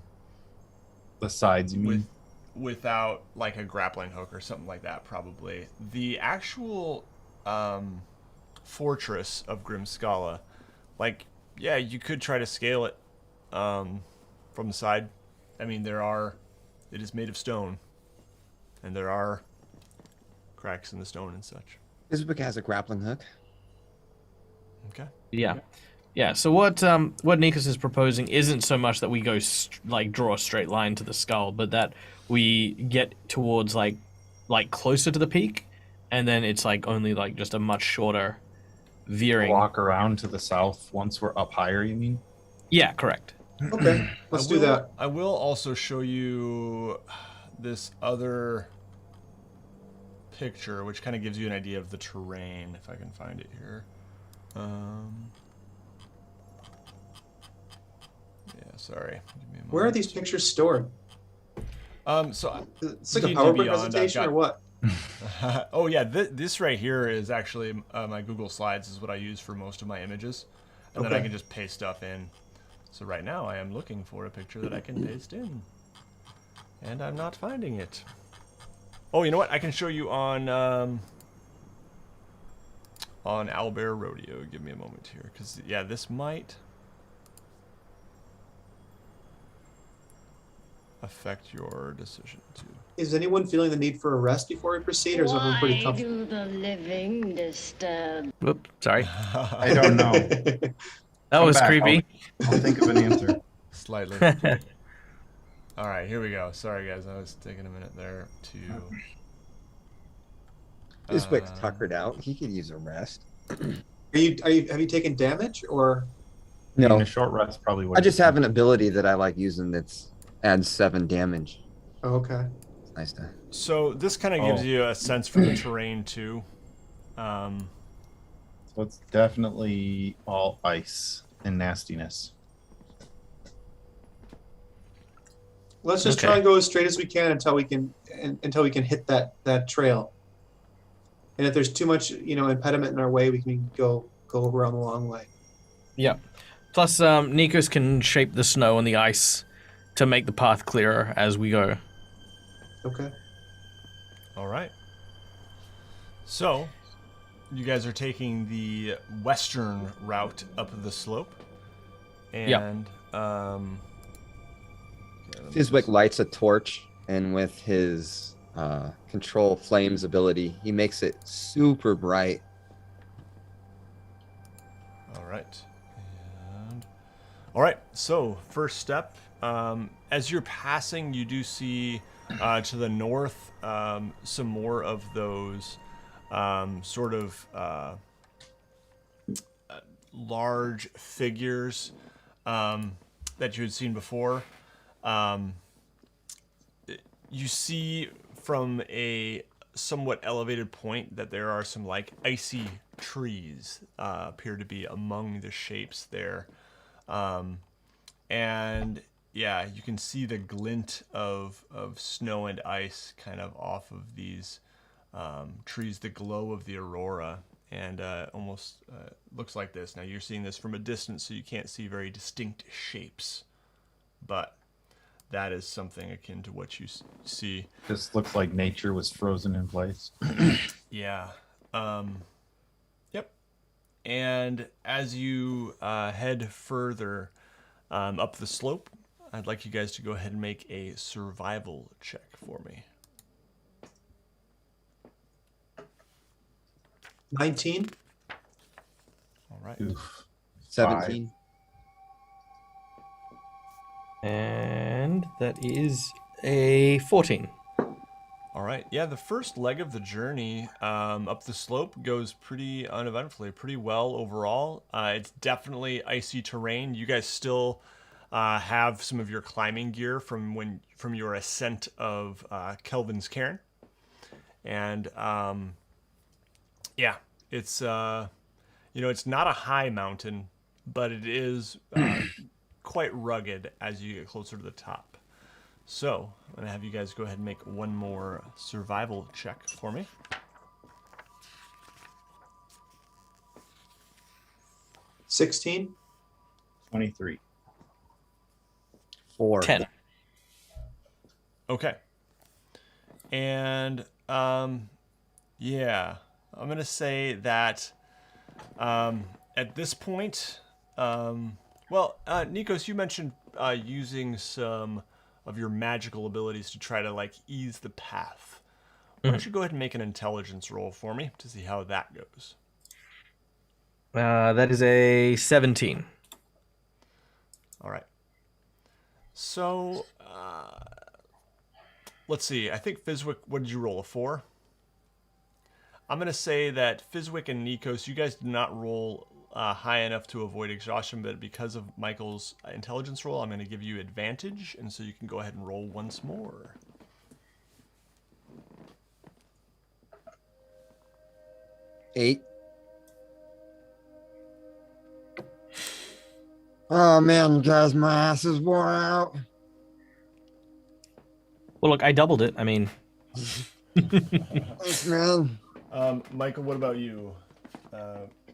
sides, you mean? without like a grappling hook or something like that, probably. The actual fortress of Grimscalla, like, yeah, you could try to scale it from the side. I mean, it is made of stone, and there are cracks in the stone and such. Fizwick has a grappling hook. Okay. Yeah. Yeah, so what Nikos is proposing isn't so much that we go draw a straight line to the skull, but that we get towards like closer to the peak, and then it's like only like just a much shorter veering. Walk around to the south once we're up higher, you mean? Yeah, correct. Okay, let's do that. I will also show you this other picture, which kind of gives you an idea of the terrain, if I can find it here. Yeah, sorry. Give me a Where are moment. these pictures stored? So It's like a D&D PowerPoint Beyond, I've presentation got- or what? oh yeah, this right here is actually my Google Slides is what I use for most of my images, and then I Okay. can just paste stuff in. So right now I am looking for a picture that I can paste in, and I'm not finding it. Oh, you know what? I can show you on Owlbear Rodeo. Give me a moment here, because yeah, this might affect your decision too. Is anyone feeling the need for a rest before we proceed, or is everyone pretty Why comfortable? do the living disturb? Whoop, sorry. I don't know. That Come was back, creepy. I'll think of an answer. Slightly. All right, here we go. Sorry guys, I was taking a minute there to. Fizwick's tuckered out. He could use a rest. Have you taken damage or? I mean, No, a short rest probably would. I just have an ability that I like using that's adds 7 damage. Oh, okay. It's nice to. So this kind of gives Oh. you a sense for the terrain too. So it's definitely all ice and nastiness. Let's just Okay. try and go as straight as we can until we can hit that trail. And if there's too much, impediment in our way, we can go around the long way. Yeah. Plus, Nikos can shape the snow and the ice to make the path clearer as we go. Okay. All right. So you guys are taking the western route up the slope, and Fizwick lights a torch, and with his control flames ability, he makes it super bright. All right. All right. So first step, as you're passing, you do see to the north some more of those sort of large figures that you had seen before. You see from a somewhat elevated point that there are some like icy trees appear to be among the shapes there. And yeah, you can see the glint of snow and ice kind of off of these trees, the glow of the aurora, and almost looks like this. Now you're seeing this from a distance, so you can't see very distinct shapes, but that is something akin to what you see. This looks like nature was frozen in place. Yeah. Yep. And as you head further up the slope, I'd like you guys to go ahead and make a survival check for me. 19. All right. Oof. 17. And that is a 14. All right. Yeah, the first leg of the journey up the slope goes pretty uneventfully, pretty well overall. It's definitely icy terrain. You guys still have some of your climbing gear from your ascent of Kelvin's Cairn, and yeah, it's it's not a high mountain, but it is quite rugged as you get closer to the top. So, I'm going to have you guys go ahead and make one more survival check for me. $16. 23. 4. 10. Okay. And, yeah, I'm going to say that at this point, Nikos, you mentioned using some of your magical abilities to try to ease the path. Why don't you go ahead and make an intelligence roll for me to see how that goes? That is a 17. All right. So, let's see. I think Fizwick, what did you roll, a 4? I'm going to say that Fizwick and Nikos, you guys did not roll high enough to avoid exhaustion, but because of Michael's intelligence roll, I'm going to give you advantage, and so you can go ahead and roll once more. Eight. Oh man, guys, my ass is worn out. Well, look, I doubled it. I mean, Thanks, man. Michael, what about you?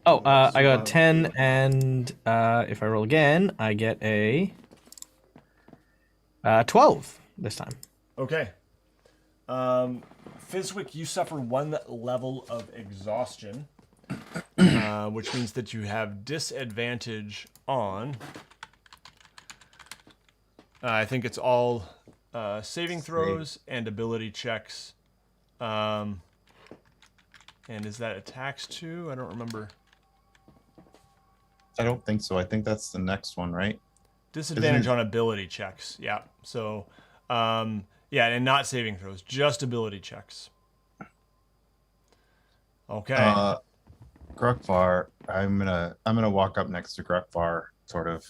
I got 10, and if I roll again, I get a 12 this time. Okay. Fizwick, you suffer 1 level of exhaustion, which means that you have disadvantage on. I think it's all saving throws and ability checks. And is that attacks too? I don't remember. I don't think so. I think that's the next one, right? Disadvantage on ability checks. Yeah. So, and not saving throws, just ability checks. Okay. Grukvar, I'm gonna walk up next to Grukvar, sort of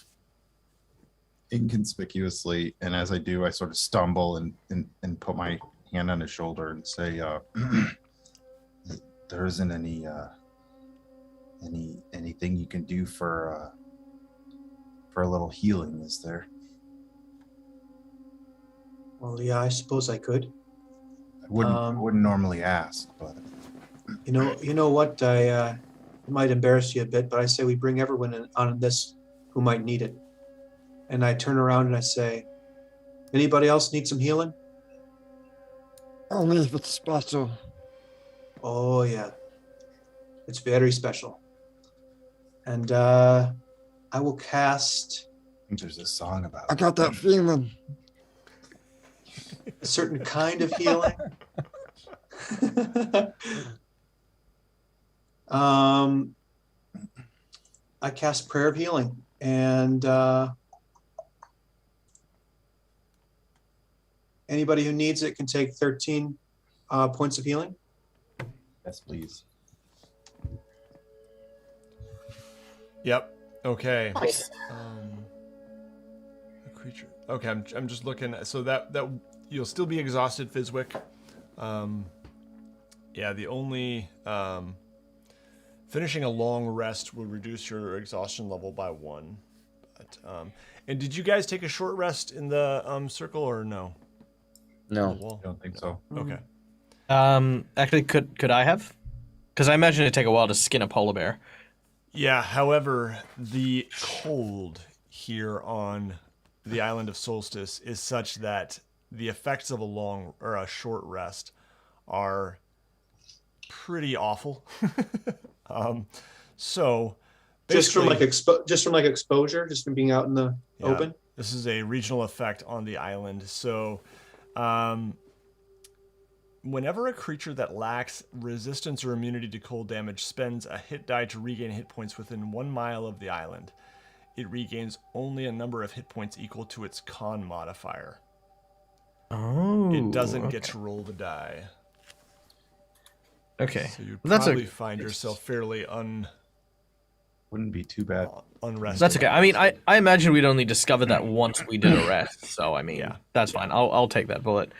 inconspicuously, and as I do, I sort of stumble and put my hand on his shoulder and say, "There isn't anything you can do for a little healing, is there?" Well, yeah, I suppose I could. I wouldn't normally ask, but You know what? I might embarrass you a bit, but I say we bring everyone on this who might need it. And I turn around and I say, anybody else need some healing? Only if it's special. Oh yeah, it's very special. And I will cast I think there's a song about I it. got that feeling. a certain kind of healing. I cast Prayer of Healing, and anybody who needs it can take 13 points of healing. Yes, please. Yep. Okay. Nice. A creature. Okay, I'm just looking. So that you'll still be exhausted, Fizwick. The only finishing a long rest will reduce your exhaustion level by 1. But and did you guys take a short rest in the circle or no? No. I don't think so. Okay. Actually, could I have? Because I imagine it'd take a while to skin a polar bear. Yeah. However, the cold here on the Island of Solstice is such that the effects of a long or a short rest are pretty awful. So Just from basically- exposure, just from being out in the Yeah, open. This is a regional effect on the island. So, whenever a creature that lacks resistance or immunity to cold damage spends a hit die to regain hit points within 1 mile of the island, it regains only a number of hit points equal to its con modifier. Oh. It doesn't get to roll the die. Okay. So you'd That's probably find yourself fairly Wouldn't be too bad. unrested. That's okay. I mean, I imagine we'd only discover that once we did a rest. So I mean, Yeah. that's fine. I'll take that bullet.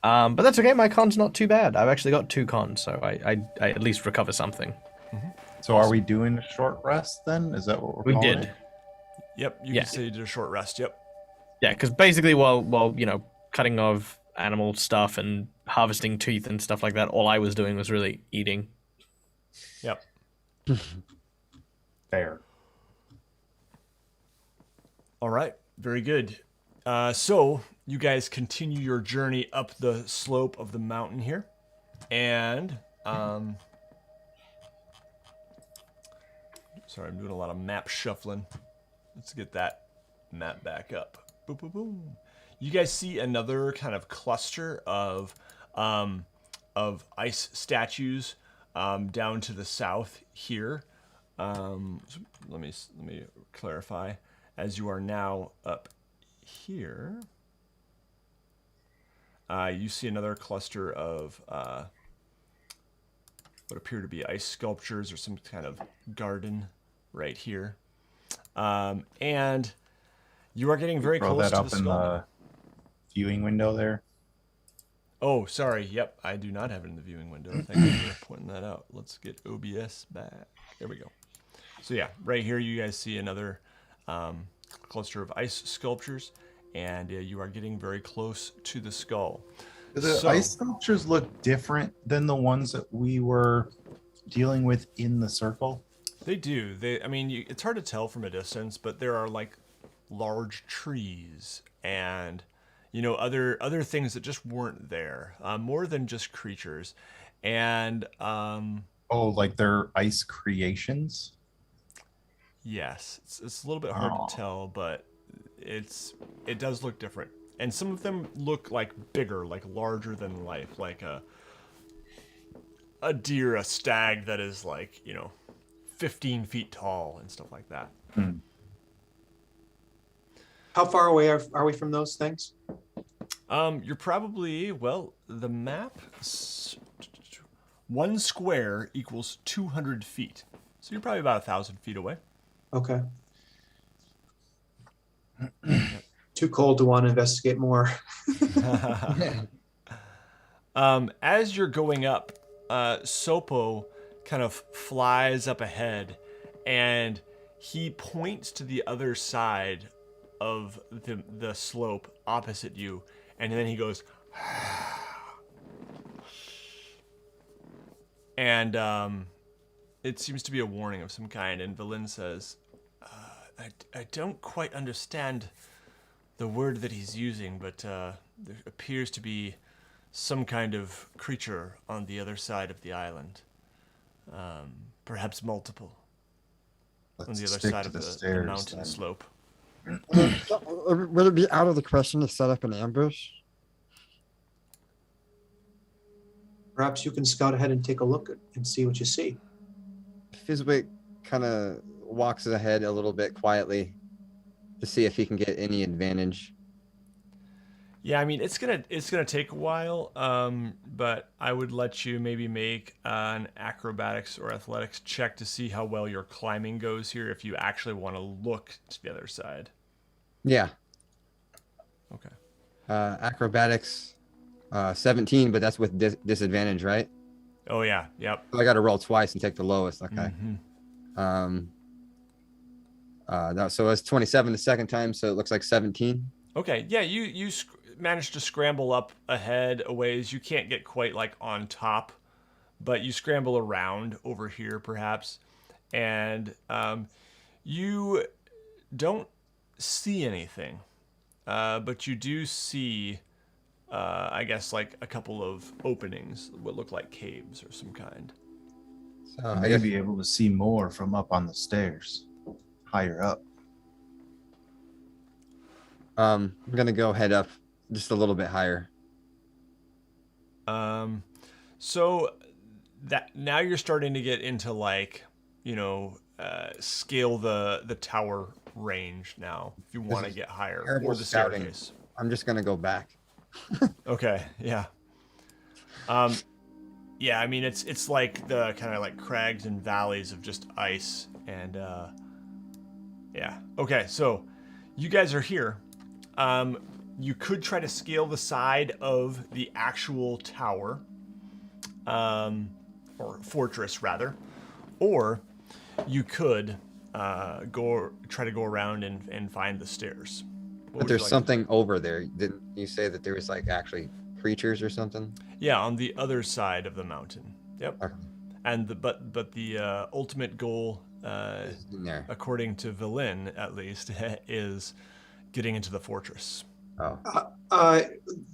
But that's okay. My con's not too bad. I've actually got 2 cons, so I at least recover something. So are we doing a short rest then? Is that what we're We calling did. it? Yep, you Yeah. can say you did a short rest. Yep. Yeah, because basically, while cutting off animal stuff and harvesting teeth and stuff like that, all I was doing was really eating. Yep. Fair. All right. Very good. So you guys continue your journey up the slope of the mountain here, and sorry, I'm doing a lot of map shuffling. Let's get that map back up. Boom, boom, boom. You guys see another kind of cluster of ice statues down to the south here. So let me clarify. As you are now up here, you see another cluster of what appear to be ice sculptures or some kind of garden right here. And you are getting very Throw close that to up the in skull. the viewing window there. Oh, sorry. Yep, I do not have it in the viewing window. Thank you for pointing that out. Let's get OBS back. There we go. So yeah, right here you guys see another cluster of ice sculptures, and you are getting very close to the skull. Do the ice sculptures look different than the ones that we were dealing with in the circle? They do. I mean, it's hard to tell from a distance, but there are like large trees and other things that just weren't there, more than just creatures, and Like they're ice creations? yes, it's a little bit hard to tell, but it does look different, and some of them look like bigger, like larger than life, like a deer, a stag that is like 15 feet tall and stuff like that. How far away are we from those things? You're probably, the map, 1 square equals 200 feet. So you're probably about 1,000 feet away. Okay. Too cold to want to investigate more. As you're going up, Sopo kind of flies up ahead, and he points to the other side of the slope opposite you, and then he goes, and it seems to be a warning of some kind, and Valin says, I don't quite understand the word that he's using, but there appears to be some kind of creature on the other side of the island. Perhaps multiple. On the other side of the mountain slope. Would it be out of the question to set up an ambush? Perhaps you can scout ahead and take a look and see what you see. Fizwick kind of walks ahead a little bit quietly to see if he can get any advantage. Yeah, I mean it's gonna take a while, but I would let you maybe make an acrobatics or athletics check to see how well your climbing goes here, if you actually want to look to the other side. Yeah. Okay. Acrobatics, 17, but that's with disadvantage, right? Oh yeah, yep. So I got to roll twice and take the lowest. Okay. Mm-hmm. So it's 27 the second time, so it looks like 17. Okay, yeah, you managed to scramble up ahead a ways. You can't get quite like on top, but you scramble around over here perhaps, and you don't see anything, but you do see, I guess, like a couple of openings, what look like caves or some kind. So I may be able to see more from up on the stairs, higher up. I'm gonna go head up just a little bit higher. So that now you're starting to get into like, scale the tower range now if you want to is get higher, terrible or the scouting. staircase. I'm just gonna go back. Okay, yeah. Yeah, I mean it's like the kind of like crags and valleys of just ice, and yeah. Okay, so you guys are here. You could try to scale the side of the actual tower, or fortress rather, or you could try to go around and find the stairs. What But would you there's like to something over there. Didn't you say that there was like actually creatures or something? do? Yeah, on the other side of the mountain. Yep. Okay. And but the ultimate goal, It's in there. according to Villin at least, is getting into the fortress. Oh.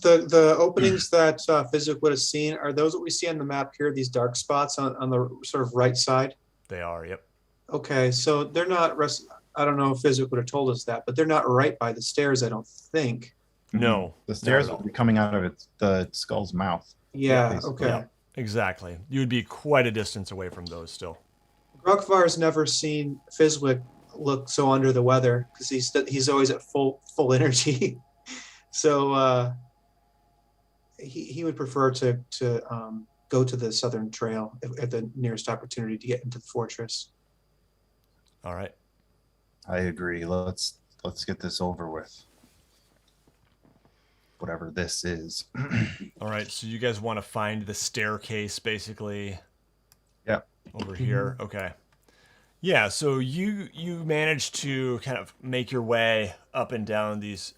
The openings that Fizwick would have seen, are those what we see on the map here, these dark spots on the sort of right side? They are. Yep. Okay, so they're not, I don't know if Fizwick would have told us that, but they're not right by the stairs, I don't think. No. The stairs not at will be coming out of the skull's mouth. Yeah, basically. okay. Yeah. Exactly. You would be quite a distance away from those still. Grogvar's never seen Fizwick look so under the weather because he's always at full energy. So he would prefer to go to the southern trail at the nearest opportunity to get into the fortress. All right. I agree. Let's get this over with. Whatever this is. All right. So you guys want to find the staircase, basically. Yep. Over here. Okay. Yeah. So you managed to kind of make your way up and down these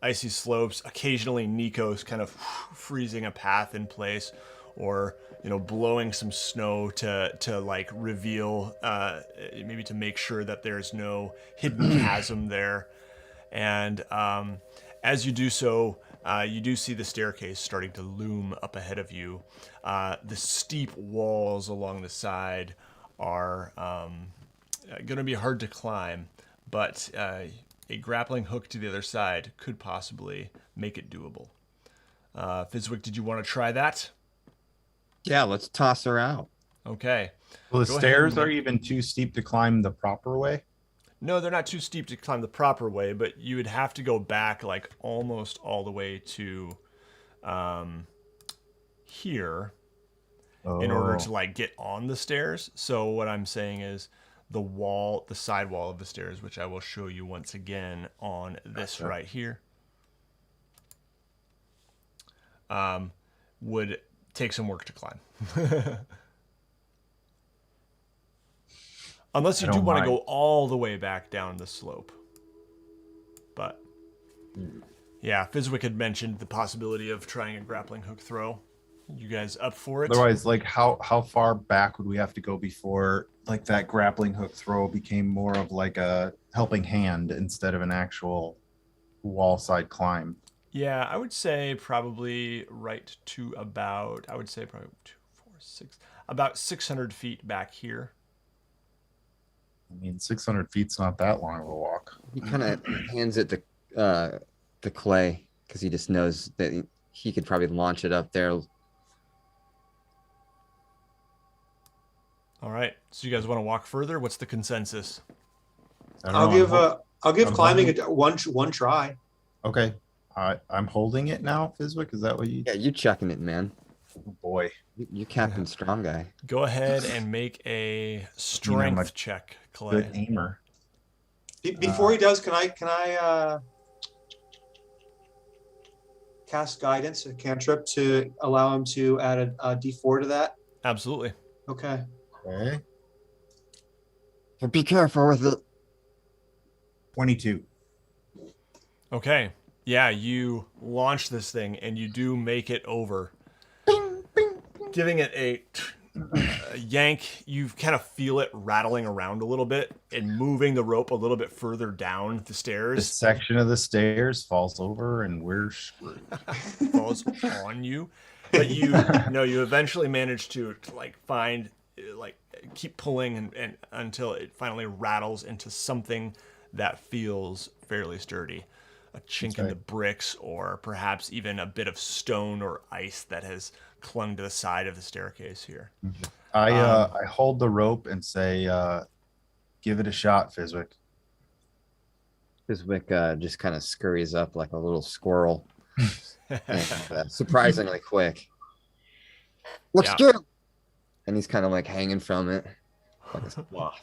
icy slopes. Occasionally, Nico's kind of freezing a path in place, or blowing some snow to like reveal, maybe to make sure that there's no hidden chasm there. And as you do so, you do see the staircase starting to loom up ahead of you. The steep walls along the side are going to be hard to climb, but a grappling hook to the other side could possibly make it doable. Fizwick, did you want to try that? Yeah, let's toss her out. Okay. Well, the Go ahead stairs and are make- even too steep to climb the proper way. No, they're not too steep to climb the proper way, but you would have to go back like almost all the way to here in order to like get on the stairs. So what I'm saying is the side wall of the stairs, which I will show you once again on this right here, would take some work to climb. Unless you I do don't want to mind. go all the way back down the slope. But yeah, Fizwick had mentioned the possibility of trying a grappling hook throw. You guys up for it? Otherwise, like how far back would we have to go before like that grappling hook throw became more of like a helping hand instead of an actual wall side climb? Yeah, I would say probably right to about, I would say probably 2, 4, 6, about 600 feet back here. I mean, 600 feet's not that long of a walk. He kind of hands it to Clay because he just knows that he could probably launch it up there. All right, so you guys want to walk further? What's the consensus? I don't I'll know, give I'm climbing holding- it one try. Okay. I'm holding it now, Fizwick. Is that what you? Yeah, you checking it, man. Oh, boy. You Captain Strong Guy. Go ahead and make a strength check, Clay. Good aimer. Before he does, can I cast guidance, a cantrip, to allow him to add a D4 to that? Absolutely. Okay. Okay. So be careful with it. 22. Okay. Yeah, you launch this thing and you do make it over. Giving it a yank, you kind of feel it rattling around a little bit and moving the rope a little bit further down the This stairs. section of the stairs falls over and we're screwed. Falls on you. But you eventually manage to like find, like keep pulling and until it finally rattles into something that feels fairly sturdy. A chink in Okay. the bricks, or perhaps even a bit of stone or ice that has clung to the side of the staircase here. I hold the rope and say, give it a shot, Fizwick. Fizwick just kind of scurries up like a little squirrel. And, surprisingly quick. Looks Yeah. good. And he's kind of like hanging from it like a sloth.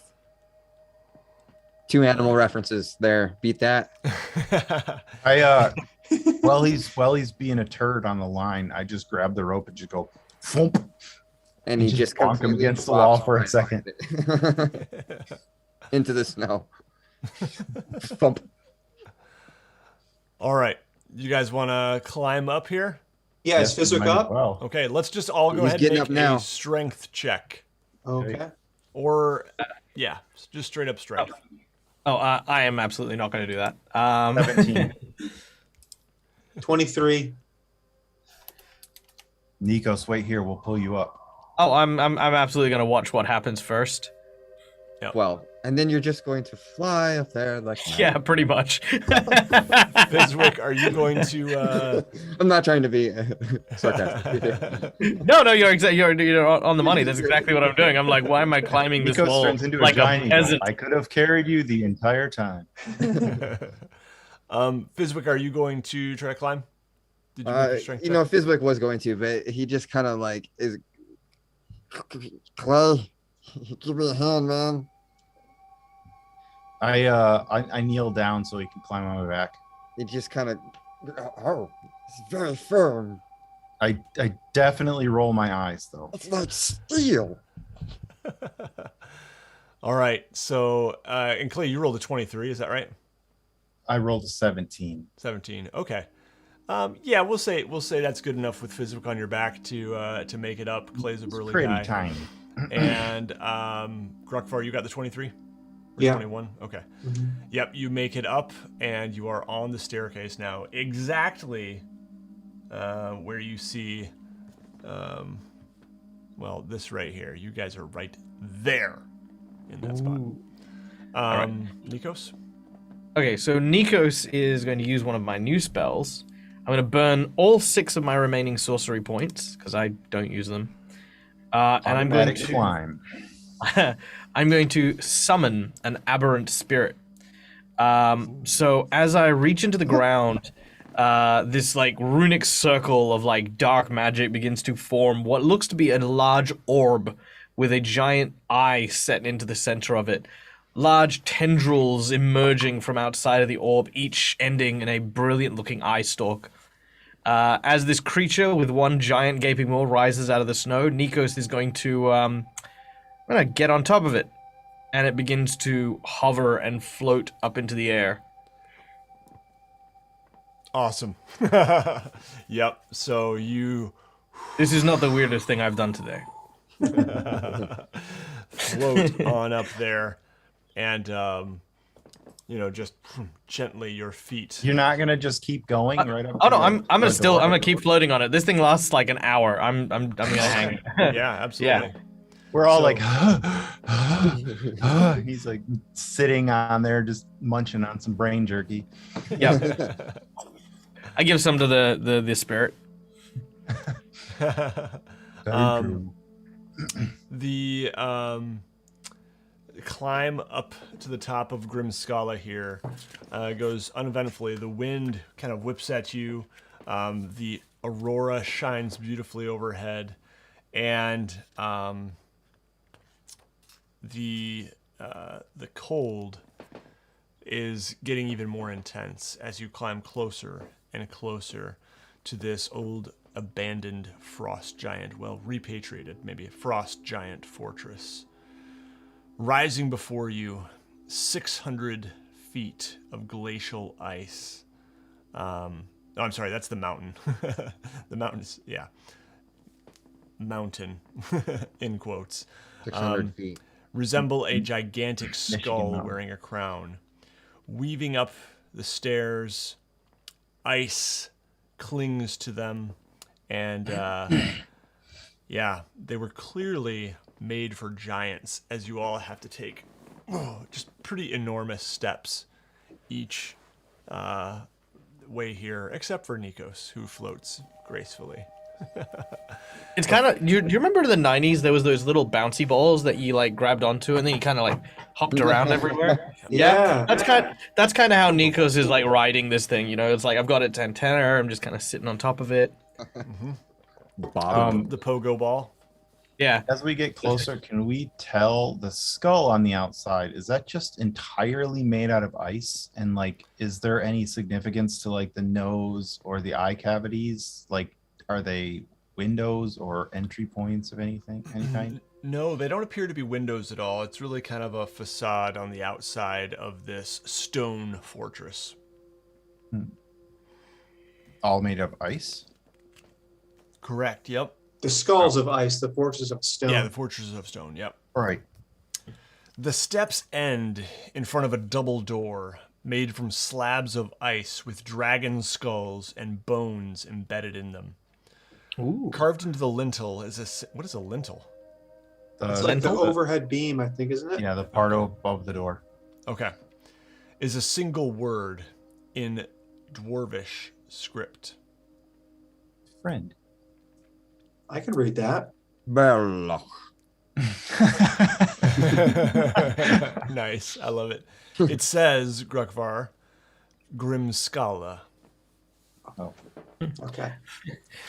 2 animal references there. Beat that. While he's being a turd on the line, I just grab the rope and just go thump, And he just just bonk him completely against the wall flops for a right second. behind it. Into the snow. Thump. All right. You guys want to climb up here? Yeah, is Yes, we Fizwick might as up? well. Okay, let's just all go He's ahead getting and up make now. a strength check. Okay. Or, yeah, just straight up strength. Oh, I am absolutely not going to do that. 17. 23. Nikos, wait here. We'll pull you up. Oh, I'm absolutely going to watch what happens first. Well, and then you're just going to fly up there like Yeah, pretty much. Fizwick, are you going to... I'm not trying to be sarcastic. No, you're on the money. That's exactly what I'm doing. I'm like, why am I climbing this Nikos wall turns into like a giant eagle. peasant? I could have carried you the entire time. Fizwick, are you going to try to climb? Did you make your strength check? Fizwick was going to, but he just kind of like is. Clay, give me a hand, man. I kneel down so he can climb on my back. He just kind of. Oh, it's very firm. I definitely roll my eyes though. It's like steel. All right, so, and Clay, you rolled a 23, is that right? I rolled a 17. 17, okay. Yeah, we'll say that's good enough with Fizwick on your back to make it up. Clay's a It's burly pretty guy. tiny. And Grokvar, you got the 23? Or Yeah. 21? Okay. Yep, you make it up, and you are on the staircase now. Exactly where you see, well, this right here. You guys are right there in that spot. Nikos? Okay, so Nikos is going to use one of my new spells. I'm going to burn all 6 of my remaining sorcery points because I don't use them. And I'm going Automatic to climb. I'm going to summon an aberrant spirit. So as I reach into the ground, this like runic circle of like dark magic begins to form what looks to be a large orb with a giant eye set into the center of it. Large tendrils emerging from outside of the orb, each ending in a brilliant-looking eye stalk. As this creature with one giant gaping maw rises out of the snow, Nikos is going to get on top of it, and it begins to hover and float up into the air. Awesome. Yep, so you This is not the weirdest thing I've done today. float on up there, and just gently your feet. You're not gonna just keep going right up. Oh to no, I'm the gonna door? keep floating on it. This thing lasts like an hour. I'm gonna hang. Yeah, absolutely. We're all So- like, he's like sitting on there just munching on some brain jerky. Yeah. I give some to the spirit. The climb up to the top of Grimscalla here goes uneventfully. The wind kind of whips at you. The aurora shines beautifully overhead, and the cold is getting even more intense as you climb closer and closer to this old abandoned frost giant, well, repatriated, maybe a frost giant fortress. Rising before you, 600 feet of glacial ice. I'm sorry, that's the mountain. The mountain's, yeah. Mountain, in quotes. 600 feet. Resemble a gigantic skull Mountain. wearing a crown. Weaving up the stairs, ice clings to them, and yeah, they were clearly made for giants, as you all have to take just pretty enormous steps each way here, except for Nikos, who floats gracefully. It's kind of, do you remember the 90s? There was those little bouncy balls that you like grabbed onto, and then you kind of like hopped around everywhere. Yeah. That's kind of how Nikos is like riding this thing. You know, it's like I've got its antenna. I'm just kind of sitting on top of it. The pogo ball. Yeah. As we get closer, can we tell the skull on the outside, is that just entirely made out of ice? And like, is there any significance to like the nose or the eye cavities? Like, are they windows or entry points of any kind? No, they don't appear to be windows at all. It's really kind of a facade on the outside of this stone fortress. All made of ice? Correct, yep. The skulls of ice, the fortress of stone. Yeah, the fortress of stone, yep. Right. The steps end in front of a double door made from slabs of ice with dragon skulls and bones embedded in them. Ooh. Carved into the lintel is what is a lintel? It's like the overhead beam, I think, isn't it? Yeah, the part above the door. Okay. Is a single word in Dwarvish script. Friend. I can read that. Belloc. Nice. I love it. It says, Grukvar, Grimscalla. Oh. Okay.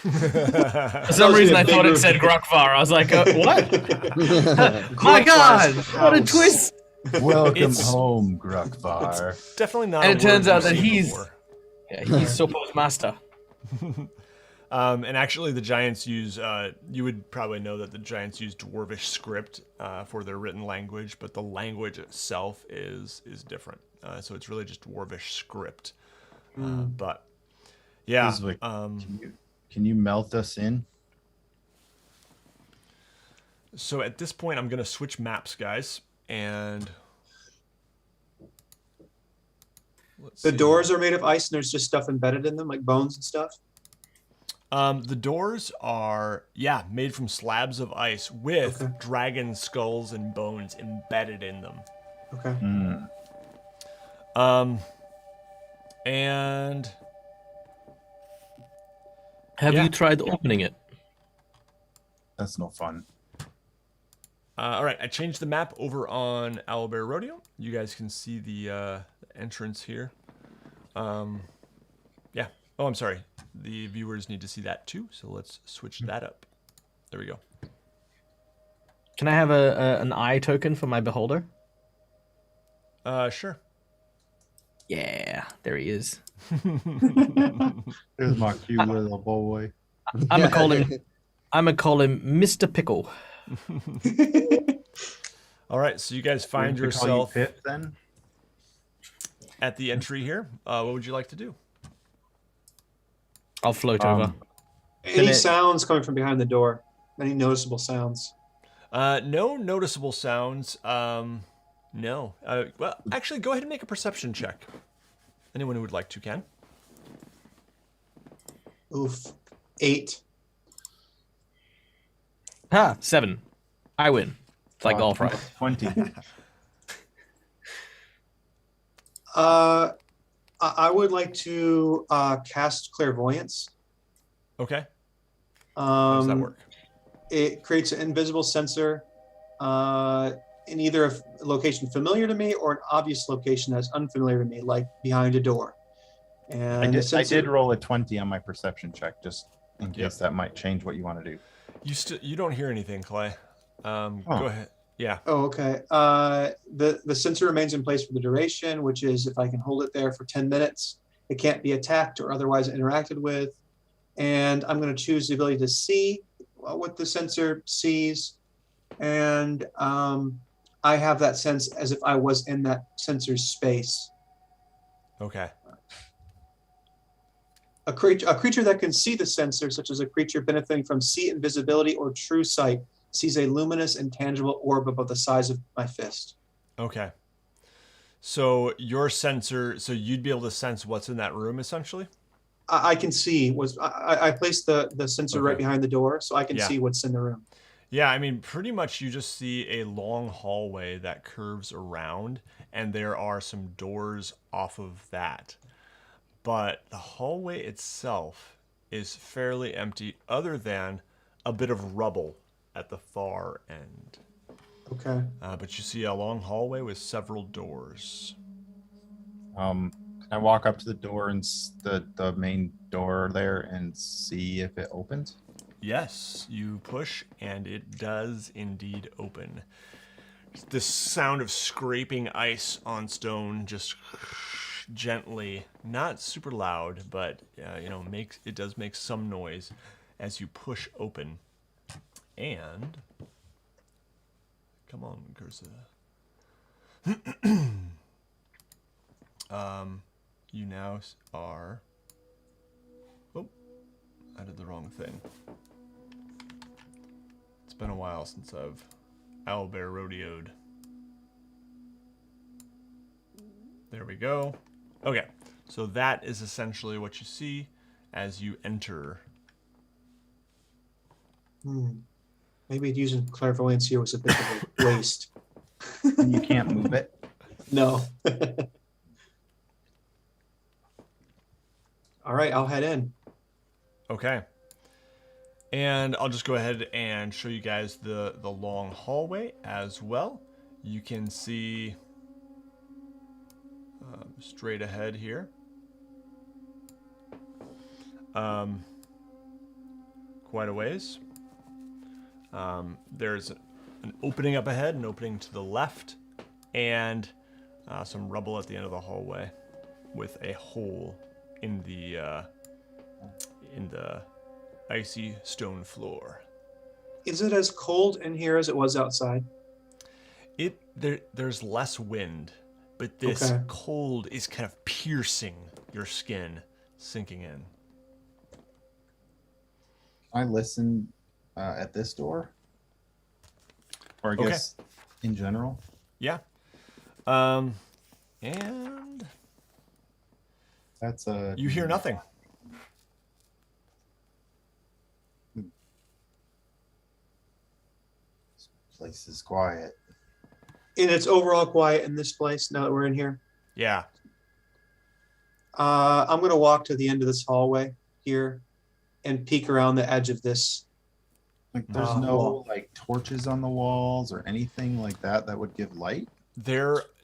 For some reason, I thought it said Grokvar. I was like, what? My God! What a twist! Welcome home, Grukvar. Definitely not. And a it turns word out that we've seen he's before. Sopo's master. And actually, the Giants use, you would probably know that the Giants use Dwarvish script for their written language, but the language itself is different. So it's really just Dwarvish script. But, yeah. Fizwick, can you melt us in? So at this point, I'm going to switch maps, guys. And let's The see. doors are made of ice and there's just stuff embedded in them, like bones and stuff. The doors are, made from slabs of ice with dragon skulls and bones embedded in them. Okay. And Have you tried opening it? That's no fun. all right, I changed the map over on Owlbear Rodeo. You guys can see the entrance here. Yeah. Oh, I'm sorry. The viewers need to see that too, so let's switch that up. There we go. Can I have an eye token for my beholder? Sure. Yeah, there he is. There's my cute little boy. I'm gonna call him Mr. Pickle. All right, so you guys find We call you yourself Pip, then? at the entry here. What would you like to do? I'll float over. Any sounds coming from behind the door? Any noticeable sounds? No noticeable sounds. No. Well, actually, go ahead and make a perception check. Anyone who would like to can. Oof. 8. 7. I win. It's like golf, right? 20. I would like to cast clairvoyance. Okay. How does that work? It creates an invisible sensor in either a location familiar to me or an obvious location that's unfamiliar to me, like behind a door. And I did roll a 20 on my perception check, just in case that might change what you want to do. You don't hear anything, Clay. Go ahead. Yeah. Oh, okay. The sensor remains in place for the duration, which is if I can hold it there for 10 minutes, it can't be attacked or otherwise interacted with. And I'm going to choose the ability to see what the sensor sees. And I have that sense as if I was in that sensor's space. Okay. A creature that can see the sensor, such as a creature benefiting from see invisibility or true sight, sees a luminous and tangible orb about the size of my fist. Okay. So your sensor, so you'd be able to sense what's in that room, essentially? I can see. I placed the sensor right behind the door, so I can see what's in the room. Yeah, I mean, pretty much you just see a long hallway that curves around, and there are some doors off of that. But the hallway itself is fairly empty, other than a bit of rubble at the far end. Okay. But you see a long hallway with several doors. Can I walk up to the door and the main door there and see if it opens? Yes, you push, and it does indeed open. This sound of scraping ice on stone, just gently, not super loud, but it does make some noise as you push open. And come on, Cursa. You now are. Oh, I did the wrong thing. It's been a while since I've owlbear rodeoed. There we go. Okay, so that is essentially what you see as you enter. Maybe using clairvoyance here was a bit of a waste. And you can't move it. No. All right, I'll head in. Okay. And I'll just go ahead and show you guys the long hallway as well. You can see straight ahead here. Quite a ways. There's an opening up ahead, an opening to the left, and some rubble at the end of the hallway with a hole in the icy stone floor. Is it as cold in here as it was outside? There's less wind, but this Okay. cold is kind of piercing your skin, sinking in. I listen at this door, or I Okay. guess in general. Yeah. And That's a. you hear nothing. This place is quiet. And it's overall quiet in this place now that we're in here. Yeah. I'm going to walk to the end of this hallway here and peek around the edge of this. Like, there's Oh, no well. like torches on the walls or anything like that that would give light.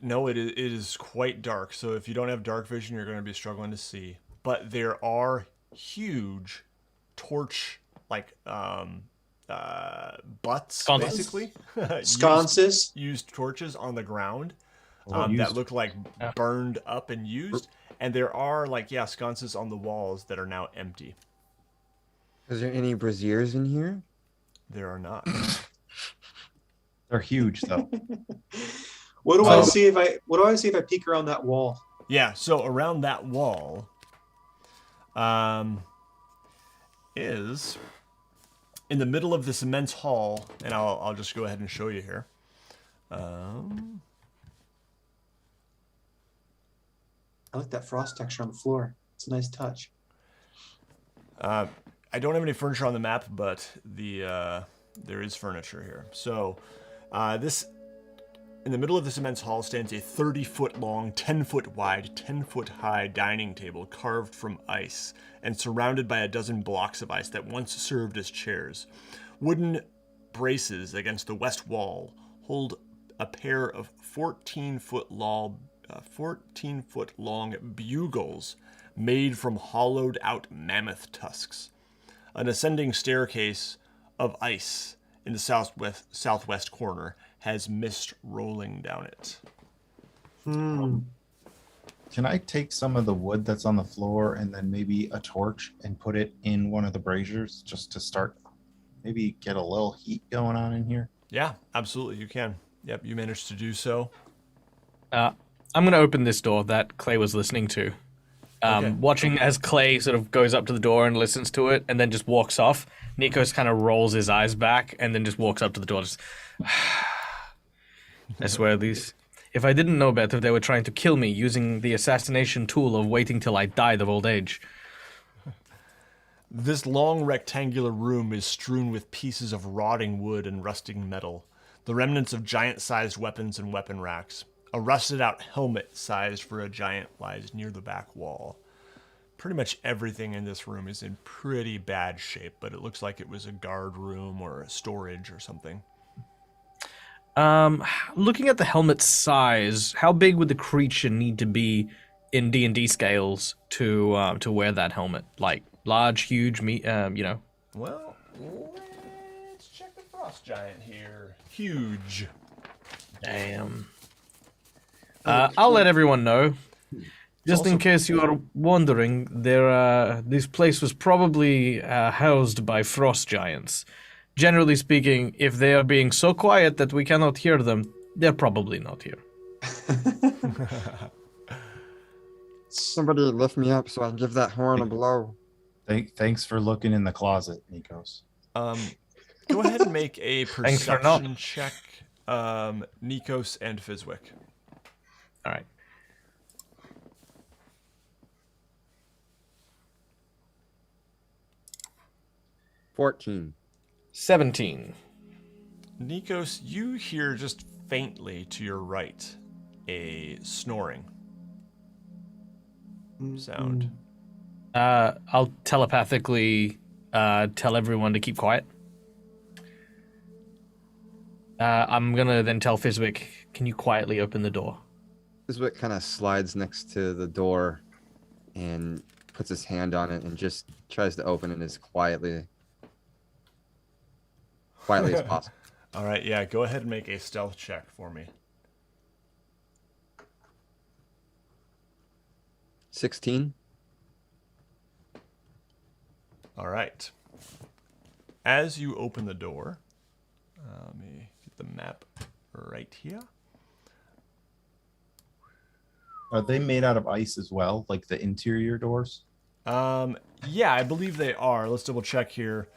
No, it is quite dark. So if you don't have dark vision, you're going to be struggling to see. But there are huge torch butts, Sconces? basically. Sconces. used torches on the ground Well, that used- look like burned up and used. And there are sconces on the walls that are now empty. Is there any braziers in here? There are not. They're huge though. What do I see if I peek around that wall? Yeah, so around that wall is in the middle of this immense hall, and I'll just go ahead and show you here. I like that frost texture on the floor. It's a nice touch. I don't have any furniture on the map, but there is furniture here. So in the middle of this immense hall stands a 30-foot long, 10-foot wide, 10-foot high dining table carved from ice and surrounded by a dozen blocks of ice that once served as chairs. Wooden braces against the west wall hold a pair of 14-foot long bugles made from hollowed-out mammoth tusks. An ascending staircase of ice in the southwest corner has mist rolling down it. Can I take some of the wood that's on the floor and then maybe a torch and put it in one of the braziers just to start, maybe get a little heat going on in here? Yeah, absolutely, you can. Yep, you managed to do so. I'm going to open this door that Clay was listening to. Okay. Watching as Clay sort of goes up to the door and listens to it and then just walks off, Nikos kind of rolls his eyes back and then just walks up to the door. Just, I swear these... If I didn't know better, they were trying to kill me using the assassination tool of waiting till I died of old age. This long rectangular room is strewn with pieces of rotting wood and rusting metal, the remnants of giant-sized weapons and weapon racks. A rusted-out helmet sized for a giant lies near the back wall. Pretty much everything in this room is in pretty bad shape, but it looks like it was a guard room or a storage or something. Looking at the helmet's size, how big would the creature need to be in D&D scales to wear that helmet? Like large, huge, Well, let's check the frost giant here. Huge. Damn. I'll let everyone know. Just in case you are wondering, this place was probably housed by frost giants. Generally speaking, if they are being so quiet that we cannot hear them, they're probably not here. Somebody lift me up so I can give that horn a blow. Thanks for looking in the closet, Nikos. Go ahead and make a Thanks for not. perception check, Nikos and Fizwick. All right. $14. 17. Nikos, you hear just faintly to your right a snoring sound. I'll telepathically tell everyone to keep quiet. I'm gonna then tell Fizwick, can you quietly open the door? Fizwick kind of slides next to the door and puts his hand on it and just tries to open it as quietly as possible. All right, yeah, go ahead and make a stealth check for me. 16. All right. As you open the door, let me get the map right here. Are they made out of ice as well, like the interior doors? Yeah, I believe they are. Let's double check here.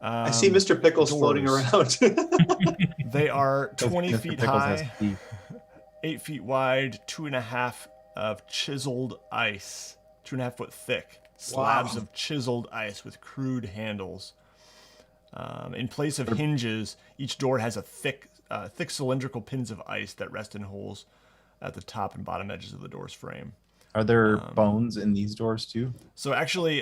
I see Mr. Pickles floating doors. around. They are 20 Mr. feet Pickles has high, teeth. 8 feet wide, 2.5 of chiseled ice, 2.5 foot thick slabs of chiseled ice with crude handles. In place of hinges, each door has a thick cylindrical pins of ice that rest in holes at the top and bottom edges of the door's frame. Are there bones in these doors too? So actually,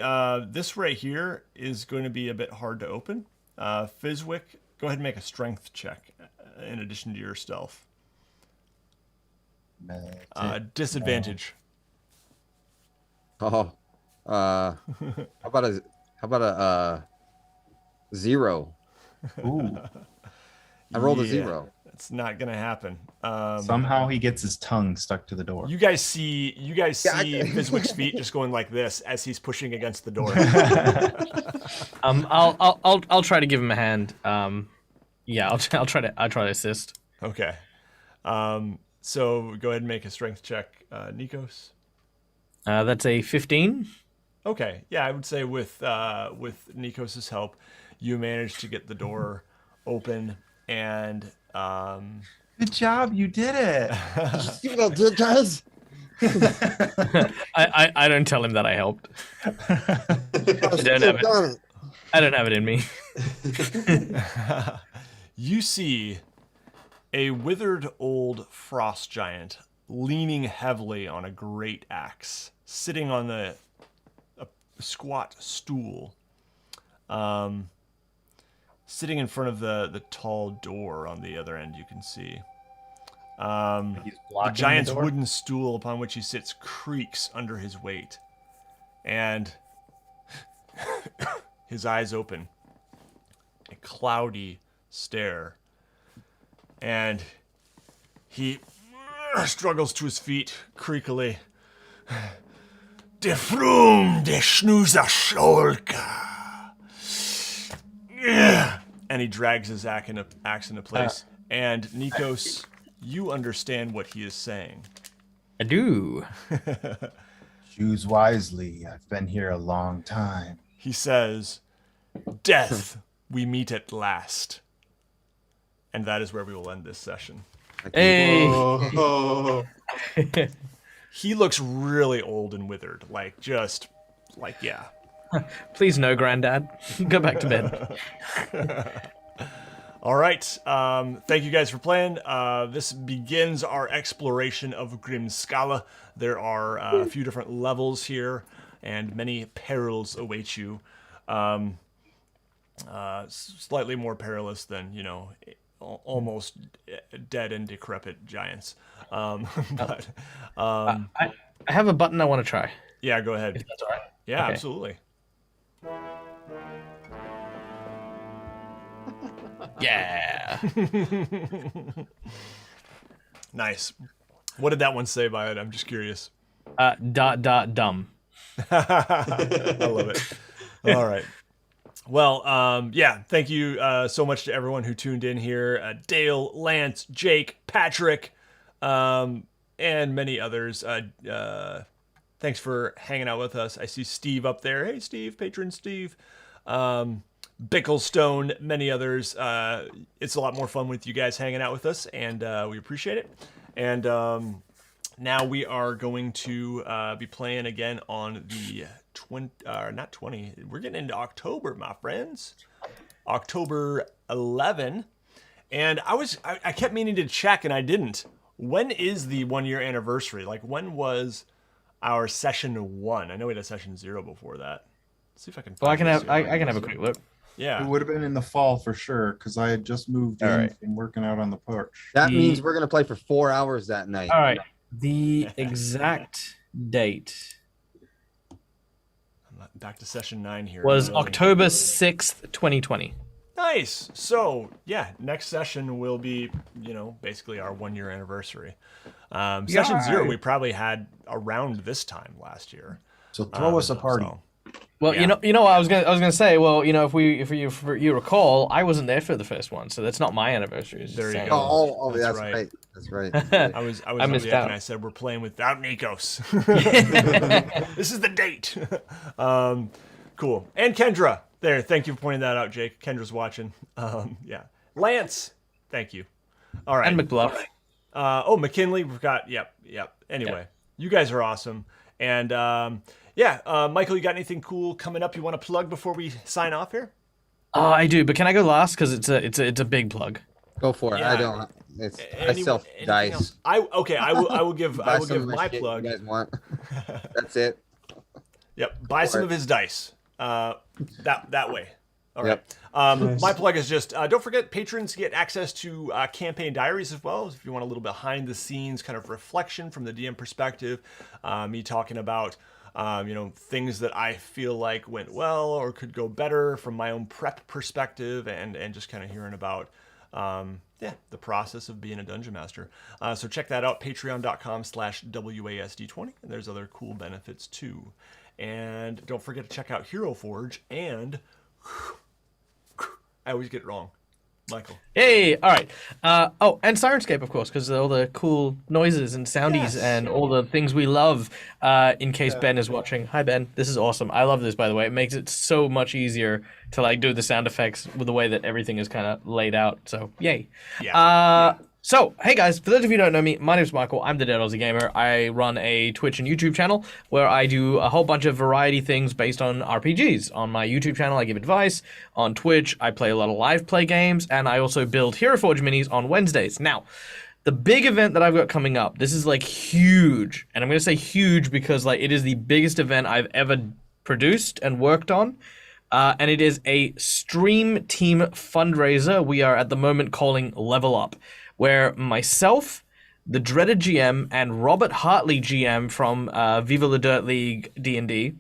this right here is going to be a bit hard to open. Fizwick, go ahead and make a strength check in addition to your stealth. Disadvantage. Oh, how about a 0? Ooh. I rolled a Yeah, 0. It's not gonna happen. Somehow he gets his tongue stuck to the door. You guys see Fizwick's feet just going like this as he's pushing against the door. I'll try to give him a hand. Yeah, I'll try to assist. Okay. So go ahead and make a strength check, Nikos. That's a 15. Okay. Yeah, I would say with Nikos's help, you managed to get the door open and Good job, you did it. See what I did, guys? I don't tell him that I helped. I don't have it in me. You see a withered old frost giant leaning heavily on a great axe, sitting on a squat stool, sitting in front of the tall door on the other end. You can see He's the blocking giant's the door? wooden stool upon which he sits creaks under his weight, and his eyes open, a cloudy stare, and he struggles to his feet creakily. De Froom, de Schnoozer Scholka. And he drags his axe into place. And Nikos, you understand what he is saying. I do. Choose wisely. I've been here a long time. He says, "Death, we meet at last." And that is where we will end this session. Hey. Oh, He looks really old and withered. Yeah. Please no, Granddad. Go back to bed. All right. Thank you guys for playing. This begins our exploration of Grimscalla. There are a few different levels here, and many perils await you. Slightly more perilous than, almost dead and decrepit giants. But I have a button I want to try. yeah, go ahead. If that's all right. Yeah, Okay. absolutely. Yeah. Nice. What did that one say by it? I'm just curious. Dumb. I love it. All right. Well, yeah, thank you so much to everyone who tuned in here. Dale, Lance, Jake, Patrick, and many others. Thanks for hanging out with us. I see Steve up there. Hey, Steve, patron Steve. Bicklestone, many others. It's a lot more fun with you guys hanging out with us, and we appreciate it. And now we are going to be playing again on the not 20. We're getting into October, my friends. October 11. And I kept meaning to check, and I didn't. When is the 1 year anniversary? Like, when was our session 1? I know we had a session 0 before that. Let's see if I can. Well, I find can this have here. I can have a quick look. Yeah. It would have been in the fall for sure, because I had just moved in All right. from working out on the porch. That means we're gonna play for 4 hours that night. All right. The exact date I'm back to session 9 here. was Really. October 6th, 2020. Nice. So yeah, next session will be, basically our 1 year anniversary. Session 0 we probably had around this time last year. So throw us a party. So- Well, Yeah. you know, I was gonna say, well, if you recall, I wasn't there for the first one, so that's not my anniversary. It's There you saying- go. Oh, That's that's right. right. That's right. I was I on missed the app out. and I said we're playing without Nikos. This is the date. Cool. And Kendra, there. Thank you for pointing that out, Jake. Kendra's watching. Yeah. Lance, thank you. All right. And McBluff. McKinley. We've got. Yep. Anyway, you guys are awesome. And Michael, you got anything cool coming up you want to plug before we sign off here? I do, but can I go last? Because it's a big plug. Go for it. Yeah. I don't. It's I Anyone- sell anything dice. else? I will give Buy I will some give of the my shit plug. You guys want? That's it. Yep, buy some Or- of his dice. That way. All right. Yep. Nice. My plug is just don't forget patrons get access to campaign diaries as well. If you want a little behind the scenes kind of reflection from the DM perspective, me talking about things that I feel like went well or could go better from my own prep perspective, and just kind of hearing about the process of being a dungeon master. So check that out, patreon.com/WASD20. And there's other cool benefits too. And don't forget to check out Hero Forge and I always get it wrong. Michael. Hey, all right. And Sirenscape, of course, because all the cool noises and soundies Yes. and all the things we love. In case Ben is watching, hi Ben, this is awesome. I love this, by the way. It makes it so much easier to do the sound effects with the way that everything is kind of laid out. So yay. Yeah. So, hey guys, for those of you who don't know me, my name's Michael. I'm the Dead Aussie Gamer. I run a Twitch and YouTube channel where I do a whole bunch of variety things based on RPGs. On my YouTube channel, I give advice. On Twitch, I play a lot of live play games, and I also build Hero Forge minis on Wednesdays. Now, the big event that I've got coming up, this is huge, and I'm going to say huge because it is the biggest event I've ever produced and worked on. And it is a stream team fundraiser we are at the moment calling Level Up, where myself, the dreaded GM, and Robert Hartley GM from Viva La Dirt League D&D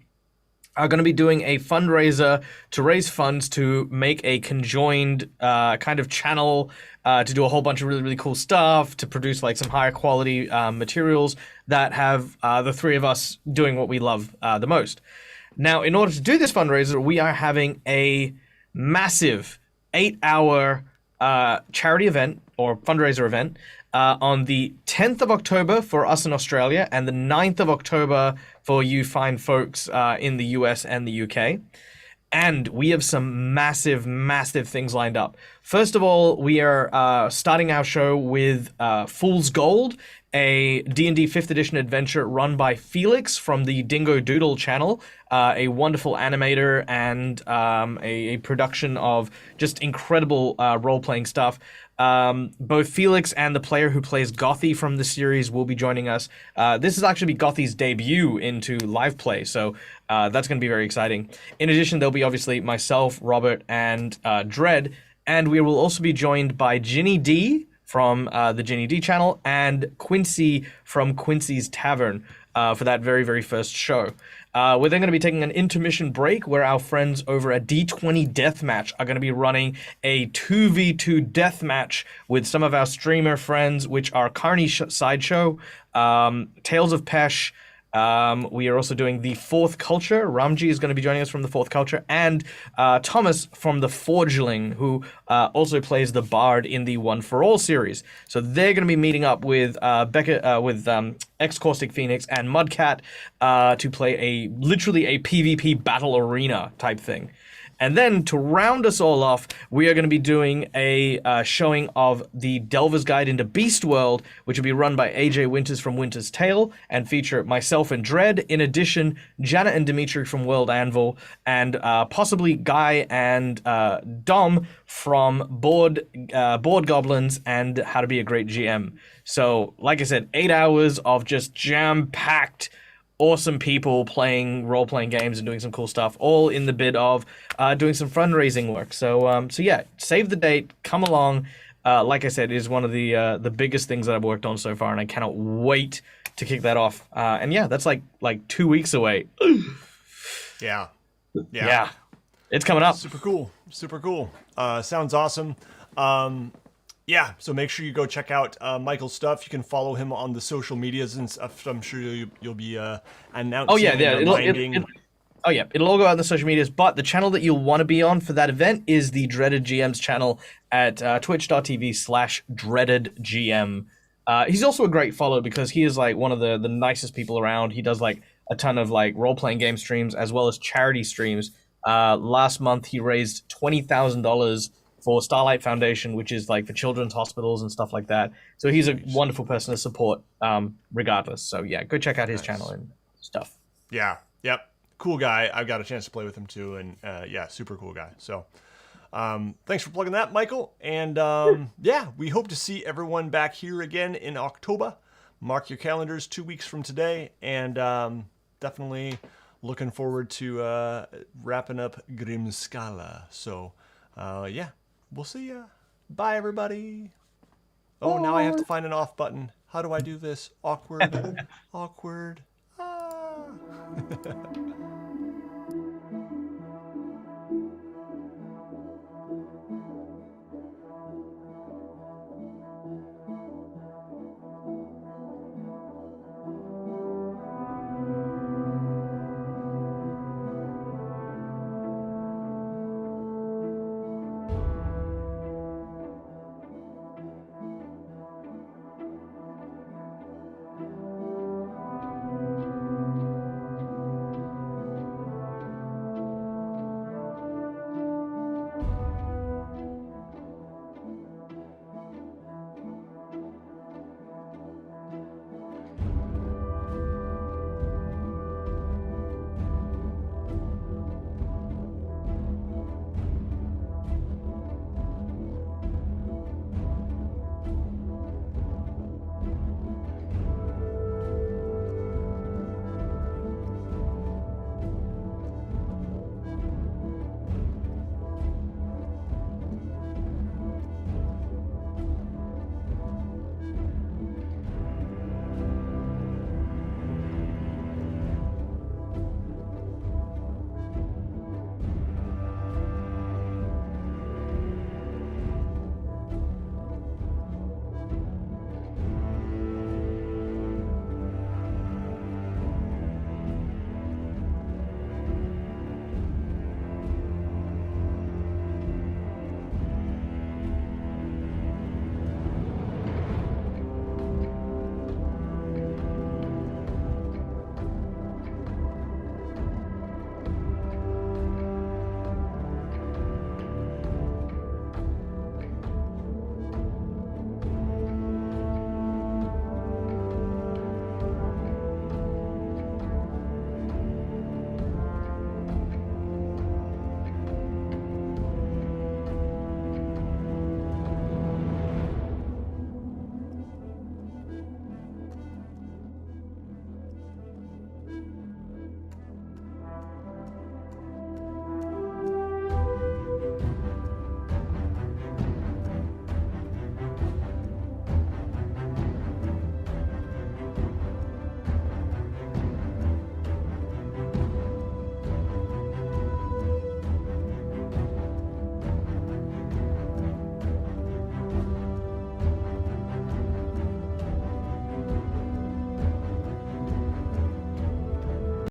are going to be doing a fundraiser to raise funds to make a conjoined kind of channel to do a whole bunch of really, really cool stuff, to produce some higher quality materials that have the three of us doing what we love the most. Now, in order to do this fundraiser, we are having a massive 8-hour charity event or fundraiser event on the 10th of October for us in Australia and the 9th of October for you fine folks in the US and the UK. And we have some massive, massive things lined up. First of all, we are starting our show with Fool's Gold, a D&D 5th edition adventure run by Felix from the Dingo Doodle channel, a wonderful animator and a production of just incredible role-playing stuff. Both Felix and the player who plays Gothy from the series will be joining us. This is actually Gothy's debut into live play, so that's going to be very exciting. In addition, there'll be obviously myself, Robert, and Dredd. And we will also be joined by Ginny D from the Ginny D channel and Quincy from Quincy's Tavern for that very, very first show. We're then going to be taking an intermission break where our friends over at D20 Deathmatch are going to be running a 2v2 deathmatch with some of our streamer friends, which are Carney Sideshow, Tales of Pesh. We are also doing the Fourth Culture. Ramji is going to be joining us from the Fourth Culture, and Thomas from the Forgeling, who also plays the Bard in the One for All series. So they're going to be meeting up with Becca, with Ex-Caustic Phoenix and Mudcat to play literally a PvP battle arena type thing. And then to round us all off, we are going to be doing a showing of the Delver's Guide into Beast World, which will be run by AJ Winters from Winter's Tale and feature myself and Dread. In addition, Janet and Dimitri from World Anvil, and possibly Guy and Dom from Board Goblins and How to Be a Great GM. So, like I said, 8 hours of just jam-packed awesome people playing role-playing games and doing some cool stuff, all in the bid of doing some fundraising work. So yeah, save the date, come along. Like I said, it is one of the biggest things that I've worked on so far, and I cannot wait to kick that off. And yeah, that's like 2 weeks away. Yeah. Yeah, it's coming up. Super cool. Sounds awesome. Yeah, so make sure you go check out Michael's stuff. You can follow him on the social medias and stuff. I'm sure you'll be announcing. Oh yeah, and reminding. It'll all go out on the social medias. But the channel that you'll want to be on for that event is the Dreaded GM's channel at twitch.tv/DreadedGM. He's also a great follow because he is like one of the nicest people around. He does like a ton of like role-playing game streams as well as charity streams. Last month he raised $20,000 for Starlight Foundation, which is like for children's hospitals and stuff like that. So he's a wonderful person to support regardless. So yeah, go check out his channel and stuff. Yeah, yep. Cool guy. I've got a chance to play with him too, and yeah, super cool guy. So thanks for plugging that, Michael. And yeah, we hope to see everyone back here again in October. Mark your calendars 2 weeks from today, and definitely looking forward to wrapping up Grimscalla. So yeah, we'll see ya. Bye, everybody. Oh, now I have to find an off button. How do I do this? Awkward. Awkward. Ah.